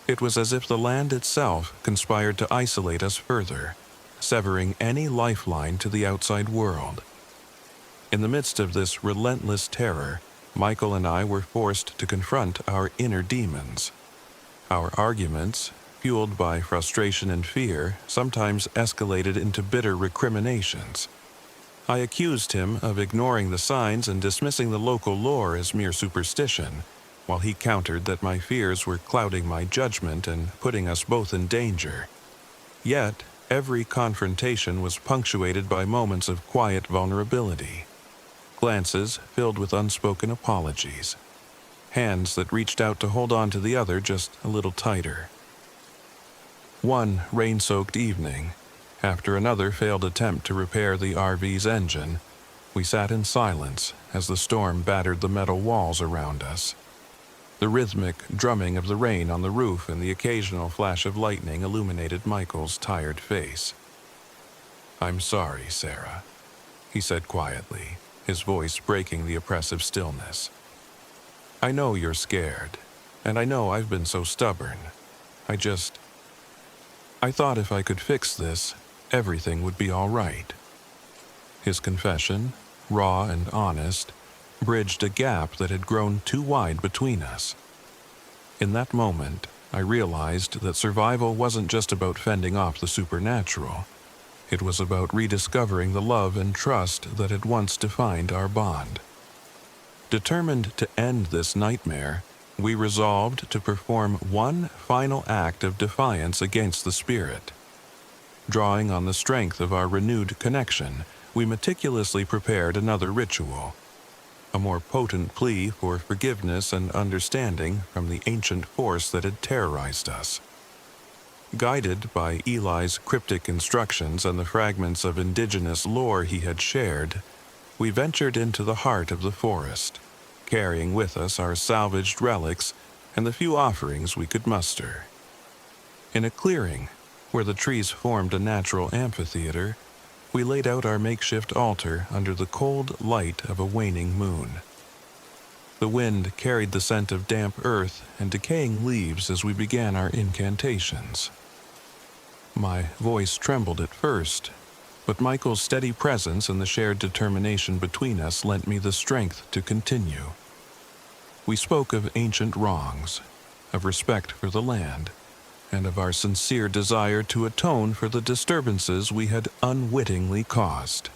It was as if the land itself conspired to isolate us further, severing any lifeline to the outside world. In the midst of this relentless terror, Michael and I were forced to confront our inner demons. Our arguments, fueled by frustration and fear, sometimes escalated into bitter recriminations. I accused him of ignoring the signs and dismissing the local lore as mere superstition, while he countered that my fears were clouding my judgment and putting us both in danger. Yet, every confrontation was punctuated by moments of quiet vulnerability. Glances filled with unspoken apologies. Hands that reached out to hold on to the other just a little tighter. One rain-soaked evening, after another failed attempt to repair the RV's engine, we sat in silence as the storm battered the metal walls around us. The rhythmic drumming of the rain on the roof and the occasional flash of lightning illuminated Michael's tired face. "I'm sorry, Sarah," he said quietly, his voice breaking the oppressive stillness. "I know you're scared, and I know I've been so stubborn. I thought if I could fix this, everything would be all right." His confession, raw and honest, bridged a gap that had grown too wide between us. In that moment, I realized that survival wasn't just about fending off the supernatural. It was about rediscovering the love and trust that had once defined our bond. Determined to end this nightmare, we resolved to perform one final act of defiance against the spirit. Drawing on the strength of our renewed connection, we meticulously prepared another ritual, a more potent plea for forgiveness and understanding from the ancient force that had terrorized us. Guided by Eli's cryptic instructions and the fragments of indigenous lore he had shared, we ventured into the heart of the forest, carrying with us our salvaged relics and the few offerings we could muster. In a clearing, where the trees formed a natural amphitheater, we laid out our makeshift altar under the cold light of a waning moon. The wind carried the scent of damp earth and decaying leaves as we began our incantations. My voice trembled at first, but Michael's steady presence and the shared determination between us lent me the strength to continue. We spoke of ancient wrongs, of respect for the land, and of our sincere desire to atone for the disturbances we had unwittingly caused.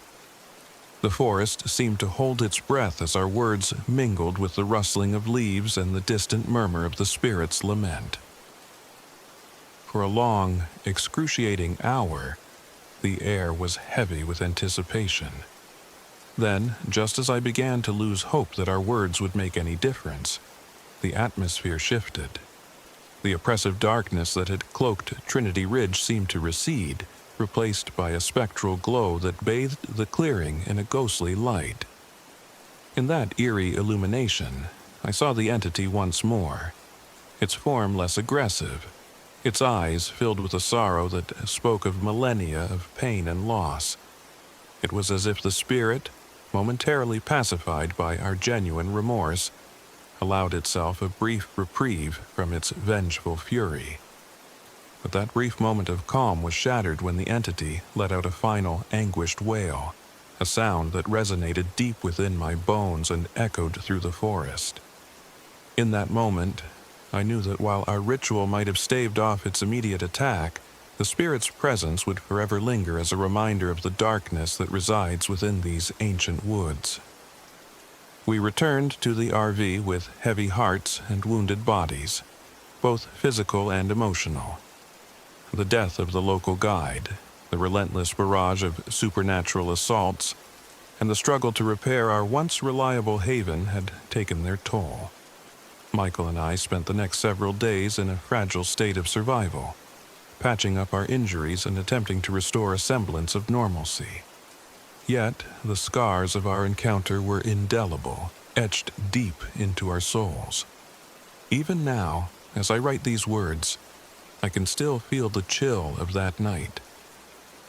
The forest seemed to hold its breath as our words mingled with the rustling of leaves and the distant murmur of the spirit's lament. For a long, excruciating hour, the air was heavy with anticipation. Then, just as I began to lose hope that our words would make any difference, the atmosphere shifted. The oppressive darkness that had cloaked Trinity Ridge seemed to recede, replaced by a spectral glow that bathed the clearing in a ghostly light. In that eerie illumination, I saw the entity once more, its form less aggressive, its eyes filled with a sorrow that spoke of millennia of pain and loss. It was as if the spirit, momentarily pacified by our genuine remorse, allowed itself a brief reprieve from its vengeful fury. But that brief moment of calm was shattered when the entity let out a final, anguished wail, a sound that resonated deep within my bones and echoed through the forest. In that moment, I knew that while our ritual might have staved off its immediate attack, the spirit's presence would forever linger as a reminder of the darkness that resides within these ancient woods. We returned to the RV with heavy hearts and wounded bodies, both physical and emotional. The death of the local guide, the relentless barrage of supernatural assaults, and the struggle to repair our once reliable haven had taken their toll. Michael and I spent the next several days in a fragile state of survival, patching up our injuries and attempting to restore a semblance of normalcy. Yet, the scars of our encounter were indelible, etched deep into our souls. Even now, as I write these words, I can still feel the chill of that night,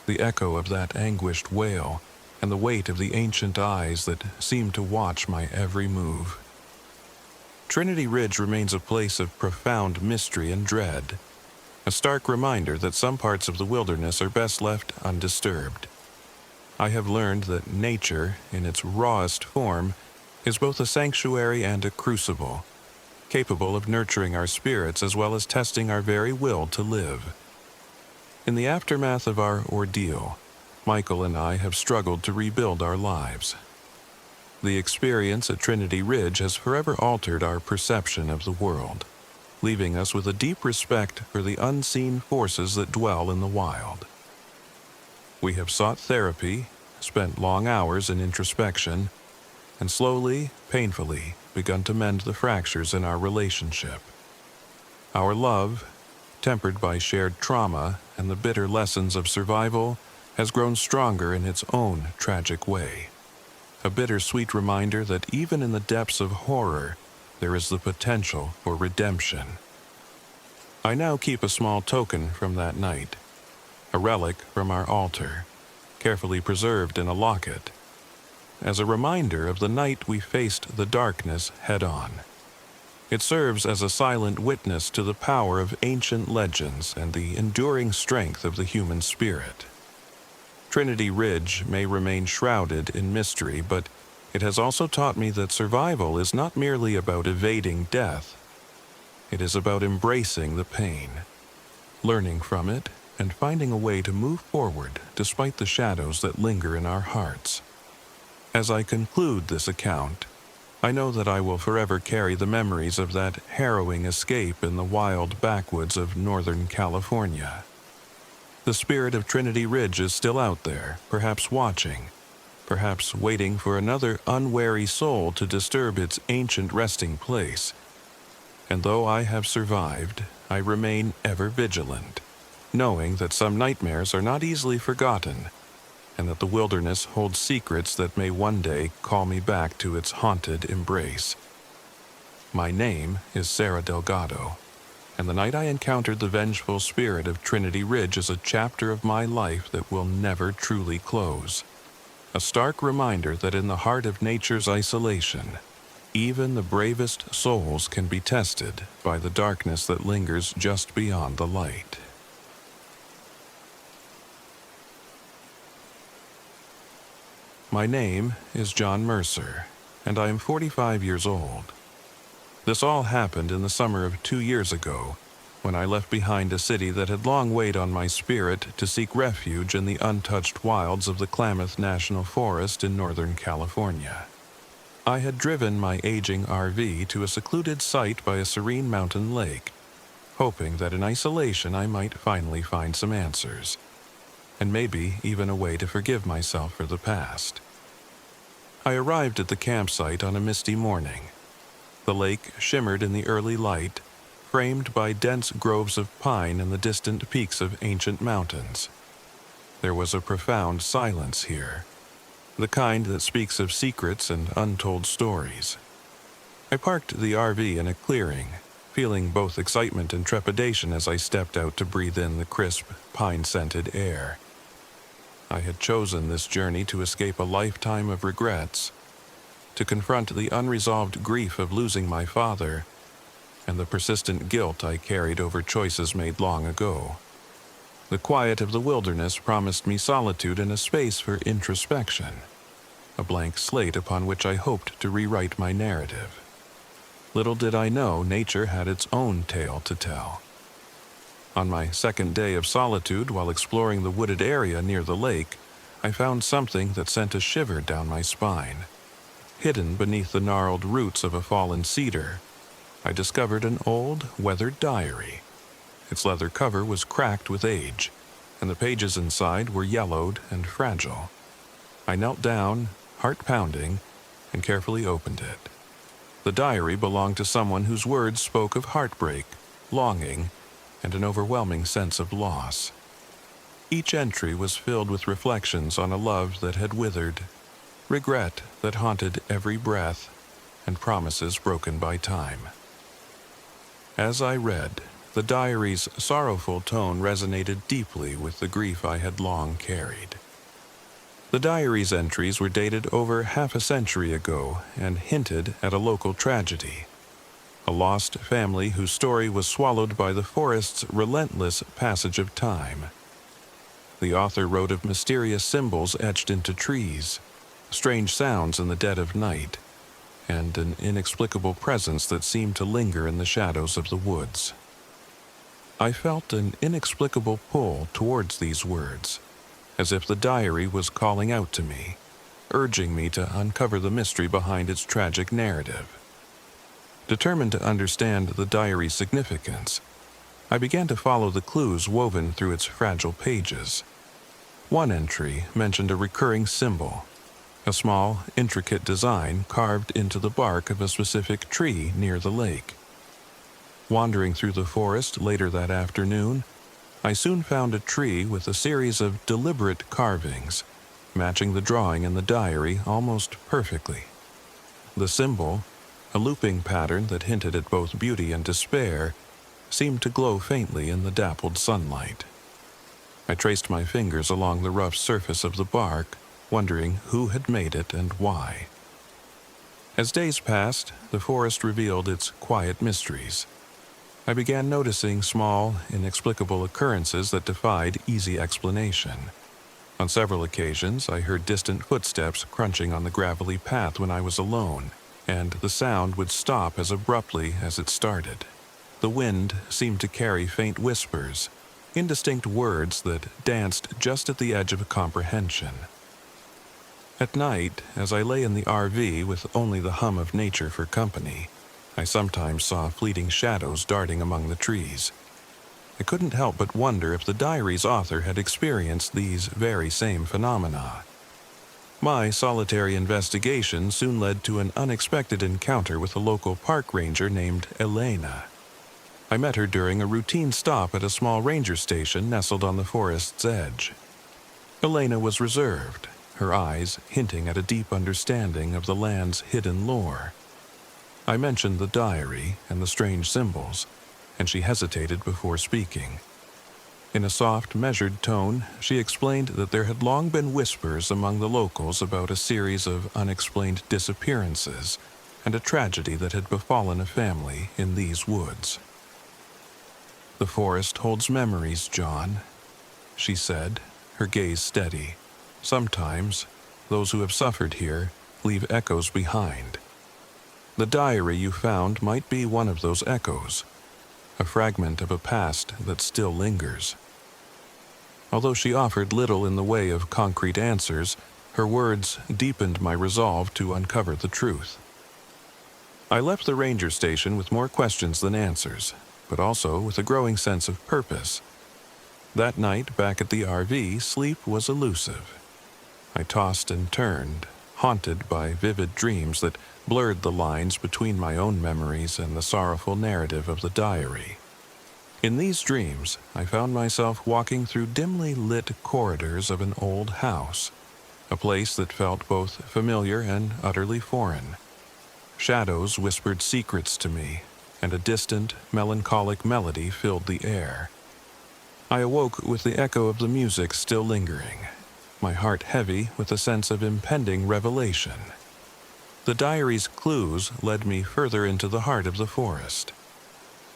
the echo of that anguished wail, and the weight of the ancient eyes that seemed to watch my every move. Trinity Ridge remains a place of profound mystery and dread, a stark reminder that some parts of the wilderness are best left undisturbed. I have learned that nature, in its rawest form, is both a sanctuary and a crucible, capable of nurturing our spirits as well as testing our very will to live. In the aftermath of our ordeal, Michael and I have struggled to rebuild our lives. The experience at Trinity Ridge has forever altered our perception of the world, leaving us with a deep respect for the unseen forces that dwell in the wild. We have sought therapy, spent long hours in introspection, and slowly, painfully, begun to mend the fractures in our relationship. Our love, tempered by shared trauma and the bitter lessons of survival, has grown stronger in its own tragic way. A bittersweet reminder that even in the depths of horror, there is the potential for redemption. I now keep a small token from that night, a relic from our altar, carefully preserved in a locket, as a reminder of the night we faced the darkness head-on. It serves as a silent witness to the power of ancient legends and the enduring strength of the human spirit. Trinity Ridge may remain shrouded in mystery, but it has also taught me that survival is not merely about evading death. It is about embracing the pain, learning from it, and finding a way to move forward despite the shadows that linger in our hearts. As I conclude this account, I know that I will forever carry the memories of that harrowing escape in the wild backwoods of Northern California. The spirit of Trinity Ridge is still out there, perhaps watching, perhaps waiting for another unwary soul to disturb its ancient resting place. And though I have survived, I remain ever vigilant, knowing that some nightmares are not easily forgotten, and that the wilderness holds secrets that may one day call me back to its haunted embrace. My name is Sarah Delgado, and the night I encountered the vengeful spirit of Trinity Ridge is a chapter of my life that will never truly close. A stark reminder that in the heart of nature's isolation, even the bravest souls can be tested by the darkness that lingers just beyond the light. My name is John Mercer, and I am 45 years old. This all happened in the summer of 2 years ago, when I left behind a city that had long weighed on my spirit to seek refuge in the untouched wilds of the Klamath National Forest in Northern California. I had driven my aging RV to a secluded site by a serene mountain lake, hoping that in isolation I might finally find some answers, and maybe even a way to forgive myself for the past. I arrived at the campsite on a misty morning. The lake shimmered in the early light, framed by dense groves of pine and the distant peaks of ancient mountains. There was a profound silence here, the kind that speaks of secrets and untold stories. I parked the RV in a clearing, feeling both excitement and trepidation as I stepped out to breathe in the crisp, pine-scented air. I had chosen this journey to escape a lifetime of regrets, to confront the unresolved grief of losing my father, and the persistent guilt I carried over choices made long ago. The quiet of the wilderness promised me solitude and a space for introspection, a blank slate upon which I hoped to rewrite my narrative. Little did I know nature had its own tale to tell. On my second day of solitude, while exploring the wooded area near the lake, I found something that sent a shiver down my spine. Hidden beneath the gnarled roots of a fallen cedar, I discovered an old, weathered diary. Its leather cover was cracked with age, and the pages inside were yellowed and fragile. I knelt down, heart pounding, and carefully opened it. The diary belonged to someone whose words spoke of heartbreak, longing, and an overwhelming sense of loss. Each entry was filled with reflections on a love that had withered, regret that haunted every breath, and promises broken by time. As I read, the diary's sorrowful tone resonated deeply with the grief I had long carried. The diary's entries were dated over half a century ago and hinted at a local tragedy, a lost family whose story was swallowed by the forest's relentless passage of time. The author wrote of mysterious symbols etched into trees, strange sounds in the dead of night, and an inexplicable presence that seemed to linger in the shadows of the woods. I felt an inexplicable pull towards these words, as if the diary was calling out to me, urging me to uncover the mystery behind its tragic narrative. Determined to understand the diary's significance, I began to follow the clues woven through its fragile pages. One entry mentioned a recurring symbol, a small, intricate design carved into the bark of a specific tree near the lake. Wandering through the forest later that afternoon, I soon found a tree with a series of deliberate carvings, matching the drawing in the diary almost perfectly. The symbol, a looping pattern that hinted at both beauty and despair, seemed to glow faintly in the dappled sunlight. I traced my fingers along the rough surface of the bark, wondering who had made it and why. As days passed, the forest revealed its quiet mysteries. I began noticing small, inexplicable occurrences that defied easy explanation. On several occasions, I heard distant footsteps crunching on the gravelly path when I was alone, and the sound would stop as abruptly as it started. The wind seemed to carry faint whispers, indistinct words that danced just at the edge of comprehension. At night, as I lay in the RV with only the hum of nature for company, I sometimes saw fleeting shadows darting among the trees. I couldn't help but wonder if the diary's author had experienced these very same phenomena. My solitary investigation soon led to an unexpected encounter with a local park ranger named Elena. I met her during a routine stop at a small ranger station nestled on the forest's edge. Elena was reserved, her eyes hinting at a deep understanding of the land's hidden lore. I mentioned the diary and the strange symbols, and she hesitated before speaking. In a soft, measured tone, she explained that there had long been whispers among the locals about a series of unexplained disappearances and a tragedy that had befallen a family in these woods. "The forest holds memories, John," she said, her gaze steady. "Sometimes, those who have suffered here leave echoes behind. The diary you found might be one of those echoes, a fragment of a past that still lingers." Although she offered little in the way of concrete answers, her words deepened my resolve to uncover the truth. I left the ranger station with more questions than answers, but also with a growing sense of purpose. That night, back at the RV, sleep was elusive. I tossed and turned, haunted by vivid dreams that blurred the lines between my own memories and the sorrowful narrative of the diary. In these dreams, I found myself walking through dimly lit corridors of an old house, a place that felt both familiar and utterly foreign. Shadows whispered secrets to me, and a distant, melancholic melody filled the air. I awoke with the echo of the music still lingering, my heart heavy with a sense of impending revelation. The diary's clues led me further into the heart of the forest.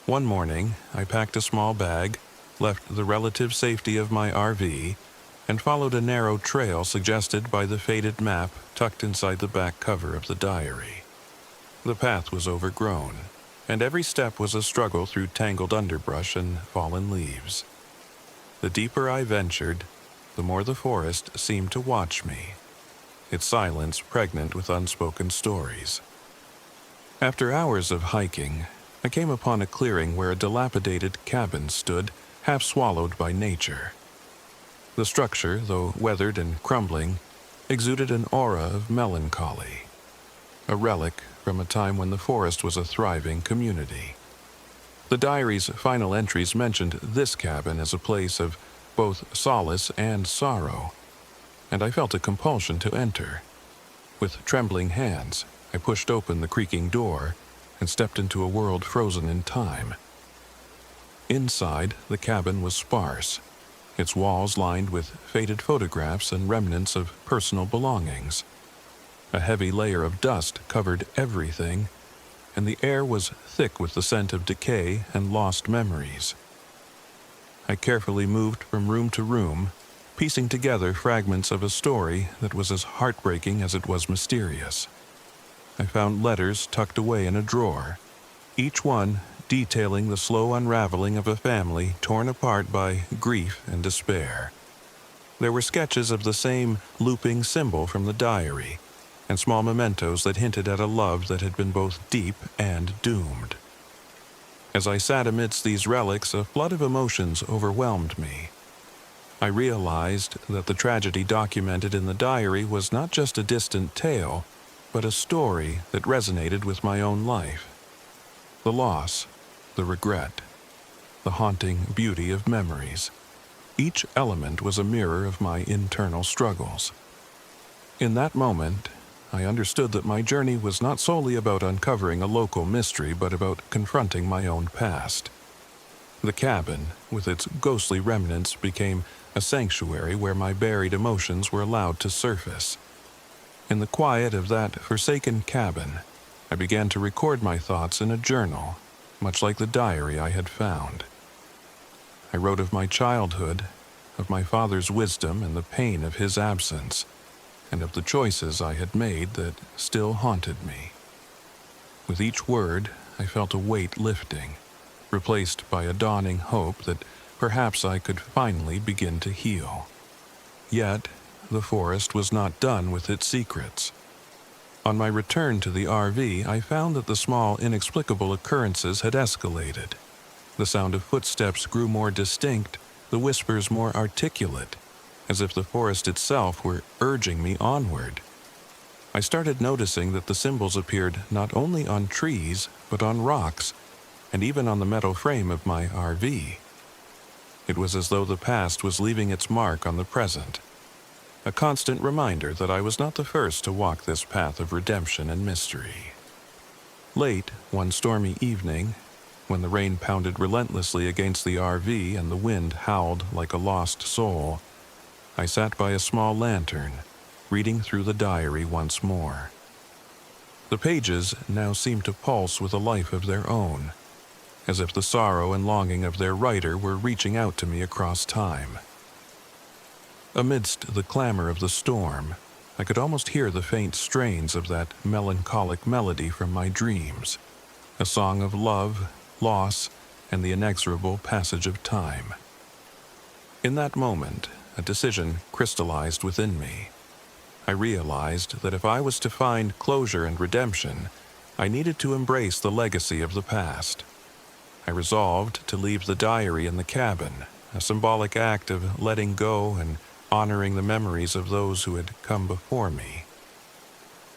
One morning, I packed a small bag, left the relative safety of my RV, and followed a narrow trail suggested by the faded map tucked inside the back cover of the diary. The path was overgrown, and every step was a struggle through tangled underbrush and fallen leaves. The deeper I ventured, the more the forest seemed to watch me, its silence pregnant with unspoken stories. After hours of hiking, I came upon a clearing where a dilapidated cabin stood, half swallowed by nature. The structure, though weathered and crumbling, exuded an aura of melancholy, a relic from a time when the forest was a thriving community. The diary's final entries mentioned this cabin as a place of both solace and sorrow, and I felt a compulsion to enter. With trembling hands, I pushed open the creaking door and stepped into a world frozen in time. Inside, the cabin was sparse, its walls lined with faded photographs and remnants of personal belongings. A heavy layer of dust covered everything, and the air was thick with the scent of decay and lost memories. I carefully moved from room to room, piecing together fragments of a story that was as heartbreaking as it was mysterious. I found letters tucked away in a drawer, each one detailing the slow unraveling of a family torn apart by grief and despair. There were sketches of the same looping symbol from the diary, and small mementos that hinted at a love that had been both deep and doomed. As I sat amidst these relics, a flood of emotions overwhelmed me. I realized that the tragedy documented in the diary was not just a distant tale, but a story that resonated with my own life. The loss, the regret, the haunting beauty of memories. Each element was a mirror of my internal struggles. In that moment, I understood that my journey was not solely about uncovering a local mystery, but about confronting my own past. The cabin, with its ghostly remnants, became a sanctuary where my buried emotions were allowed to surface. In the quiet of that forsaken cabin, I began to record my thoughts in a journal, much like the diary I had found. I wrote of my childhood, of my father's wisdom and the pain of his absence, and of the choices I had made that still haunted me. With each word, I felt a weight lifting, replaced by a dawning hope that perhaps I could finally begin to heal. Yet, the forest was not done with its secrets. On my return to the RV, I found that the small, inexplicable occurrences had escalated. The sound of footsteps grew more distinct, the whispers more articulate, as if the forest itself were urging me onward. I started noticing that the symbols appeared not only on trees, but on rocks, and even on the metal frame of my RV. It was as though the past was leaving its mark on the present, a constant reminder that I was not the first to walk this path of redemption and mystery. Late one stormy evening, when the rain pounded relentlessly against the RV and the wind howled like a lost soul, I sat by a small lantern, reading through the diary once more. The pages now seemed to pulse with a life of their own, as if the sorrow and longing of their writer were reaching out to me across time. Amidst the clamor of the storm, I could almost hear the faint strains of that melancholic melody from my dreams, a song of love, loss, and the inexorable passage of time. In that moment, a decision crystallized within me. I realized that if I was to find closure and redemption, I needed to embrace the legacy of the past. I resolved to leave the diary in the cabin, a symbolic act of letting go and honoring the memories of those who had come before me.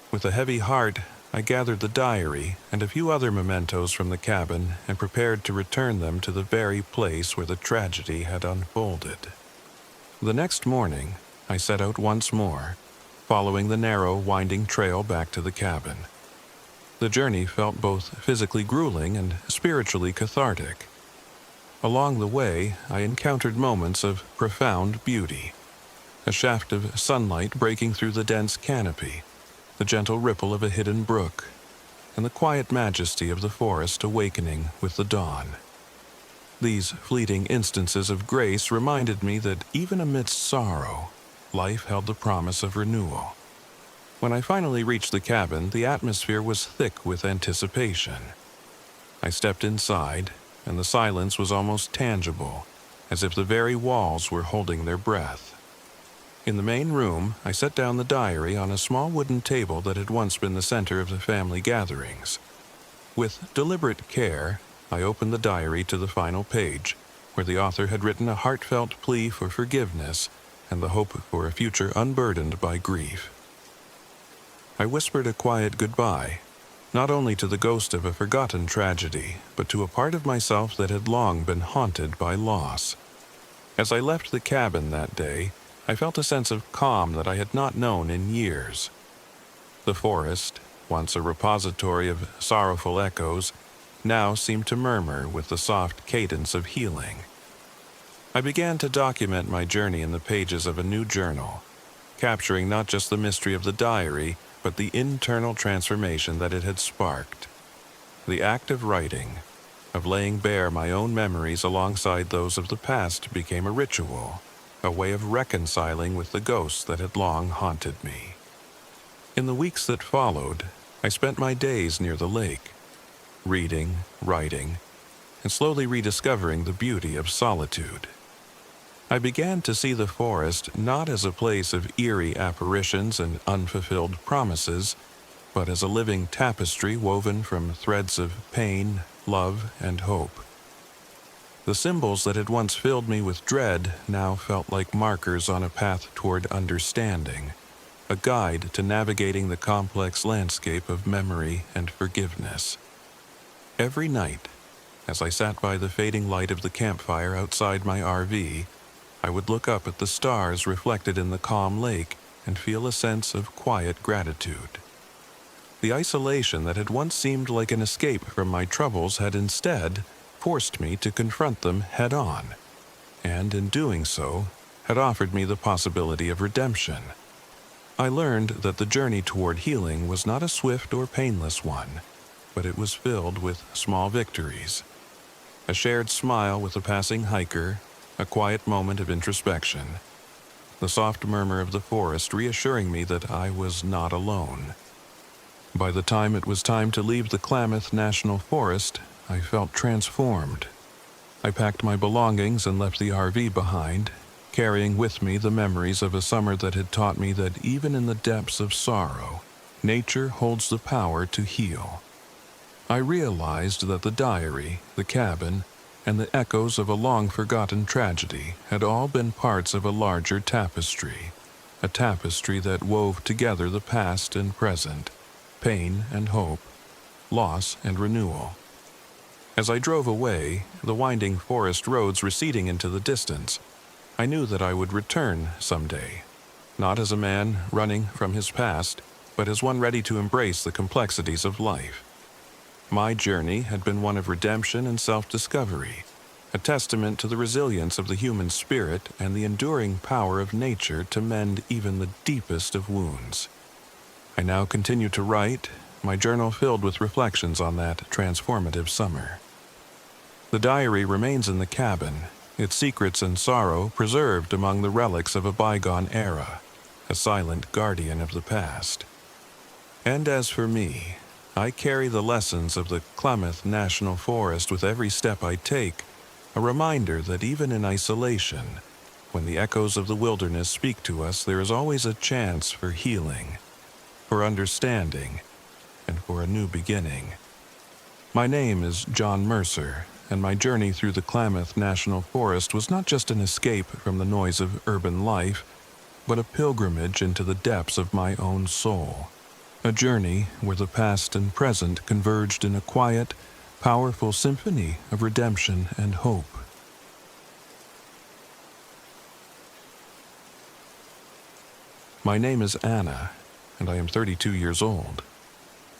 With a heavy heart, I gathered the diary and a few other mementos from the cabin and prepared to return them to the very place where the tragedy had unfolded. The next morning, I set out once more, following the narrow, winding trail back to the cabin. The journey felt both physically grueling and spiritually cathartic. Along the way, I encountered moments of profound beauty. A shaft of sunlight breaking through the dense canopy, the gentle ripple of a hidden brook, and the quiet majesty of the forest awakening with the dawn. These fleeting instances of grace reminded me that even amidst sorrow, life held the promise of renewal. When I finally reached the cabin, the atmosphere was thick with anticipation. I stepped inside, and the silence was almost tangible, as if the very walls were holding their breath. In the main room, I set down the diary on a small wooden table that had once been the center of the family gatherings. With deliberate care, I opened the diary to the final page, where the author had written a heartfelt plea for forgiveness and the hope for a future unburdened by grief. I whispered a quiet goodbye, not only to the ghost of a forgotten tragedy, but to a part of myself that had long been haunted by loss. As I left the cabin that day, I felt a sense of calm that I had not known in years. The forest, once a repository of sorrowful echoes, now seemed to murmur with the soft cadence of healing. I began to document my journey in the pages of a new journal, capturing not just the mystery of the diary, but the internal transformation that it had sparked. The act of writing, of laying bare my own memories alongside those of the past, became a ritual, a way of reconciling with the ghosts that had long haunted me. In the weeks that followed, I spent my days near the lake, reading, writing, and slowly rediscovering the beauty of solitude. I began to see the forest not as a place of eerie apparitions and unfulfilled promises, but as a living tapestry woven from threads of pain, love, and hope. The symbols that had once filled me with dread now felt like markers on a path toward understanding, a guide to navigating the complex landscape of memory and forgiveness. Every night, as I sat by the fading light of the campfire outside my RV, I would look up at the stars reflected in the calm lake and feel a sense of quiet gratitude. The isolation that had once seemed like an escape from my troubles had instead forced me to confront them head-on, and in doing so, had offered me the possibility of redemption. I learned that the journey toward healing was not a swift or painless one, but it was filled with small victories. A shared smile with a passing hiker, a quiet moment of introspection, the soft murmur of the forest reassuring me that I was not alone. By the time it was time to leave the Klamath National Forest, I felt transformed. I packed my belongings and left the RV behind, carrying with me the memories of a summer that had taught me that even in the depths of sorrow, nature holds the power to heal. I realized that the diary, the cabin, and the echoes of a long-forgotten tragedy had all been parts of a larger tapestry, a tapestry that wove together the past and present, pain and hope, loss and renewal. As I drove away, the winding forest roads receding into the distance, I knew that I would return someday. not as a man running from his past, but as one ready to embrace the complexities of life. My journey had been one of redemption and self-discovery, a testament to the resilience of the human spirit and the enduring power of nature to mend even the deepest of wounds. I now continue to write, my journal filled with reflections on that transformative summer. The diary remains in the cabin, its secrets and sorrow preserved among the relics of a bygone era, a silent guardian of the past. And as for me, I carry the lessons of the Klamath National Forest with every step I take, a reminder that even in isolation, when the echoes of the wilderness speak to us, there is always a chance for healing, for understanding, and for a new beginning. My name is John Mercer, and my journey through the Klamath National Forest was not just an escape from the noise of urban life, but a pilgrimage into the depths of my own soul. A journey where the past and present converged in a quiet, powerful symphony of redemption and hope. My name is Anna, and I am 32 years old.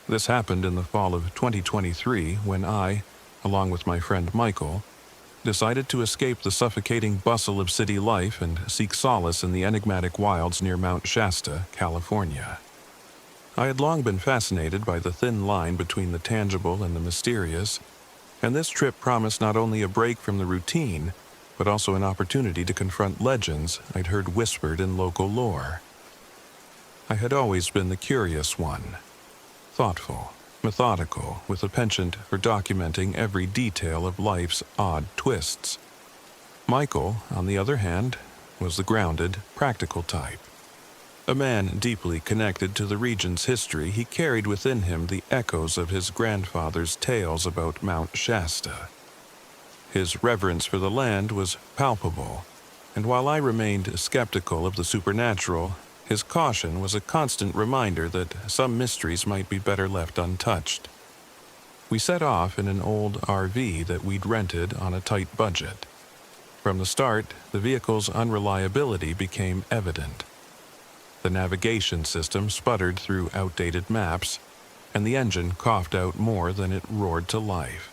This happened in the fall of 2023 when I, along with my friend Michael, decided to escape the suffocating bustle of city life and seek solace in the enigmatic wilds near Mount Shasta, California. I had long been fascinated by the thin line between the tangible and the mysterious, and this trip promised not only a break from the routine, but also an opportunity to confront legends I'd heard whispered in local lore. I had always been the curious one, thoughtful, methodical, with a penchant for documenting every detail of life's odd twists. Michael, on the other hand, was the grounded, practical type. A man deeply connected to the region's history, he carried within him the echoes of his grandfather's tales about Mount Shasta. His reverence for the land was palpable, and while I remained skeptical of the supernatural, his caution was a constant reminder that some mysteries might be better left untouched. We set off in an old RV that we'd rented on a tight budget. From the start, the vehicle's unreliability became evident. The navigation system sputtered through outdated maps, and the engine coughed out more than it roared to life.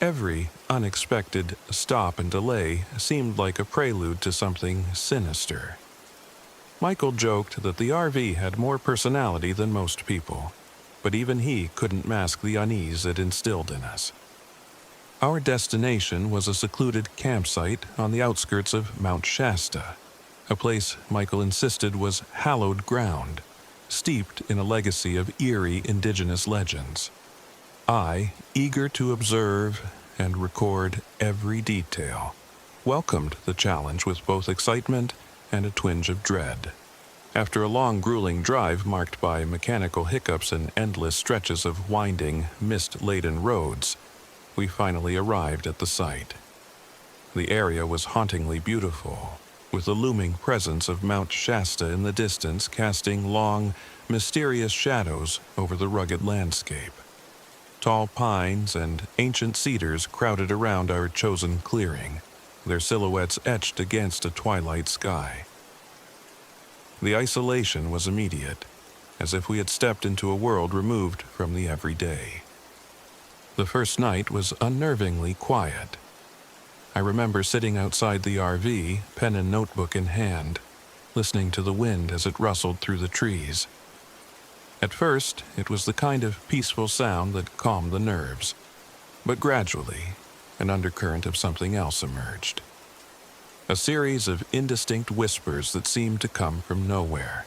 Every unexpected stop and delay seemed like a prelude to something sinister. Michael joked that the RV had more personality than most people, but even he couldn't mask the unease it instilled in us. Our destination was a secluded campsite on the outskirts of Mount Shasta, a place Michael insisted was hallowed ground, steeped in a legacy of eerie indigenous legends. I, eager to observe and record every detail, welcomed the challenge with both excitement and a twinge of dread. After a long, grueling drive marked by mechanical hiccups and endless stretches of winding, mist-laden roads, we finally arrived at the site. The area was hauntingly beautiful, with the looming presence of Mount Shasta in the distance casting long, mysterious shadows over the rugged landscape. Tall pines and ancient cedars crowded around our chosen clearing, their silhouettes etched against a twilight sky. The isolation was immediate, as if we had stepped into a world removed from the everyday. The first night was unnervingly quiet. I remember sitting outside the RV, pen and notebook in hand, listening to the wind as it rustled through the trees. At first, it was the kind of peaceful sound that calmed the nerves, but gradually, an undercurrent of something else emerged. A series of indistinct whispers that seemed to come from nowhere.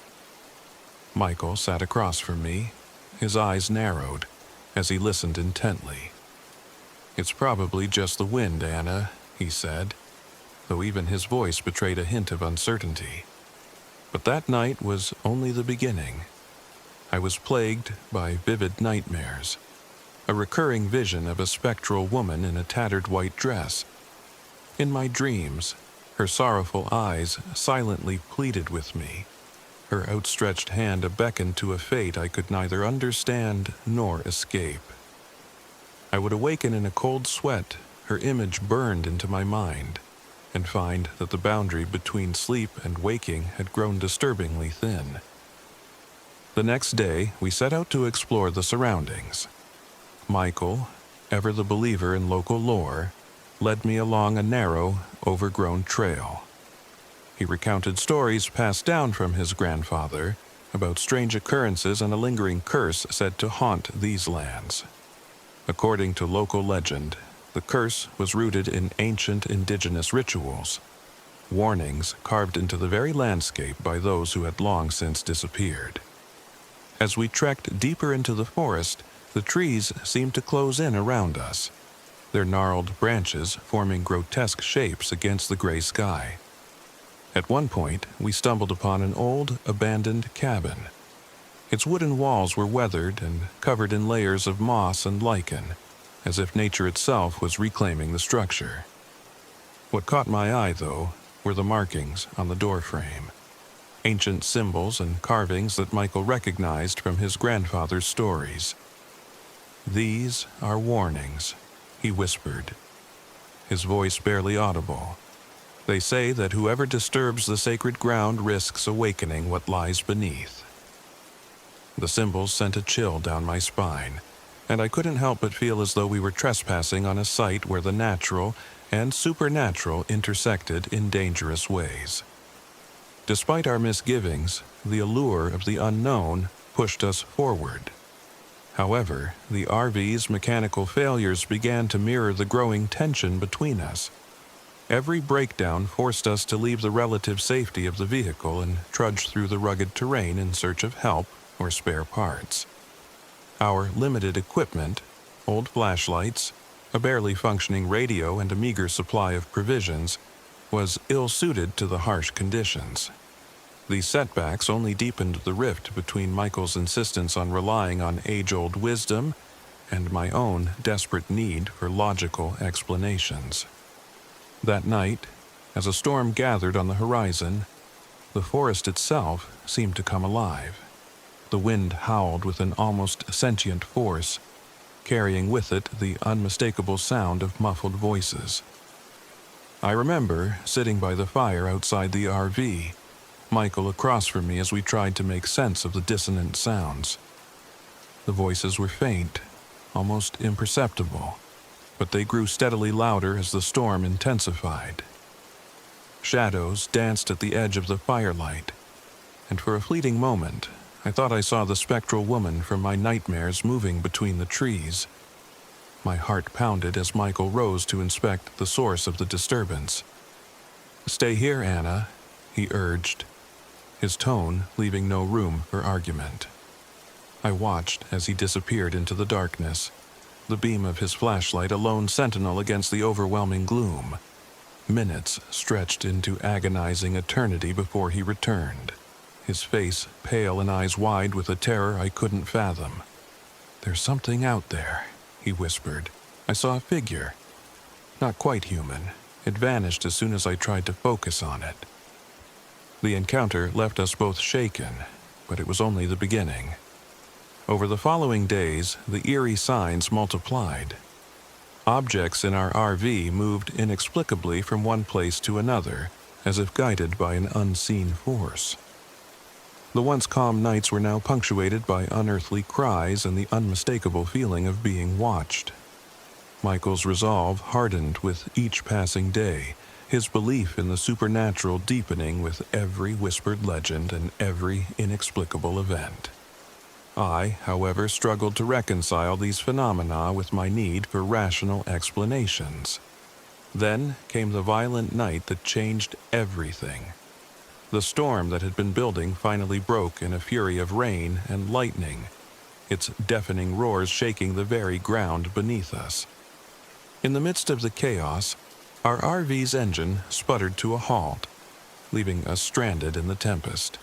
Michael sat across from me, his eyes narrowed, as he listened intently. "It's probably just the wind, Anna," he said, though even his voice betrayed a hint of uncertainty. But that night was only the beginning. I was plagued by vivid nightmares, a recurring vision of a spectral woman in a tattered white dress. In my dreams, her sorrowful eyes silently pleaded with me, her outstretched hand a beckon to a fate I could neither understand nor escape. I would awaken in a cold sweat, her image burned into my mind, and find that the boundary between sleep and waking had grown disturbingly thin. The next day, we set out to explore the surroundings. Michael, ever the believer in local lore, led me along a narrow, overgrown trail. He recounted stories passed down from his grandfather about strange occurrences and a lingering curse said to haunt these lands. According to local legend, the curse was rooted in ancient indigenous rituals, warnings carved into the very landscape by those who had long since disappeared. As we trekked deeper into the forest, the trees seemed to close in around us, their gnarled branches forming grotesque shapes against the gray sky. At one point, we stumbled upon an old, abandoned cabin. Its wooden walls were weathered and covered in layers of moss and lichen, as if nature itself was reclaiming the structure. What caught my eye, though, were the markings on the doorframe, ancient symbols and carvings that Michael recognized from his grandfather's stories. "These are warnings," he whispered, his voice barely audible. "They say that whoever disturbs the sacred ground risks awakening what lies beneath." The symbols sent a chill down my spine, and I couldn't help but feel as though we were trespassing on a site where the natural and supernatural intersected in dangerous ways. Despite our misgivings, the allure of the unknown pushed us forward. However, the RV's mechanical failures began to mirror the growing tension between us. Every breakdown forced us to leave the relative safety of the vehicle and trudge through the rugged terrain in search of help or spare parts. Our limited equipment, old flashlights, a barely functioning radio, and a meager supply of provisions, was ill-suited to the harsh conditions. These setbacks only deepened the rift between Michael's insistence on relying on age-old wisdom and my own desperate need for logical explanations. That night, as a storm gathered on the horizon, the forest itself seemed to come alive. The wind howled with an almost sentient force, carrying with it the unmistakable sound of muffled voices. I remember sitting by the fire outside the RV, Michael across from me as we tried to make sense of the dissonant sounds. The voices were faint, almost imperceptible, but they grew steadily louder as the storm intensified. Shadows danced at the edge of the firelight, and for a fleeting moment, I thought I saw the spectral woman from my nightmares moving between the trees. My heart pounded as Michael rose to inspect the source of the disturbance. "Stay here, Anna," he urged, his tone leaving no room for argument. I watched as he disappeared into the darkness, the beam of his flashlight a lone sentinel against the overwhelming gloom. Minutes stretched into agonizing eternity before he returned, his face pale and eyes wide with a terror I couldn't fathom. "There's something out there," he whispered. "I saw a figure. Not quite human. It vanished as soon as I tried to focus on it." The encounter left us both shaken, but it was only the beginning. Over the following days, the eerie signs multiplied. Objects in our RV moved inexplicably from one place to another, as if guided by an unseen force. The once calm nights were now punctuated by unearthly cries and the unmistakable feeling of being watched. Michael's resolve hardened with each passing day, his belief in the supernatural deepening with every whispered legend and every inexplicable event. I, however, struggled to reconcile these phenomena with my need for rational explanations. Then came the violent night that changed everything. The storm that had been building finally broke in a fury of rain and lightning, its deafening roars shaking the very ground beneath us. In the midst of the chaos, our RV's engine sputtered to a halt, leaving us stranded in the tempest.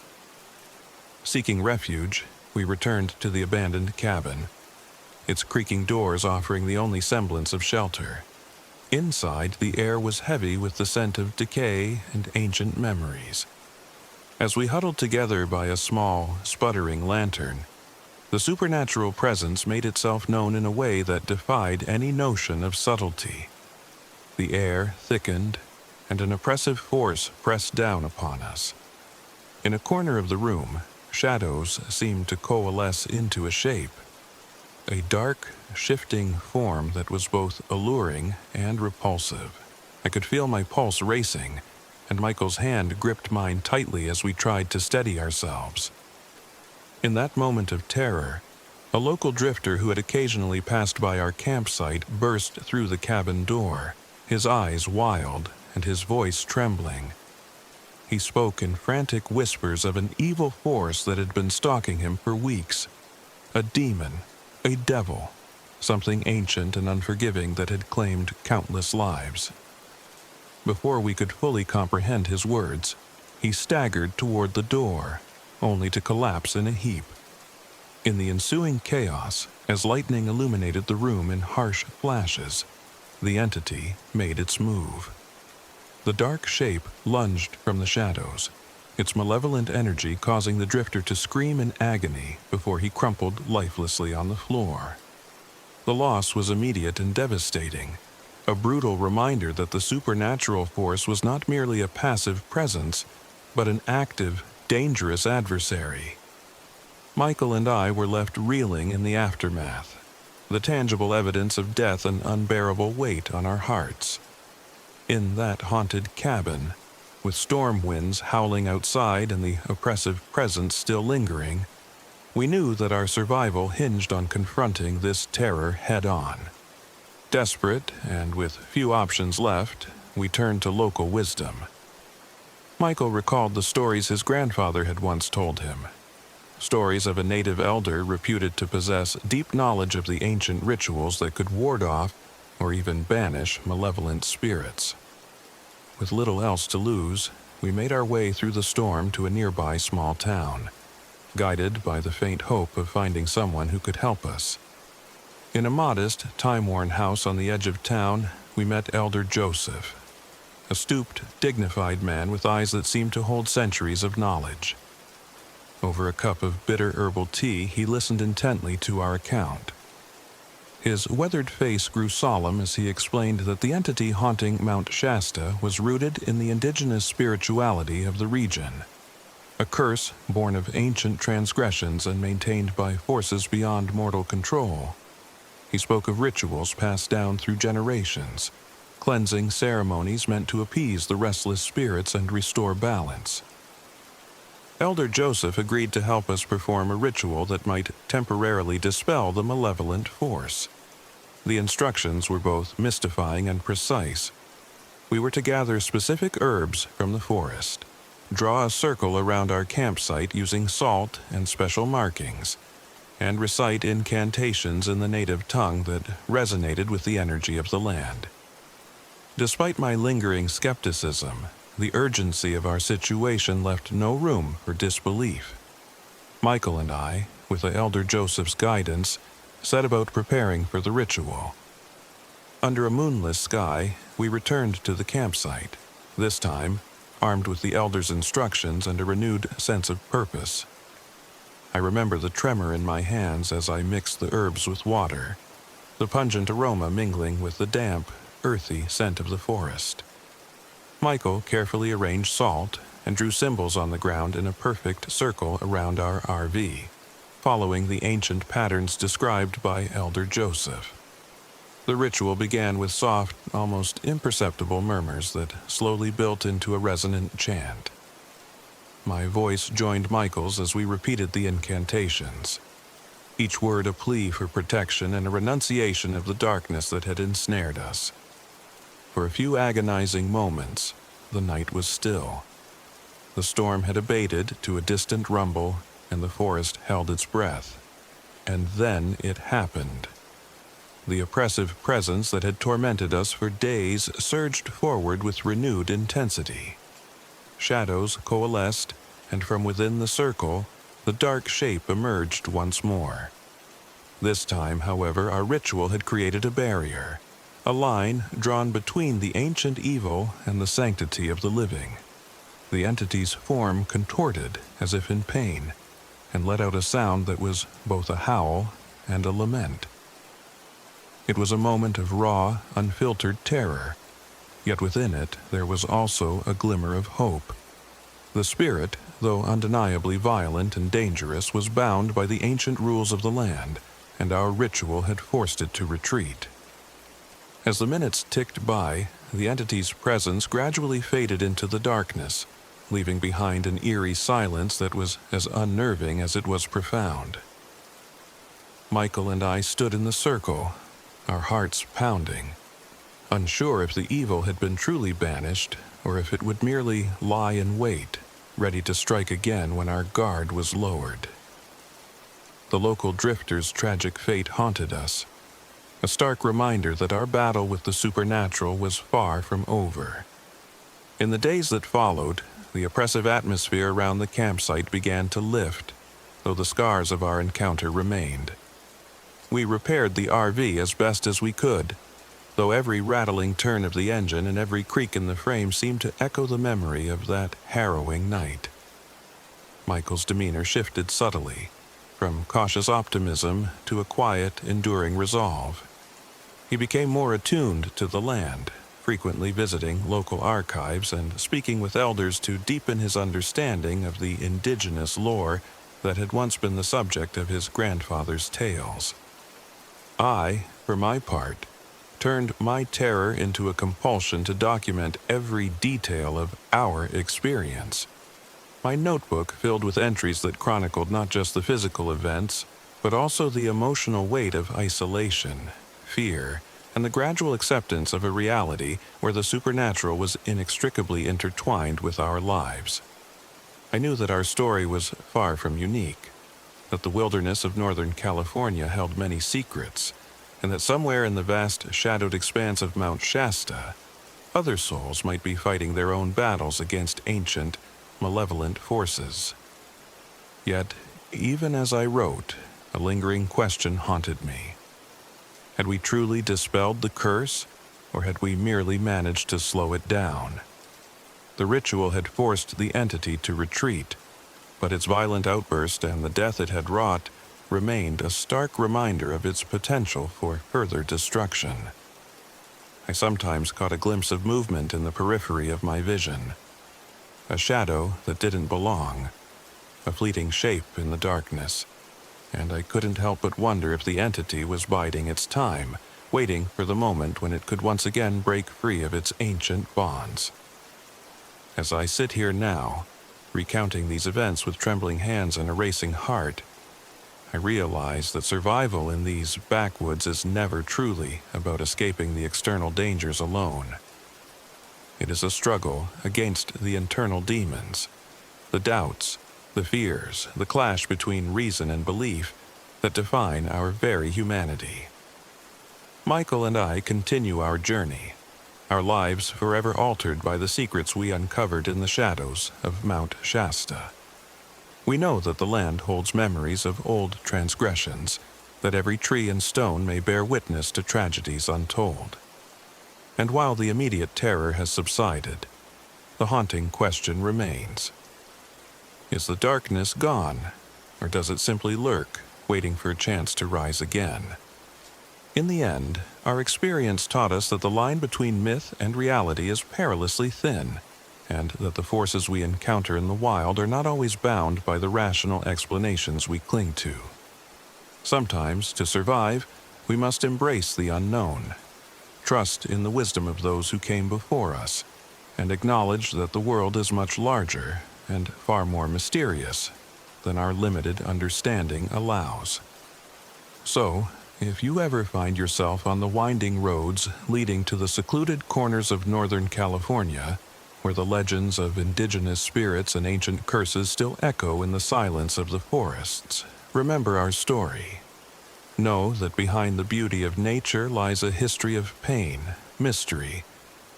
Seeking refuge, we returned to the abandoned cabin, its creaking doors offering the only semblance of shelter. Inside, the air was heavy with the scent of decay and ancient memories. As we huddled together by a small, sputtering lantern, the supernatural presence made itself known in a way that defied any notion of subtlety. The air thickened, and an oppressive force pressed down upon us. In a corner of the room, shadows seemed to coalesce into a shape, a dark, shifting form that was both alluring and repulsive. I could feel my pulse racing, and Michael's hand gripped mine tightly as we tried to steady ourselves. In that moment of terror, a local drifter who had occasionally passed by our campsite burst through the cabin door, his eyes wild and his voice trembling. He spoke in frantic whispers of an evil force that had been stalking him for weeks. A demon, a devil, something ancient and unforgiving that had claimed countless lives. Before we could fully comprehend his words, he staggered toward the door, only to collapse in a heap. In the ensuing chaos, as lightning illuminated the room in harsh flashes, the entity made its move. The dark shape lunged from the shadows, its malevolent energy causing the drifter to scream in agony before he crumpled lifelessly on the floor. The loss was immediate and devastating, a brutal reminder that the supernatural force was not merely a passive presence, but an active, dangerous adversary. Michael and I were left reeling in the aftermath, the tangible evidence of death an unbearable weight on our hearts. In that haunted cabin, with storm winds howling outside and the oppressive presence still lingering, we knew that our survival hinged on confronting this terror head-on. Desperate, and with few options left, we turned to local wisdom. Michael recalled the stories his grandfather had once told him. Stories of a native elder reputed to possess deep knowledge of the ancient rituals that could ward off or even banish malevolent spirits. With little else to lose, we made our way through the storm to a nearby small town, guided by the faint hope of finding someone who could help us. In a modest, time-worn house on the edge of town, we met Elder Joseph, a stooped, dignified man with eyes that seemed to hold centuries of knowledge. Over a cup of bitter herbal tea, he listened intently to our account. His weathered face grew solemn as he explained that the entity haunting Mount Shasta was rooted in the indigenous spirituality of the region, a curse born of ancient transgressions and maintained by forces beyond mortal control. He spoke of rituals passed down through generations, cleansing ceremonies meant to appease the restless spirits and restore balance. Elder Joseph agreed to help us perform a ritual that might temporarily dispel the malevolent force. The instructions were both mystifying and precise. We were to gather specific herbs from the forest, draw a circle around our campsite using salt and special markings, and recite incantations in the native tongue that resonated with the energy of the land. Despite my lingering skepticism, the urgency of our situation left no room for disbelief. Michael and I, with the Elder Joseph's guidance, set about preparing for the ritual. Under a moonless sky, we returned to the campsite, this time armed with the Elder's instructions and a renewed sense of purpose. I remember the tremor in my hands as I mixed the herbs with water, the pungent aroma mingling with the damp, earthy scent of the forest. Michael carefully arranged salt and drew symbols on the ground in a perfect circle around our RV, following the ancient patterns described by Elder Joseph. The ritual began with soft, almost imperceptible murmurs that slowly built into a resonant chant. My voice joined Michael's as we repeated the incantations, each word a plea for protection and a renunciation of the darkness that had ensnared us. For a few agonizing moments, the night was still. The storm had abated to a distant rumble, and the forest held its breath. And then it happened. The oppressive presence that had tormented us for days surged forward with renewed intensity. Shadows coalesced, and from within the circle, the dark shape emerged once more. This time, however, our ritual had created a barrier, a line drawn between the ancient evil and the sanctity of the living. The entity's form contorted as if in pain, and let out a sound that was both a howl and a lament. It was a moment of raw, unfiltered terror, Yet within it there was also a glimmer of hope. The spirit, though undeniably violent and dangerous, was bound by the ancient rules of the land, and our ritual had forced it to retreat. As the minutes ticked by, the entity's presence gradually faded into the darkness, leaving behind an eerie silence that was as unnerving as it was profound. Michael and I stood in the circle, our hearts pounding, unsure if the evil had been truly banished or if it would merely lie in wait, ready to strike again when our guard was lowered. The local drifter's tragic fate haunted us, a stark reminder that our battle with the supernatural was far from over. In the days that followed, the oppressive atmosphere around the campsite began to lift, though the scars of our encounter remained. We repaired the RV as best as we could, though every rattling turn of the engine and every creak in the frame seemed to echo the memory of that harrowing night. Michael's demeanor shifted subtly, from cautious optimism to a quiet, enduring resolve. He became more attuned to the land, frequently visiting local archives and speaking with elders to deepen his understanding of the indigenous lore that had once been the subject of his grandfather's tales. I, for my part, turned my terror into a compulsion to document every detail of our experience. My notebook filled with entries that chronicled not just the physical events, but also the emotional weight of isolation, fear, and the gradual acceptance of a reality where the supernatural was inextricably intertwined with our lives. I knew that our story was far from unique, that the wilderness of Northern California held many secrets, and that somewhere in the vast shadowed expanse of Mount Shasta, other souls might be fighting their own battles against ancient, malevolent forces. Yet, even as I wrote, a lingering question haunted me. Had we truly dispelled the curse, or had we merely managed to slow it down? The ritual had forced the entity to retreat, but its violent outburst and the death it had wrought remained a stark reminder of its potential for further destruction. I sometimes caught a glimpse of movement in the periphery of my vision, a shadow that didn't belong, a fleeting shape in the darkness, and I couldn't help but wonder if the entity was biding its time, waiting for the moment when it could once again break free of its ancient bonds. As I sit here now, recounting these events with trembling hands and a racing heart, I realize that survival in these backwoods is never truly about escaping the external dangers alone. It is a struggle against the internal demons, the doubts, the fears, the clash between reason and belief that define our very humanity. Michael and I continue our journey, our lives forever altered by the secrets we uncovered in the shadows of Mount Shasta. We know that the land holds memories of old transgressions, that every tree and stone may bear witness to tragedies untold. And while the immediate terror has subsided, the haunting question remains. Is the darkness gone, or does it simply lurk, waiting for a chance to rise again? In the end, our experience taught us that the line between myth and reality is perilously thin, and that the forces we encounter in the wild are not always bound by the rational explanations we cling to. Sometimes, to survive, we must embrace the unknown, trust in the wisdom of those who came before us, and acknowledge that the world is much larger and far more mysterious than our limited understanding allows. So, if you ever find yourself on the winding roads leading to the secluded corners of Northern California, where the legends of indigenous spirits and ancient curses still echo in the silence of the forests, remember our story. Know that behind the beauty of nature lies a history of pain, mystery,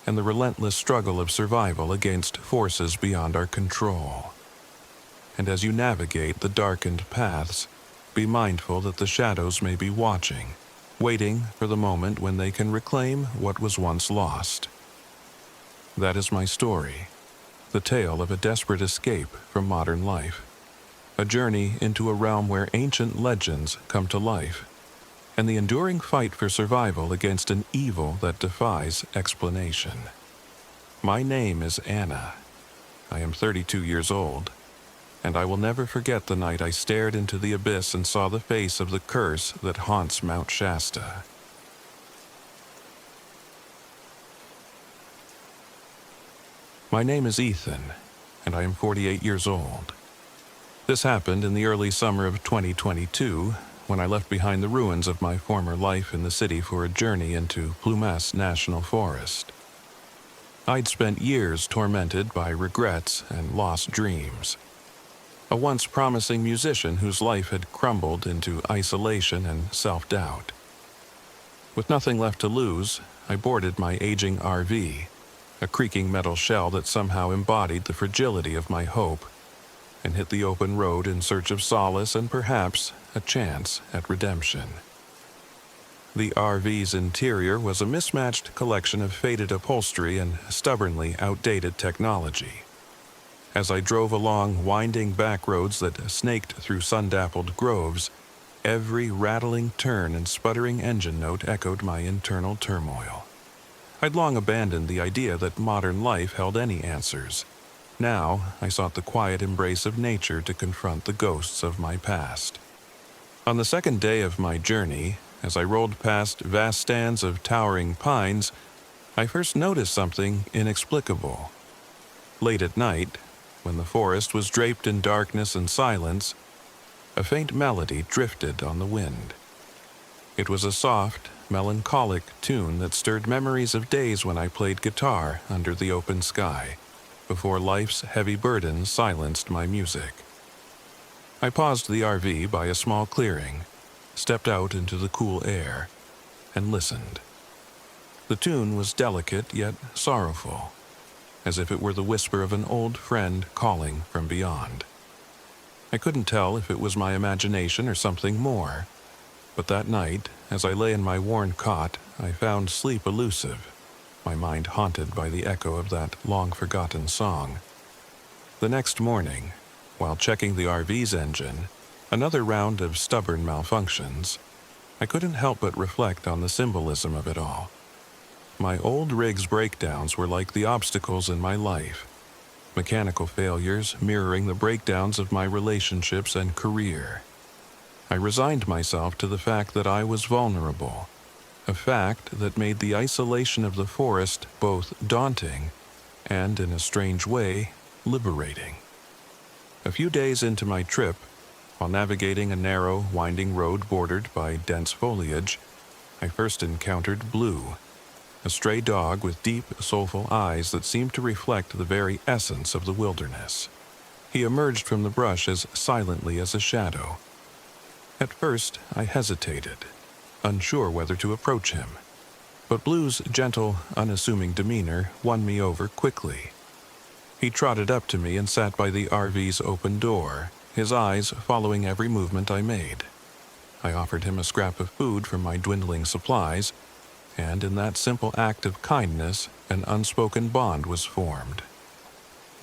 and the relentless struggle of survival against forces beyond our control. And as you navigate the darkened paths, be mindful that the shadows may be watching, waiting for the moment when they can reclaim what was once lost. That is my story, the tale of a desperate escape from modern life, a journey into a realm where ancient legends come to life, and the enduring fight for survival against an evil that defies explanation. My name is Anna. I am 32 years old, and I will never forget the night I stared into the abyss and saw the face of the curse that haunts Mount Shasta. My name is Ethan, and I am 48 years old. This happened in the early summer of 2022, when I left behind the ruins of my former life in the city for a journey into Plumas National Forest. I'd spent years tormented by regrets and lost dreams. A once promising musician whose life had crumbled into isolation and self-doubt. With nothing left to lose, I boarded my aging RV, a creaking metal shell that somehow embodied the fragility of my hope, and hit the open road in search of solace and perhaps a chance at redemption. The RV's interior was a mismatched collection of faded upholstery and stubbornly outdated technology. As I drove along winding back roads that snaked through sun-dappled groves, every rattling turn and sputtering engine note echoed my internal turmoil. I'd long abandoned the idea that modern life held any answers. Now, I sought the quiet embrace of nature to confront the ghosts of my past. On the second day of my journey, as I rolled past vast stands of towering pines, I first noticed something inexplicable. Late at night, when the forest was draped in darkness and silence, a faint melody drifted on the wind. It was a soft, melancholic tune that stirred memories of days when I played guitar under the open sky, before life's heavy burdens silenced my music. I paused the RV by a small clearing, stepped out into the cool air, and listened. The tune was delicate yet sorrowful, as if it were the whisper of an old friend calling from beyond. I couldn't tell if it was my imagination or something more, but that night, as I lay in my worn cot, I found sleep elusive, my mind haunted by the echo of that long-forgotten song. The next morning, while checking the RV's engine, another round of stubborn malfunctions, I couldn't help but reflect on the symbolism of it all. My old rig's breakdowns were like the obstacles in my life, mechanical failures mirroring the breakdowns of my relationships and career. I resigned myself to the fact that I was vulnerable, a fact that made the isolation of the forest both daunting and, in a strange way, liberating. A few days into my trip, while navigating a narrow, winding road bordered by dense foliage, I first encountered Blue, a stray dog with deep, soulful eyes that seemed to reflect the very essence of the wilderness. He emerged from the brush as silently as a shadow. At first, I hesitated, unsure whether to approach him, but Blue's gentle, unassuming demeanor won me over quickly. He trotted up to me and sat by the RV's open door, his eyes following every movement I made. I offered him a scrap of food from my dwindling supplies, and in that simple act of kindness, an unspoken bond was formed.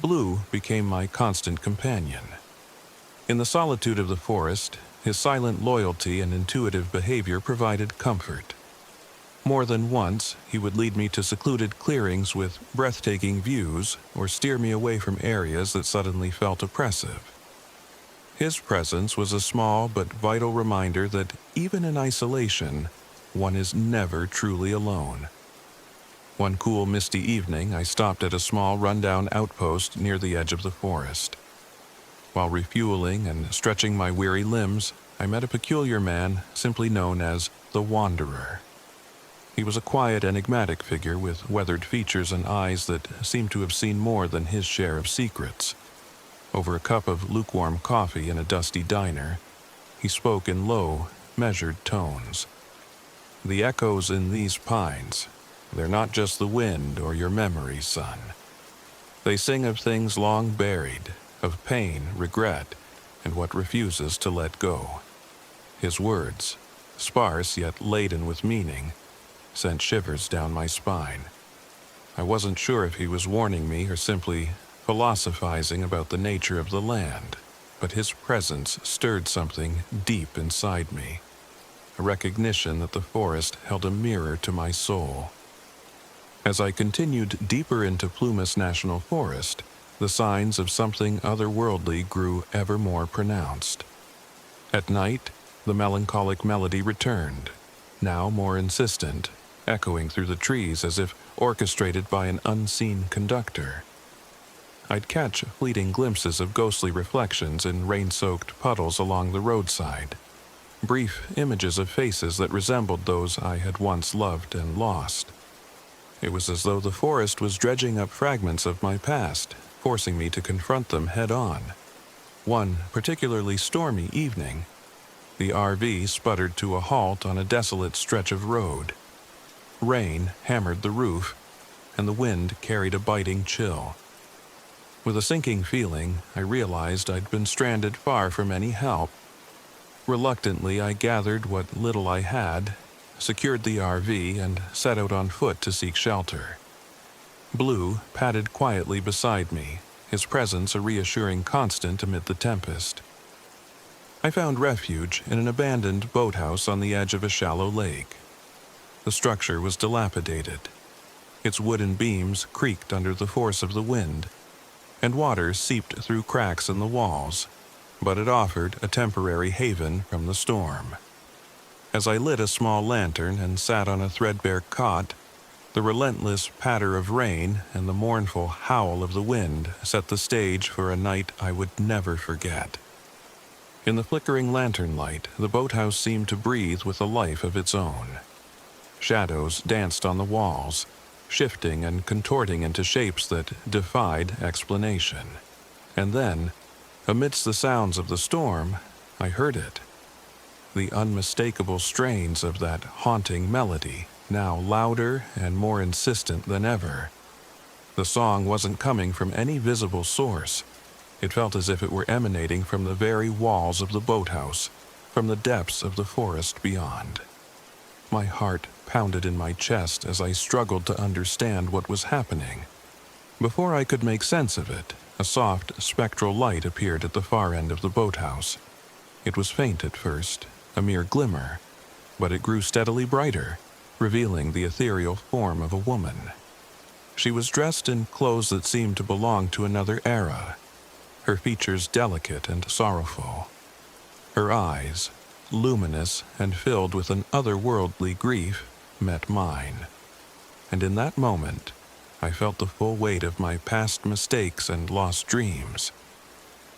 Blue became my constant companion. In the solitude of the forest, his silent loyalty and intuitive behavior provided comfort. More than once, he would lead me to secluded clearings with breathtaking views or steer me away from areas that suddenly felt oppressive. His presence was a small but vital reminder that even in isolation, one is never truly alone. One cool, misty evening, I stopped at a small, rundown outpost near the edge of the forest. While refueling and stretching my weary limbs, I met a peculiar man simply known as the Wanderer. He was a quiet, enigmatic figure with weathered features and eyes that seemed to have seen more than his share of secrets. Over a cup of lukewarm coffee in a dusty diner, he spoke in low, measured tones. "The echoes in these pines, they're not just the wind or your memories, son. They sing of things long buried, of pain, regret, and what refuses to let go." His words, sparse yet laden with meaning, sent shivers down my spine. I wasn't sure if he was warning me or simply philosophizing about the nature of the land, but his presence stirred something deep inside me, a recognition that the forest held a mirror to my soul. As I continued deeper into Plumas National Forest, the signs of something otherworldly grew ever more pronounced. At night, the melancholic melody returned, now more insistent, echoing through the trees as if orchestrated by an unseen conductor. I'd catch fleeting glimpses of ghostly reflections in rain-soaked puddles along the roadside, brief images of faces that resembled those I had once loved and lost. It was as though the forest was dredging up fragments of my past, forcing me to confront them head-on. One particularly stormy evening, the RV sputtered to a halt on a desolate stretch of road. Rain hammered the roof, and the wind carried a biting chill. With a sinking feeling, I realized I'd been stranded far from any help. Reluctantly, I gathered what little I had, secured the RV, and set out on foot to seek shelter. Blue padded quietly beside me, his presence a reassuring constant amid the tempest. I found refuge in an abandoned boathouse on the edge of a shallow lake. The structure was dilapidated. Its wooden beams creaked under the force of the wind, and water seeped through cracks in the walls, but it offered a temporary haven from the storm. As I lit a small lantern and sat on a threadbare cot, the relentless patter of rain and the mournful howl of the wind set the stage for a night I would never forget. In the flickering lantern light, the boathouse seemed to breathe with a life of its own. Shadows danced on the walls, shifting and contorting into shapes that defied explanation. And then, amidst the sounds of the storm, I heard it. The unmistakable strains of that haunting melody, now louder and more insistent than ever. The song wasn't coming from any visible source. It felt as if it were emanating from the very walls of the boathouse, from the depths of the forest beyond. My heart pounded in my chest as I struggled to understand what was happening. Before I could make sense of it, a soft, spectral light appeared at the far end of the boathouse. It was faint at first, a mere glimmer, but it grew steadily brighter, revealing the ethereal form of a woman. She was dressed in clothes that seemed to belong to another era, her features delicate and sorrowful. Her eyes, luminous and filled with an otherworldly grief, met mine. And in that moment, I felt the full weight of my past mistakes and lost dreams.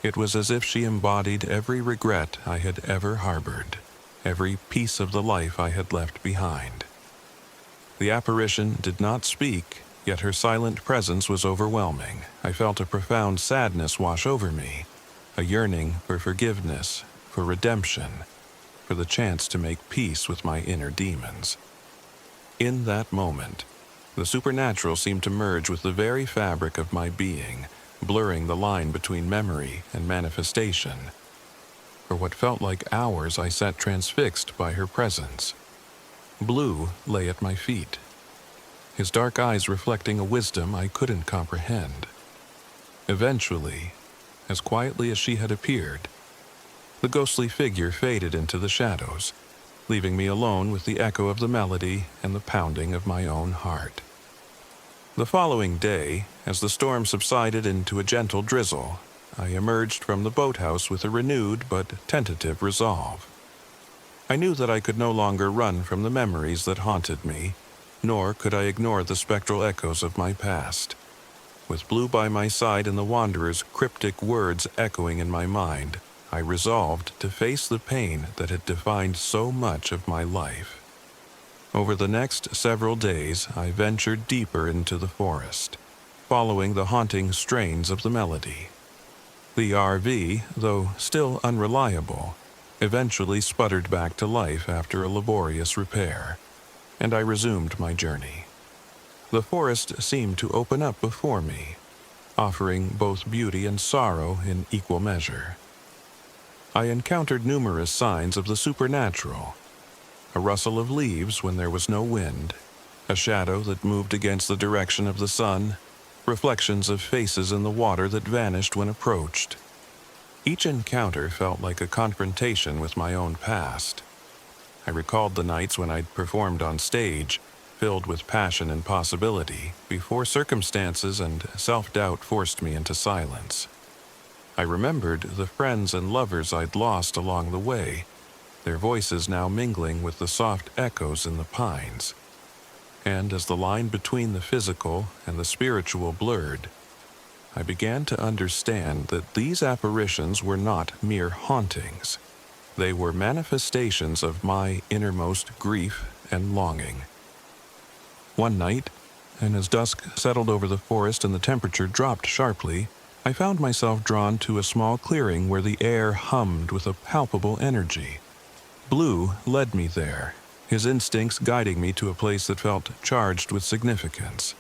It was as if she embodied every regret I had ever harbored, every piece of the life I had left behind. The apparition did not speak, yet her silent presence was overwhelming. I felt a profound sadness wash over me, a yearning for forgiveness, for redemption, for the chance to make peace with my inner demons. In that moment, the supernatural seemed to merge with the very fabric of my being, blurring the line between memory and manifestation. For what felt like hours, I sat transfixed by her presence. Blue lay at my feet, his dark eyes reflecting a wisdom I couldn't comprehend. Eventually, as quietly as she had appeared, the ghostly figure faded into the shadows, leaving me alone with the echo of the melody and the pounding of my own heart. The following day, as the storm subsided into a gentle drizzle, I emerged from the boathouse with a renewed but tentative resolve. I knew that I could no longer run from the memories that haunted me, nor could I ignore the spectral echoes of my past. With Blue by my side and the Wanderer's cryptic words echoing in my mind, I resolved to face the pain that had defined so much of my life. Over the next several days, I ventured deeper into the forest, following the haunting strains of the melody. The RV, though still unreliable, eventually sputtered back to life after a laborious repair, and I resumed my journey. The forest seemed to open up before me, offering both beauty and sorrow in equal measure. I encountered numerous signs of the supernatural: a rustle of leaves when there was no wind, a shadow that moved against the direction of the sun, reflections of faces in the water that vanished when approached. Each encounter felt like a confrontation with my own past. I recalled the nights when I'd performed on stage, filled with passion and possibility, before circumstances and self-doubt forced me into silence. I remembered the friends and lovers I'd lost along the way, their voices now mingling with the soft echoes in the pines. And as the line between the physical and the spiritual blurred, I began to understand that these apparitions were not mere hauntings. They were manifestations of my innermost grief and longing. One night, and as dusk settled over the forest and the temperature dropped sharply, I found myself drawn to a small clearing where the air hummed with a palpable energy. Blue led me there, his instincts guiding me to a place that felt charged with significance.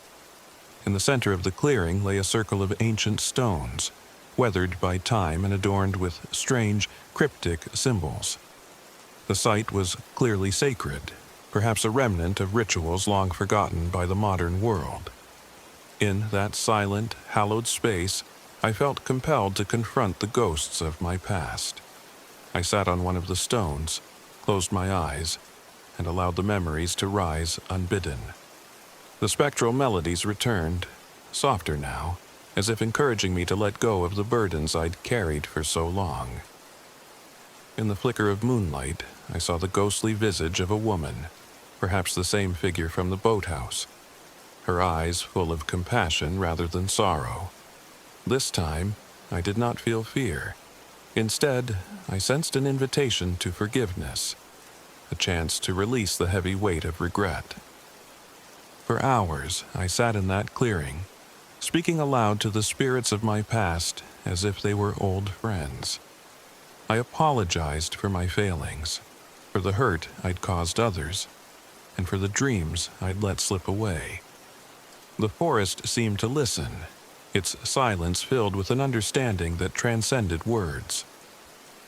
In the center of the clearing lay a circle of ancient stones, weathered by time and adorned with strange, cryptic symbols. The site was clearly sacred, perhaps a remnant of rituals long forgotten by the modern world. In that silent, hallowed space, I felt compelled to confront the ghosts of my past. I sat on one of the stones, closed my eyes, and allowed the memories to rise unbidden. The spectral melodies returned, softer now, as if encouraging me to let go of the burdens I'd carried for so long. In the flicker of moonlight, I saw the ghostly visage of a woman, perhaps the same figure from the boathouse, her eyes full of compassion rather than sorrow. This time, I did not feel fear. Instead, I sensed an invitation to forgiveness, a chance to release the heavy weight of regret. For hours, I sat in that clearing, speaking aloud to the spirits of my past as if they were old friends. I apologized for my failings, for the hurt I'd caused others, and for the dreams I'd let slip away. The forest seemed to listen, its silence filled with an understanding that transcended words.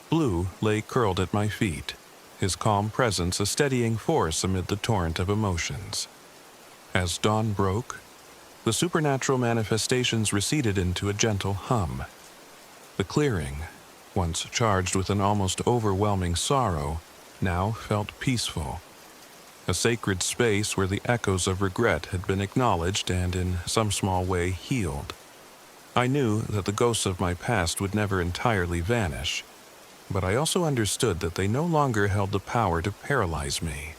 Blue lay curled at my feet, his calm presence a steadying force amid the torrent of emotions. As dawn broke, the supernatural manifestations receded into a gentle hum. The clearing, once charged with an almost overwhelming sorrow, now felt peaceful. A sacred space where the echoes of regret had been acknowledged and in some small way healed. I knew that the ghosts of my past would never entirely vanish, but I also understood that they no longer held the power to paralyze me.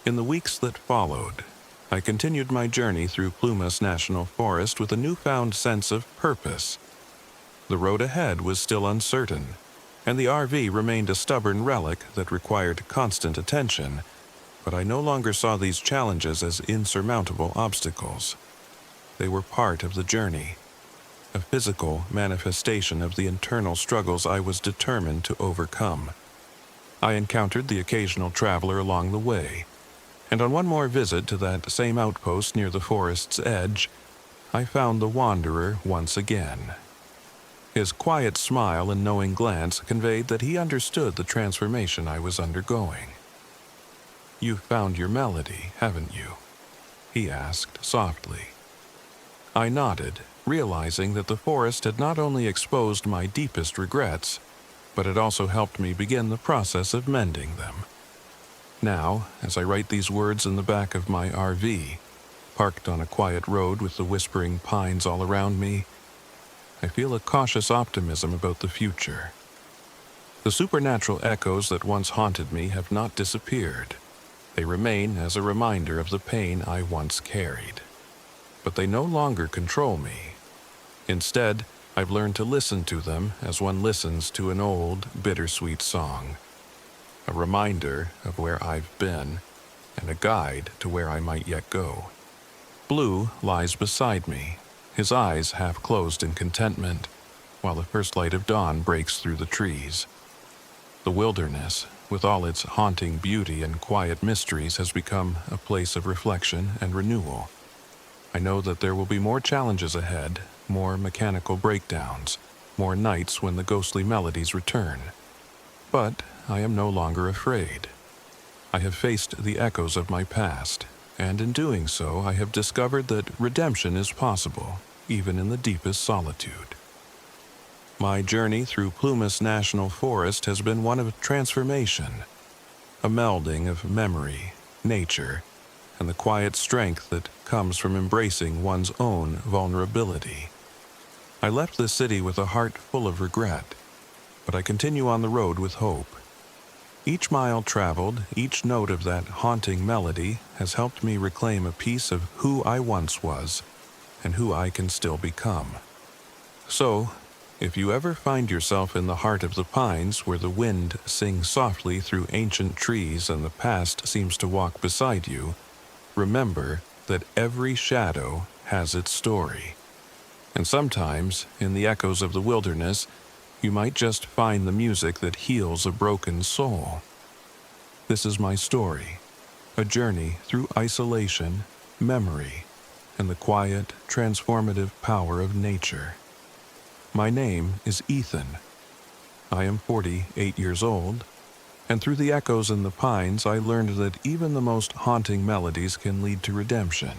In the weeks that followed, I continued my journey through Plumas National Forest with a newfound sense of purpose. The road ahead was still uncertain, and the RV remained a stubborn relic that required constant attention, but I no longer saw these challenges as insurmountable obstacles. They were part of the journey, a physical manifestation of the internal struggles I was determined to overcome. I encountered the occasional traveler along the way, and on one more visit to that same outpost near the forest's edge, I found the wanderer once again. His quiet smile and knowing glance conveyed that he understood the transformation I was undergoing. "You've found your melody, haven't you?" he asked softly. I nodded, realizing that the forest had not only exposed my deepest regrets, but had also helped me begin the process of mending them. Now, as I write these words in the back of my RV, parked on a quiet road with the whispering pines all around me, I feel a cautious optimism about the future. The supernatural echoes that once haunted me have not disappeared. They remain as a reminder of the pain I once carried. But they no longer control me. Instead, I've learned to listen to them as one listens to an old, bittersweet song. A reminder of where I've been, and a guide to where I might yet go. Blue lies beside me, his eyes half closed in contentment, while the first light of dawn breaks through the trees. The wilderness, with all its haunting beauty and quiet mysteries, has become a place of reflection and renewal. I know that there will be more challenges ahead, more mechanical breakdowns, more nights when the ghostly melodies return. But I am no longer afraid. I have faced the echoes of my past, and in doing so I have discovered that redemption is possible, even in the deepest solitude. My journey through Plumas National Forest has been one of transformation, a melding of memory, nature, and the quiet strength that comes from embracing one's own vulnerability. I left this city with a heart full of regret, but I continue on the road with hope. Each mile traveled, each note of that haunting melody has helped me reclaim a piece of who I once was and who I can still become. So, if you ever find yourself in the heart of the pines where the wind sings softly through ancient trees and the past seems to walk beside you, remember that every shadow has its story. And sometimes, in the echoes of the wilderness, you might just find the music that heals a broken soul. This is my story, a journey through isolation, memory, and the quiet, transformative power of nature. My name is Ethan. I am 48 years old, and through the echoes in the pines I learned that even the most haunting melodies can lead to redemption.